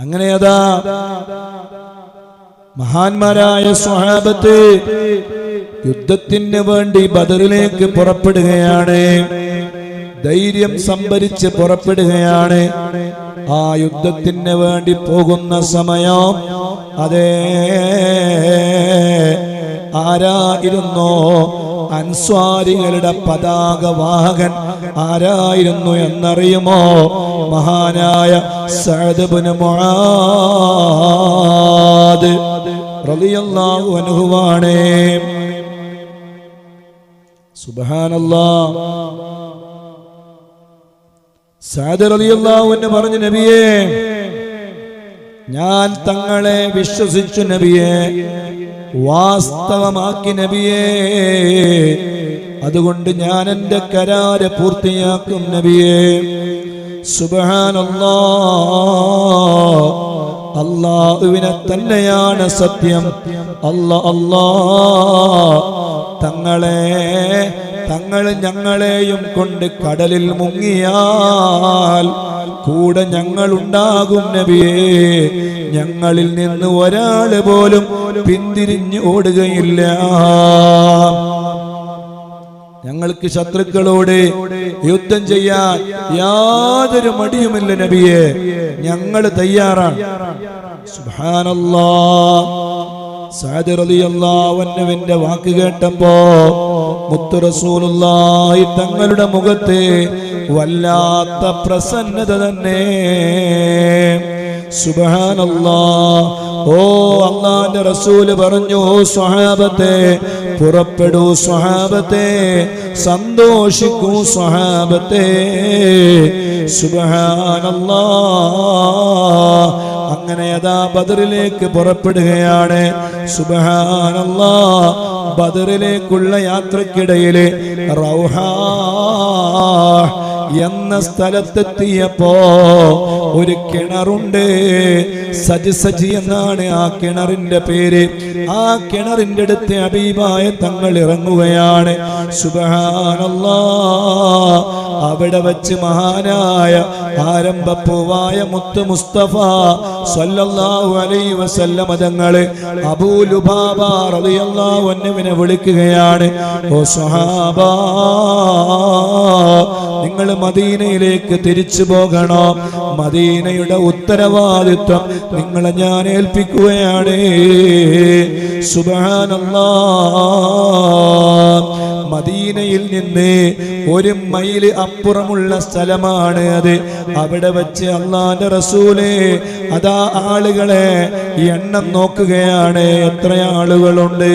അങ്ങനെയതാ മഹാന്മാരായ സ്വഹാബത്ത് യുദ്ധത്തിന് വേണ്ടി ബദറിലേക്ക് പുറപ്പെടുകയാണ്. ധൈര്യം സംഭരിച്ച് പുറപ്പെടുകയാണ്. ആ യുദ്ധത്തിന് വേണ്ടി പോകുന്ന സമയം അതേ ആരായിരുന്നോ അൻസ്വാരികളുടെ പതാകവാഹകൻ ആരായിരുന്നു എന്നറിയുമോ? മഹാനായ സഅദ് ഇബ്നു മുആദ് റളിയല്ലാഹു അൻഹുവാണ്. സുബ്ഹാനല്ലാഹ്. സഅദ് റളിയല്ലാഹു അൻഹു പറഞ്ഞു, നബിയേ, ഞാൻ തങ്ങളെ വിശ്വസിച്ചു നബിയേ, വാസ്തവമാക്കി നബിയേ, അതുകൊണ്ട് ഞാൻ എൻ്റെ കരാറ് പൂർത്തിയാക്കും നബിയേ. സുബ്ഹാനല്ലാഹ്. അല്ലാഹുവിനെ തന്നെയാണ് സത്യം. അല്ലാഹ് തങ്ങൾ ഞങ്ങളെയും കൊണ്ട് കടലിൽ മുങ്ങിയാൽ കൂടെ ഞങ്ങളുണ്ടാകും നബിയേ. ഞങ്ങളിൽ നിന്ന് ഒരാള് പോലും പിന്തിരിഞ്ഞ് ഓടുകയില്ല. ഞങ്ങൾക്ക് ശത്രുക്കളോട് യുദ്ധം ചെയ്യാൻ യാതൊരു മടിയുമില്ല നബിയെ, ഞങ്ങൾ തയ്യാറാണ്. സുബ്ഹാനല്ലാഹ്. സഅദ് റളിയല്ലാഹു അൻഹുവിന്റെ വാക്ക് കേട്ടപ്പോ മുത്തു റസൂലുള്ളാഹി തങ്ങളുടെ മുഖത്ത് വല്ലാത്ത പ്രസന്നത തന്നെ. സുബ്ഹാനല്ലാഹ്. ഓ അല്ലാഹുവിന്റെ റസൂല് പറഞ്ഞു, സ്വഹാബത്തെ പുറപ്പെടൂ, സ്വഹാബത്തെ സന്തോഷിക്കൂ, സ്വഹാബത്തെ. സുബ്ഹാനല്ലാഹ്. അങ്ങനെ അതാ ബദറിലേക്ക് പുറപ്പെടുകയാണ്. സുബ്ഹാനല്ലാഹ്. ബദറിലേക്കുള്ള യാത്രക്കിടയിൽ റൗഹാ എന്ന സ്ഥലത്തെത്തിയപ്പോ ഒരു കിണറുണ്ട്. സജി എന്നാണ് ആ കിണറിന്റെ പേര്. ആ കിണറിന്റെ അടുത്ത് ഹബീബായ തങ്ങൾ ഇറങ്ങുകയാണ്. സുബ്ഹാനല്ലാഹ്. അവിടെ വച്ച് മഹാനായ ആരംഭപ്പൂവായ മുത്ത് മുസ്തഫ സല്ലല്ലാഹു അലൈഹി വസല്ലം തങ്ങൾ അബൂ ലുബാബ റളിയല്ലാഹു അൻഹുവിനെ വിളിക്കുകയാണ്. ഓ സ്വഹാബാ, നിങ്ങൾ മദീനയിലേക്ക് തിരിച്ചു പോകണം. മദീനയുടെ ഉത്തരവാദിത്വം നിങ്ങളെ ഞാൻ ഏൽപ്പിക്കുകയാണ്. സുബ്ഹാനല്ലാഹ്. മദീനയിൽ നിന്ന് 1 മൈൽ അപ്പുറമുള്ള സ്ഥലമാണ് അത്. അവിടെ വെച്ച് അല്ലാഹുവിന്റെ റസൂല് അതാ ആളുകളെ എണ്ണം നോക്കുകയാണ്. എത്ര ആളുകളുണ്ട്?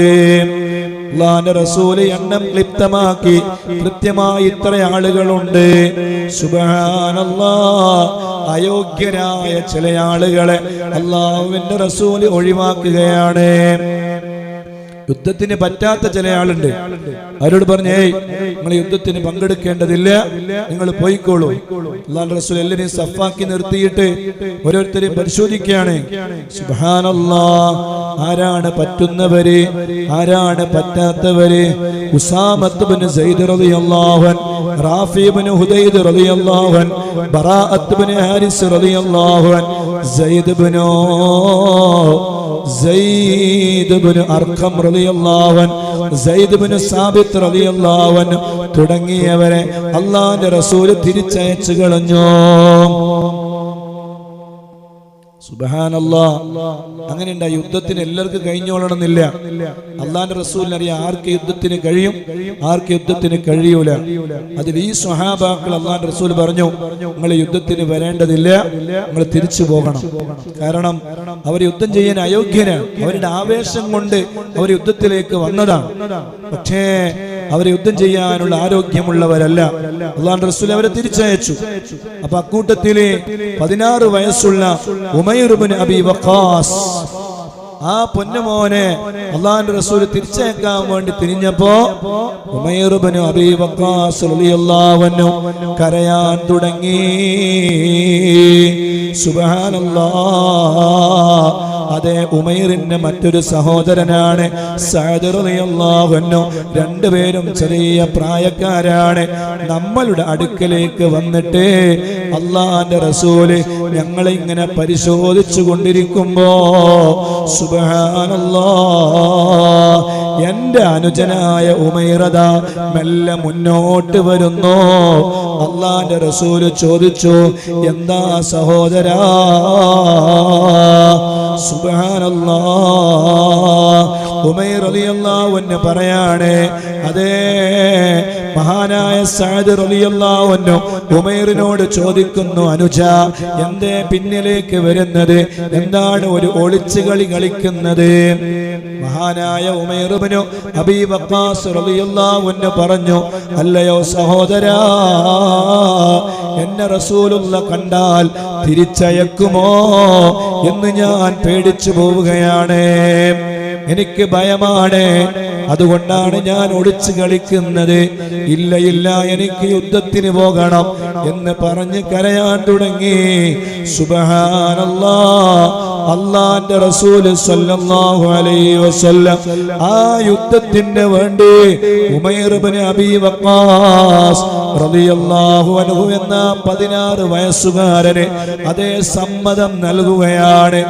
അല്ലാഹുവിന്റെ റസൂല് എണ്ണം ക്ലിപ്തമാക്കി കൃത്യമായി ഇത്ര ആളുകളുണ്ട്. സുബ്ഹാനല്ലാഹ്. അയോഗ്യരായ ചില ആളുകളെ അല്ലാഹുവിന്റെ റസൂല് ഒഴിവാക്കുകയാണ്. യുദ്ധത്തിന് പറ്റാത്ത ചില ആളുണ്ട്. അവരോട് പറഞ്ഞു, ഏയ് നിങ്ങൾ യുദ്ധത്തിന് പങ്കെടുക്കേണ്ടതില്ല, നിങ്ങൾ പോയിക്കോളൂ. അല്ലാഹുവിന്റെ റസൂൽ എല്ലാവരെയും സഫാക്കി നിർത്തിയിട്ട് ഓരോരുത്തരെയും പരിശോധിക്കുകയാണ്. സുബ്ഹാനല്ലാഹ്. ആരാണ് പറ്റുന്നവര്, ആരാണ് പറ്റാത്തവര്? ഉസാമത്ത് ബിൻ സൈദ് റളിയല്ലാഹു അൻഹു, റാഫി ബിൻ ഹുദൈദ് റളിയല്ലാഹു അൻഹു, ബറാഅത്ത് ബിൻ ഹാരിസ് റളിയല്ലാഹു അൻഹു, സയ്യിദ് ബിൻ അർഖം റളിയല്ലാഹു അൻഹു, സയ്യിദ് ബിൻ സാബിത്ത് റളിയല്ലാഹു അൻഹു തുടങ്ങിയവരെ അല്ലാഹുവിന്റെ റസൂൽ തിരിച്ചയച്ചു കളഞ്ഞു. സുബ്ഹാനല്ലാഹ്. അങ്ങനെയുണ്ട്. യുദ്ധത്തിന് എല്ലാവർക്കും കഴിഞ്ഞോളണമെന്നില്ല. അല്ലാഹുവിന്റെ റസൂലിന് അറിയാം ആർക്ക് യുദ്ധത്തിന് കഴിയും, ആർക്ക് യുദ്ധത്തിന് കഴിയൂല. അതിൽ ഈ സ്വഹാബാക്കൾ അല്ലാഹുവിന്റെ റസൂൽ പറഞ്ഞു, നിങ്ങൾ യുദ്ധത്തിന് വരേണ്ടതില്ല, നിങ്ങൾ തിരിച്ചു പോകണം. കാരണം അവർ യുദ്ധം ചെയ്യാൻ അയോഗ്യനാണ്. അവരുടെ ആവേശം കൊണ്ട് അവർ യുദ്ധത്തിലേക്ക് വന്നതാണ്. പക്ഷേ അവർ യുദ്ധം ചെയ്യാനുള്ള ആരോഗ്യമുള്ളവരല്ല. അല്ലാഹുവിന്റെ റസൂൽ അവരെ തിരിച്ചയച്ചു. അപ്പൊ അക്കൂട്ടത്തില് 16 വയസ്സുള്ള ഉമൈർ ഇബ്നു അബീ വഖാസ്, ആ പൊന്നുമോനെ അല്ലാഹുവിന്റെ റസൂൽ തിരിച്ചയക്കാൻ വേണ്ടി തിരിഞ്ഞപ്പോ ഉമൈർ ഇബ്നു അബീ വഖാസ് റളിയല്ലാഹു അൻഹു കരയാൻ തുടങ്ങി. സുബ്ഹാനല്ലാഹ്. അതെ, ഉമൈറിന്റെ മറ്റൊരു സഹോദരനാണ് സഅദ് റളിയല്ലാഹു അൻഹു. രണ്ടുപേരും ചെറിയ പ്രായക്കാരാണ്. നമ്മളുടെ അടുക്കലേക്ക് വന്നിട്ട് അല്ലാഹുവിന്റെ റസൂല് ഞങ്ങളെ ഇങ്ങനെ പരിശോധിച്ചു കൊണ്ടിരിക്കുമ്പോ സുബ്ഹാനല്ലാഹ്, എന്റെ അനുജനായ ഉമൈറദ മെല്ലെ മുന്നോട്ട് വരുന്നു. അല്ലാഹുവിന്റെ റസൂല് ചോദിച്ചു, എന്താ സഹോദരാ? സുബ്ഹാനല്ലാഹ്. ഉമൈർ റളിയല്ലാഹു അൻഹു പറയാണ്, അതേ മഹാനായ സഅദ് റളിയല്ലാഹു അൻഹു ഉമൈറിനോട് ചോദിക്കുന്നു, അനുജ എന്തേ പിന്നിലേക്ക് വരുന്നത്? എന്താണ് ഒരു ഒളിച്ചുകളി കളിക്കുന്നത്? മഹാനായ ഉമൈർ ഇബ്നു അബീ വഖാസ് റളിയല്ലാഹു അൻഹു പറഞ്ഞു, അല്ലയോ സഹോദരാ, എന്നെ റസൂലുള്ള കണ്ടാൽ തിരിച്ചയക്കുമോ എന്ന് ഞാൻ പേടിച്ചു പോവുകയാണ്. എനിക്ക് ഭയമാണ്, അതുകൊണ്ടാണ് ഞാൻ ഒളിച്ചു കളിക്കുന്നത്. ഇല്ല ഇല്ല, എനിക്ക് യുദ്ധത്തിന് പോകണം എന്ന് പറഞ്ഞ് കരയാൻ തുടങ്ങി. സുബ്ഹാനല്ലാഹ്, അല്ലാഹുവിന്റെ റസൂൽ സല്ലല്ലാഹു അലൈഹി വസല്ലം ആ യുദ്ധത്തിന് വേണ്ടി ഉമൈർ ഇബ്നു അബീ വഖാസ് റളിയല്ലാഹു അൻഹു എന്ന 16 വയസ്സുകാരന് അതേ സമ്മതം നൽകുകയാണ്.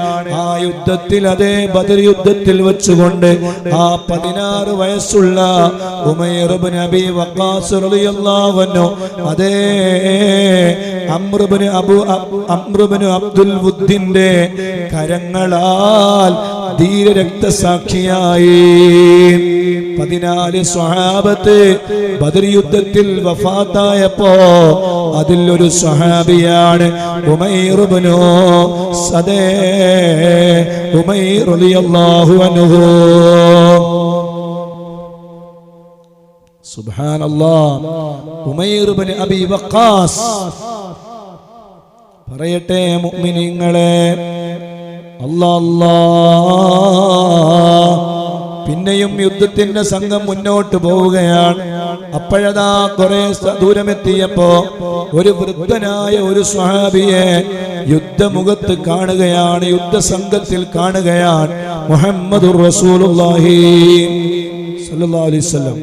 ആ യുദ്ധത്തിൽ, അതേ ബദർ യുദ്ധത്തിൽ വെച്ചുകൊണ്ട് ആ 16 വയസ്സുള്ള ഉമൈർ ഇബ്നു അബീ വഖാസ് റളിയല്ലാഹു അൻഹു അതേ അംർ ഇബ്നു അബ്ദുൽ വുദ്ദിന്റെ കരങ്ങളാൽ ധീര രക്തസാക്ഷിയായി. 14 സ്വഹാബത്ത് ബദർ യുദ്ധത്തിൽ വഫാത്തായപ്പോ അതിലൊരു സ്വഹാബിയാണ് ഉമൈർ ഇബ്നു സദേ ഉമൈർ റളിയല്ലാഹു അൻഹു. സുബ്ഹാനല്ലാഹ്, ഉമൈർ ഇബ്നു അബീ വഖാസ്. പറയട്ടെ മുഅ്മിനീങ്ങളെ, പിന്നെയും യുദ്ധത്തിന്റെ സംഘം മുന്നോട്ട് പോവുകയാണ്. അപ്പോഴതാ കുറെ ദൂരമെത്തിയപ്പോ ഒരു വൃദ്ധനായ ഒരു സ്വഹാബിയെ യുദ്ധമുഖത്ത് കാണുകയാണ്, യുദ്ധസംഘത്തിൽ കാണുകയാണ്. മുഹമ്മദുർ റസൂലുള്ളാഹി സ്വല്ലല്ലാഹു അലൈഹി വസല്ലം.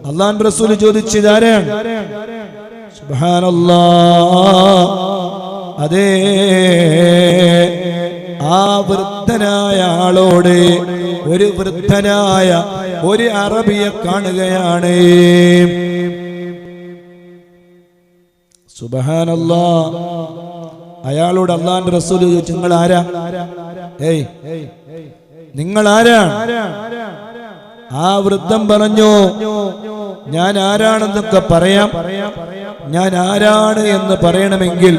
അല്ലാഹുവിന്റെ റസൂൽ ചോദിച്ചു, ഇതാരാണ്? സുബ്ഹാനല്ലാഹ്, അതേ ആ വൃദ്ധനായ ആളോട് ഒരു വൃദ്ധനായ ഒരു അറബിയെ കാണുകയാണ്. സുബ്ഹാനല്ലാഹ്, അയാളോട് അല്ലാഹുവിന്റെ റസൂൽ ചോദിച്ചു, നിങ്ങൾ ആരാ? നിങ്ങൾ ആരാ? ആ വൃദ്ധൻ പറഞ്ഞു, ഞാൻ ആരാണെന്നൊക്കെ പറയാം. ഞാൻ ആരാണ് എന്ന് പറയണമെങ്കിൽ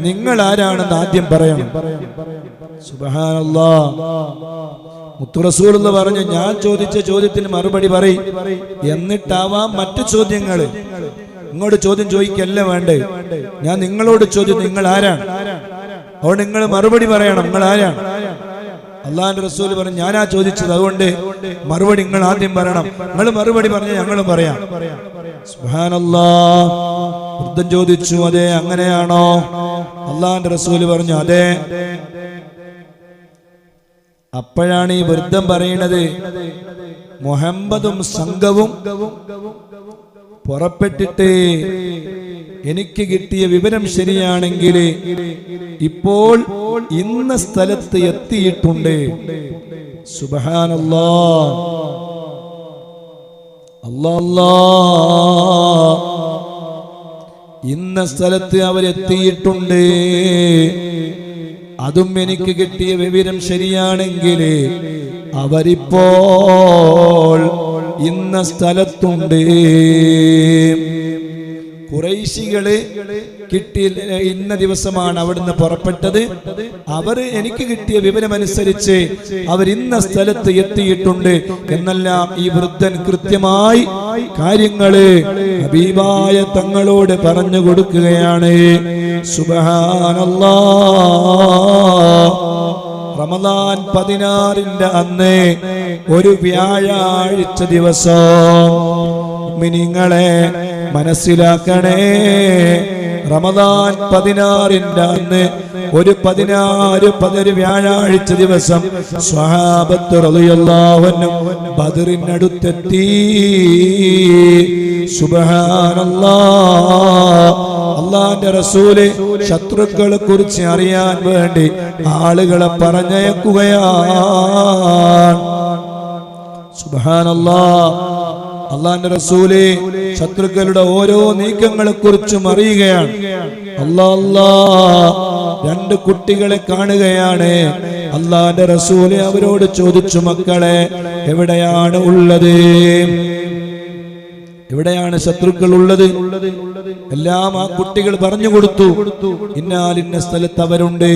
നിങ്ങൾ ആരാണെന്ന് ആദ്യം പറയണം. സുബ്ഹാനല്ലാഹ്, മുത്തു റസൂലുള്ളാഹി പറഞ്ഞു, ഞാൻ ചോദിച്ച ചോദ്യത്തിന് മറുപടി പറയും, എന്നിട്ടാവാം മറ്റു ചോദ്യങ്ങൾ. ഇങ്ങോട്ട് ചോദ്യം ചോദിക്കല്ല വേണ്ടേ, ഞാൻ നിങ്ങളോട് ചോദ്യം, നിങ്ങൾ ആരാണ്? അതുകൊണ്ട് നിങ്ങൾ മറുപടി പറയണം, നിങ്ങൾ ആരാണ്? അല്ലാഹുവിന്റെ റസൂൽ പറഞ്ഞു, ഞാനാ ചോദിച്ചത്, അതുകൊണ്ട് മറുപടി നിങ്ങൾ ആദ്യം പറയണം. നിങ്ങൾ മറുപടി പറഞ്ഞാൽ ഞങ്ങളും പറയാം. സുബ്ഹാനല്ലാഹ്, വൃദ്ധൻ ചോദിച്ചു, അതെ അങ്ങനെയാണോ? അല്ലാഹുവിന്റെ റസൂൽ പറഞ്ഞു, അതെ. അപ്പോഴാണ് ഈ വൃദ്ധൻ പറയുന്നത്, മുഹമ്മദും സംഘവും പുറപ്പെട്ടിട്ട് എനിക്ക് കിട്ടിയ വിവരം ശരിയാണെങ്കിൽ ഇപ്പോൾ ഇന്ന സ്ഥലത്ത് എത്തിയിട്ടുണ്ട്. സുബ്ഹാനല്ലാഹ്, അല്ലാഹ്, ഇന്ന സ്ഥലത്ത് അവരെത്തിയിട്ടുണ്ട്. അതും എനിക്ക് കിട്ടിയ വിവരം ശരിയാണെങ്കിൽ അവരിപ്പോൾ ഇന്ന സ്ഥലത്തുണ്ട്. ഖുറൈശികള് കിട്ടിയ ഇന്ന ദിവസമാണ് അവിടുന്ന് പുറപ്പെട്ടത്. അവർ എനിക്ക് കിട്ടിയ വിവരമനുസരിച്ച് അവർ ഇന്ന സ്ഥലത്ത് എത്തിയിട്ടുണ്ട് എന്നെല്ലാം ഈ വൃദ്ധൻ കൃത്യമായി കാര്യങ്ങള് ഹബീബായ തങ്ങളോട് പറഞ്ഞു കൊടുക്കുകയാണ്. സുബ്ഹാനല്ലാഹ്, റമദാൻ 16 അന്ന് ഒരു വ്യാഴാഴ്ച ദിവസം മുഅ്മിനീങ്ങളെ മനസ്സിലാക്കണേ, റമദാൻ 16 അന്ന് ഒരു 16 വ്യാഴാഴ്ച ദിവസം സ്വഹാബത്ത് റളിയല്ലാഹു അൻഹും ബദറിനടുത്തെത്തി. സുബ്ഹാനല്ലാഹ്, അല്ലാഹുവിന്റെ റസൂല് ശത്രുക്കളെ കുറിച്ച് അറിയാൻ വേണ്ടി ആളുകളെ പറഞ്ഞയക്കുകയാണ്. സുബ്ഹാനല്ലാഹ്, അല്ലാഹുവിന്റെ റസൂല് ശത്രുക്കളുടെ ഓരോ നീക്കങ്ങളെ കുറിച്ചും അറിയുകയാണ്. അല്ലാഹ് 2 കുട്ടികളെ കാണുകയാണ്. അല്ലാഹുവിന്റെ റസൂല് അവരോട് ചോദിച്ചു, മക്കളെ എവിടെയാണ് ഉള്ളത്? എവിടെയാണ് ശത്രുക്കൾ ഉള്ളത്? എല്ലാം ആ കുട്ടികൾ പറഞ്ഞു കൊടുത്തു. ഇന്നാലിന്ന സ്ഥലത്ത് അവരുണ്ട്.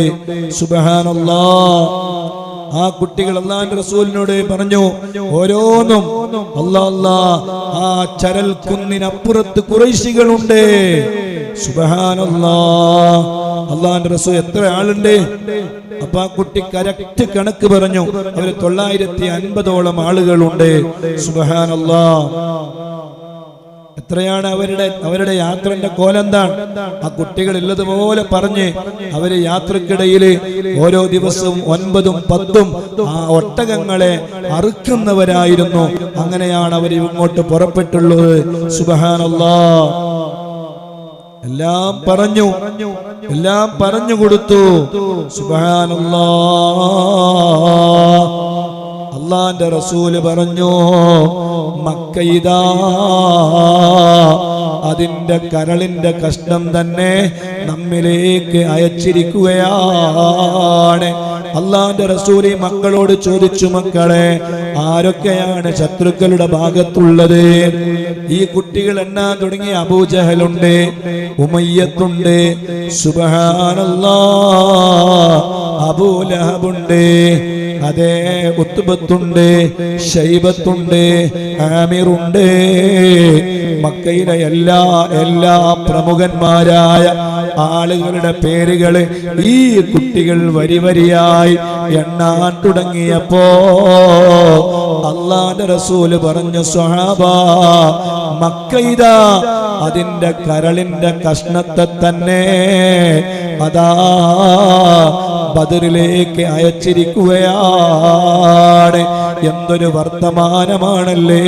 സുബ്ഹാനല്ലാഹ്, ആ കുട്ടികൾ അല്ലാഹുവിന്റെ റസൂലിനോട് പറഞ്ഞു ഓരോന്നും. അല്ലാഹ്, ആ ചരൽ കുന്നിനപ്പുറത്ത് ഖുറൈശികളുണ്ട്. സുബ്ഹാനല്ലാഹ്, അള്ളാന്റെ റസൂൽ എത്ര ആളുണ്ട്? അപ്പൊ ആ കുട്ടി കറക്റ്റ് കണക്ക് പറഞ്ഞു. അവര് 950ഓളം ആളുകളുണ്ട്. സുബ്ഹാനല്ലാഹ്. എത്രയാണ് അവരുടെ യാത്രന്റെ കോലെന്താണ്? ആ കുട്ടികൾ ഉള്ളതുപോലെ പറഞ്ഞ് അവര് യാത്രക്കിടയിൽ ഓരോ ദിവസവും 9ഉം 10ഉം ആ ഒട്ടകങ്ങളെ അറുക്കുന്നവരായിരുന്നു. അങ്ങനെയാണ് അവർ ഇങ്ങോട്ട് പുറപ്പെട്ടുള്ളത്. സുബ്ഹാനല്ലാഹ്. എല്ലാം പറഞ്ഞു കൊടുത്തു. സുബ്ഹാനല്ലാഹ്. അള്ളാന്റെ റസൂല് പറഞ്ഞു, മക്കയിദാ അതിന്റെ കരളിന്റെ കഷ്ണം തന്നെ നമ്മിലേക്ക് അയച്ചിരിക്കുകയാണ്. അള്ളാന്റെ റസൂൽ മക്കളോട് ചോദിച്ചു, മക്കളെ, ആരൊക്കെയാണ് ശത്രുക്കളുടെ ഭാഗത്തുള്ളത്? ഈ കുട്ടികൾ എണ്ണാൻ തുടങ്ങി. അബൂജഹലുണ്ട്, ഉമയ്യത്തുണ്ട്, സുബ്ഹാനല്ലാഹ്, അബൂലഹബുണ്ട്, അതേ ഉത്ബത്തുണ്ട്, ശൈബത്തുണ്ട്, ആമിറുണ്ട്. മക്കയിലെ എല്ലാ പ്രമുഖന്മാരായ ആളുകളുടെ പേരുകൾ ഈ കുട്ടികൾ വരിവരിയായി എണ്ണാൻ തുടങ്ങിയപ്പോ അല്ലാഹുവിന്റെ റസൂല് പറഞ്ഞു, സ്വഹാബാ, മക്കയിദാ അതിന്റെ കരളിന്റെ കഷ്ണത്തെ തന്നെ അതാ ബദറിലേക്ക് അയച്ചിരിക്കുകയാണ്. എന്തൊരു വർത്തമാനമാണല്ലേ!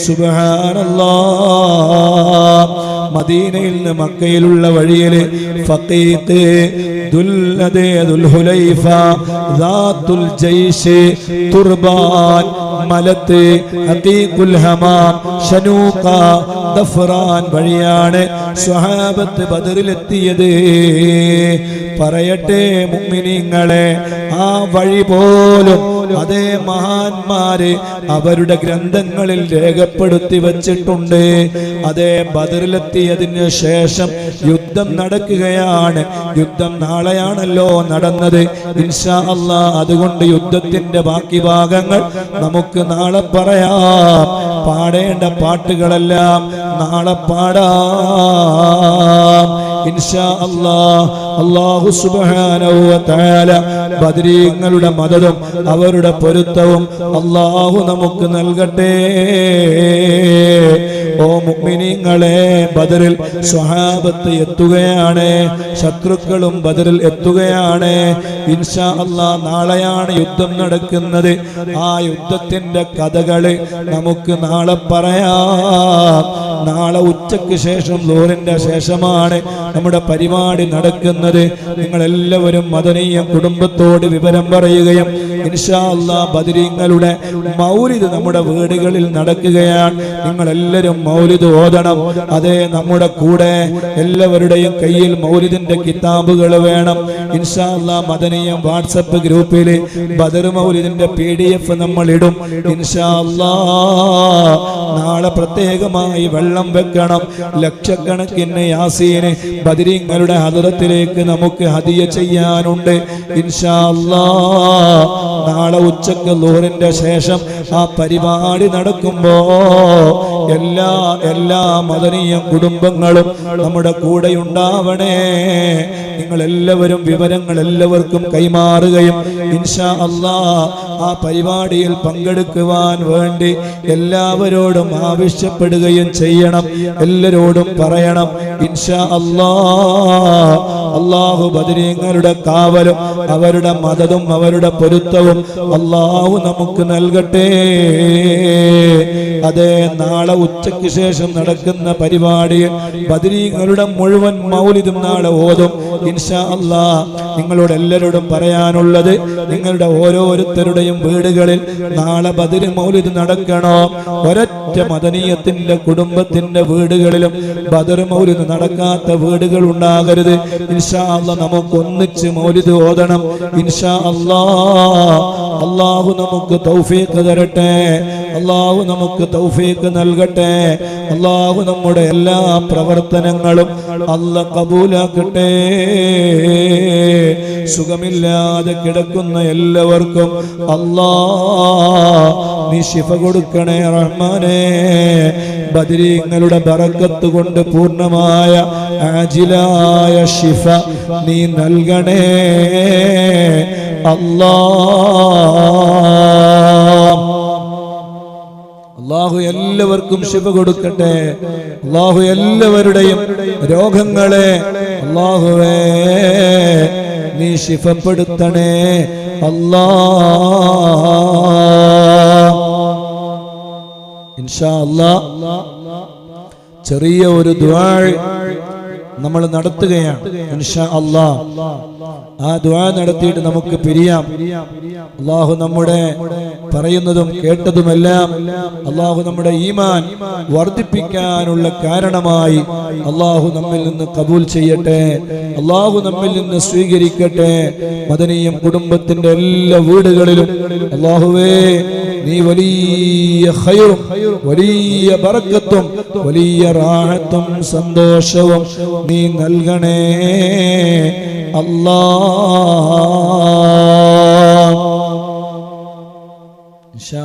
സുബ്ഹാനല്ലാഹ്. മദീനയിൽ നിന്ന് മക്കയിലുള്ള വഴിയില് ഫഖീഖ് ദുൽഹുലൈഫ, ദാത്തുൽ ജയ്ഷ്, തുർബാൻ, മലത്ത്, അഖീഖുൽ ഹമാം, ശനൂഖ, ദഫ്റാൻ വഴിയാണ് സ്വഹാബത്ത് ബദറിലെത്തിയത്. പറയട്ടെ മുഅ്മിനീങ്ങളെ, ആ വഴി പോലും അതേ മഹാന്മാര് അവരുടെ ഗ്രന്ഥങ്ങളിൽ രേഖപ്പെടുത്തി വച്ചിട്ടുണ്ട്. അതേ ബദറിലെത്തിയതിന് ശേഷം യുദ്ധം നടക്കുകയാണ്. യുദ്ധം നാളെയാണല്ലോ നടന്നത്, ഇൻഷാ അല്ലാഹ്. അതുകൊണ്ട് യുദ്ധത്തിന്റെ ബാക്കി ഭാഗങ്ങൾ നമുക്ക് നാളെ പറയാം. പാടേണ്ട പാട്ടുകളെല്ലാം നാളെ പാടാം ഇൻഷാ അല്ലാഹ്. അല്ലാഹു സുബ്ഹാനഹു വ തആല ബദരീങ്ങളുടെ മദദും അവരുടെ പൊരുത്തവും അല്ലാഹു നമുക്ക് നൽകട്ടെ. ഓ മുഅ്മിനീങ്ങളെ, ബദറിൽ സ്വഹാബത്ത് എത്തുകയാണ്, ശത്രുക്കളും ബദറിൽ എത്തുകയാണ്. ഇൻഷാ അല്ലാഹ് നാളെയാണ് യുദ്ധം നടക്കുന്നത്. ആ യുദ്ധത്തിന്റെ കഥകള് നമുക്ക് നാളെ പറയാം. നാളെ ഉച്ചയ്ക്ക് ശേഷം ലോറിന്റെ ശേഷമാണ് നമ്മുടെ പരിപാടി നടക്കുന്നത്. നിങ്ങൾ എല്ലാവരും മദനീയ കുടുംബത്തോട് വിവരം പറയുകയും ഇൻഷാ അല്ലാഹ് ബദരീങ്ങളുടെ മൗലിദ് നമ്മുടെ വീടുകളിൽ നടക്കുകയാണ്. നിങ്ങൾ എല്ലാവരും മൗലിദ് ഓതണം. അതേ, നമ്മുടെ കൂടെ എല്ലാവരുടെയും കയ്യിൽ മൗലിദിന്റെ കിതാബുകൾ വേണം. ഇൻഷാ അല്ലാഹ് മദനീയം വാട്സപ്പ് ഗ്രൂപ്പിൽ ബദർ മൗലിദിന്റെ PDF നമ്മൾ ഇടും ഇൻഷാ അല്ലാഹ്. നാളെ പ്രത്യേകമായി വെള്ളം വെക്കണം. ലക്ഷക്കണക്കിന് യാസീന് ബദരീങ്ങളുടെ ഹദറത്തിലേക്ക് നമുക്ക് ഹദിയ ചെയ്യാനുണ്ട് ഇൻഷാ അല്ലാഹ്. നാളെ ഉച്ചക്ക് ലോറിന്റെ ശേഷം ആ പരിപാടി നടക്കുമ്പോ എല്ലാ മദനീയ കുടുംബങ്ങളും നമ്മുടെ കൂടെ ഉണ്ടാവണേ. നിങ്ങൾ എല്ലാവരും വിവരങ്ങൾ എല്ലാവർക്കും കൈമാറുകയും ഇൻഷാ അല്ലാഹ് ആ പരിപാടിയിൽ പങ്കെടുക്കുവാൻ വേണ്ടി എല്ലാവരോടും ആവശ്യപ്പെടുകയും ചെയ്യണം. എല്ലാവരോടും പറയണം ഇൻഷാ അല്ലാഹ്. അല്ലാഹു ബദരീങ്ങളുടെ കാവലും അവരുടെ മദദും അവരുടെ പൊരുത്തവും അല്ലാഹു നമുക്ക് നൽകട്ടെ. അതേ, നാളെ ഉച്ചയ്ക്ക് ശേഷം നടക്കുന്ന പരിപാടിയിൽ ബദരീങ്ങളുടെ മുഴുവൻ മൗലിദും നാളെ ഓതും ഇൻഷാ അല്ലാഹ്. നിങ്ങളോട് എല്ലാവരോടും പറയാനുള്ളത്, നിങ്ങളുടെ ഓരോരുത്തരുടെയും വീടുകളിൽ നാളെ ബദർ മൗലിദ് നടക്കണോ? ഒരൊറ്റ മദനീയത്തിന്റെ കുടുംബത്തിന്റെ വീടുകളിലും ബദർ മൗലിദ് നടക്കാത്ത വീടുകൾ ഉണ്ടാകരുത് ഇൻഷാ അല്ലാഹ്. നമുക്ക് ഒന്നിച്ച് മൗലിദ് ഓതണം ഇൻഷാ അല്ലാഹ്. അല്ലാഹു നമുക്ക് തൗഫീഖ് തരട്ടെ. അല്ലാഹു നമുക്ക് തൗഫീഖ് നൽകട്ടെ. അല്ലാഹു നമ്മുടെ എല്ലാ പ്രവർത്തനങ്ങളും അല്ലാഹ് കബൂലാക്കട്ടെ. സുഖമില്ലാതെ കിടക്കുന്ന എല്ലാവർക്കും അല്ലാഹ് നീ ശിഫ കൊടുക്കണേ റഹ്മാനേ. ബദരീങ്ങളുടെ ബറക്കത്ത് കൊണ്ട് പൂർണ്ണമായ ആജിലായ ശിഫ നീ നൽകണേ അല്ലാഹു എല്ലാവർക്കും ശിഫ കൊടുക്കട്ടെ. അല്ലാഹു എല്ലാവരുടെയും രോഗങ്ങളെ അല്ലാഹുവേ നീ ശിഫപ്പെടുത്തണേ അല്ലാഹ്. ഇൻഷാ അല്ലാഹ് ചെറിയ ഒരു ദുആ നമ്മൾ നടത്തുകയാണ്. ഇൻഷാ അല്ലാഹ് ആ ദുആ നടത്തിയിട്ട് നമുക്ക് പിരിയാം. അല്ലാഹു നമ്മുടെ പറയുന്നതും കേട്ടതുമെല്ലാം അല്ലാഹു നമ്മുടെ ഈമാൻ വർദ്ധിപ്പിക്കാനുള്ള കാരണമായി അല്ലാഹു നമ്മിൽ നിന്ന് കബൂൽ ചെയ്യട്ടെ. അല്ലാഹു നമ്മിൽ നിന്ന് സ്വീകരിക്കട്ടെ. മദനിയും കുടുംബത്തിന്റെ എല്ലാ വീടുകളിലും അല്ലാഹുവേ നീ വലിയ ഖൈറും വലിയ ബറക്കത്തും വലിയ റാഹത്തും സന്തോഷവും നീ നൽകണേ അല്ലാഹ്. ഇൻഷാ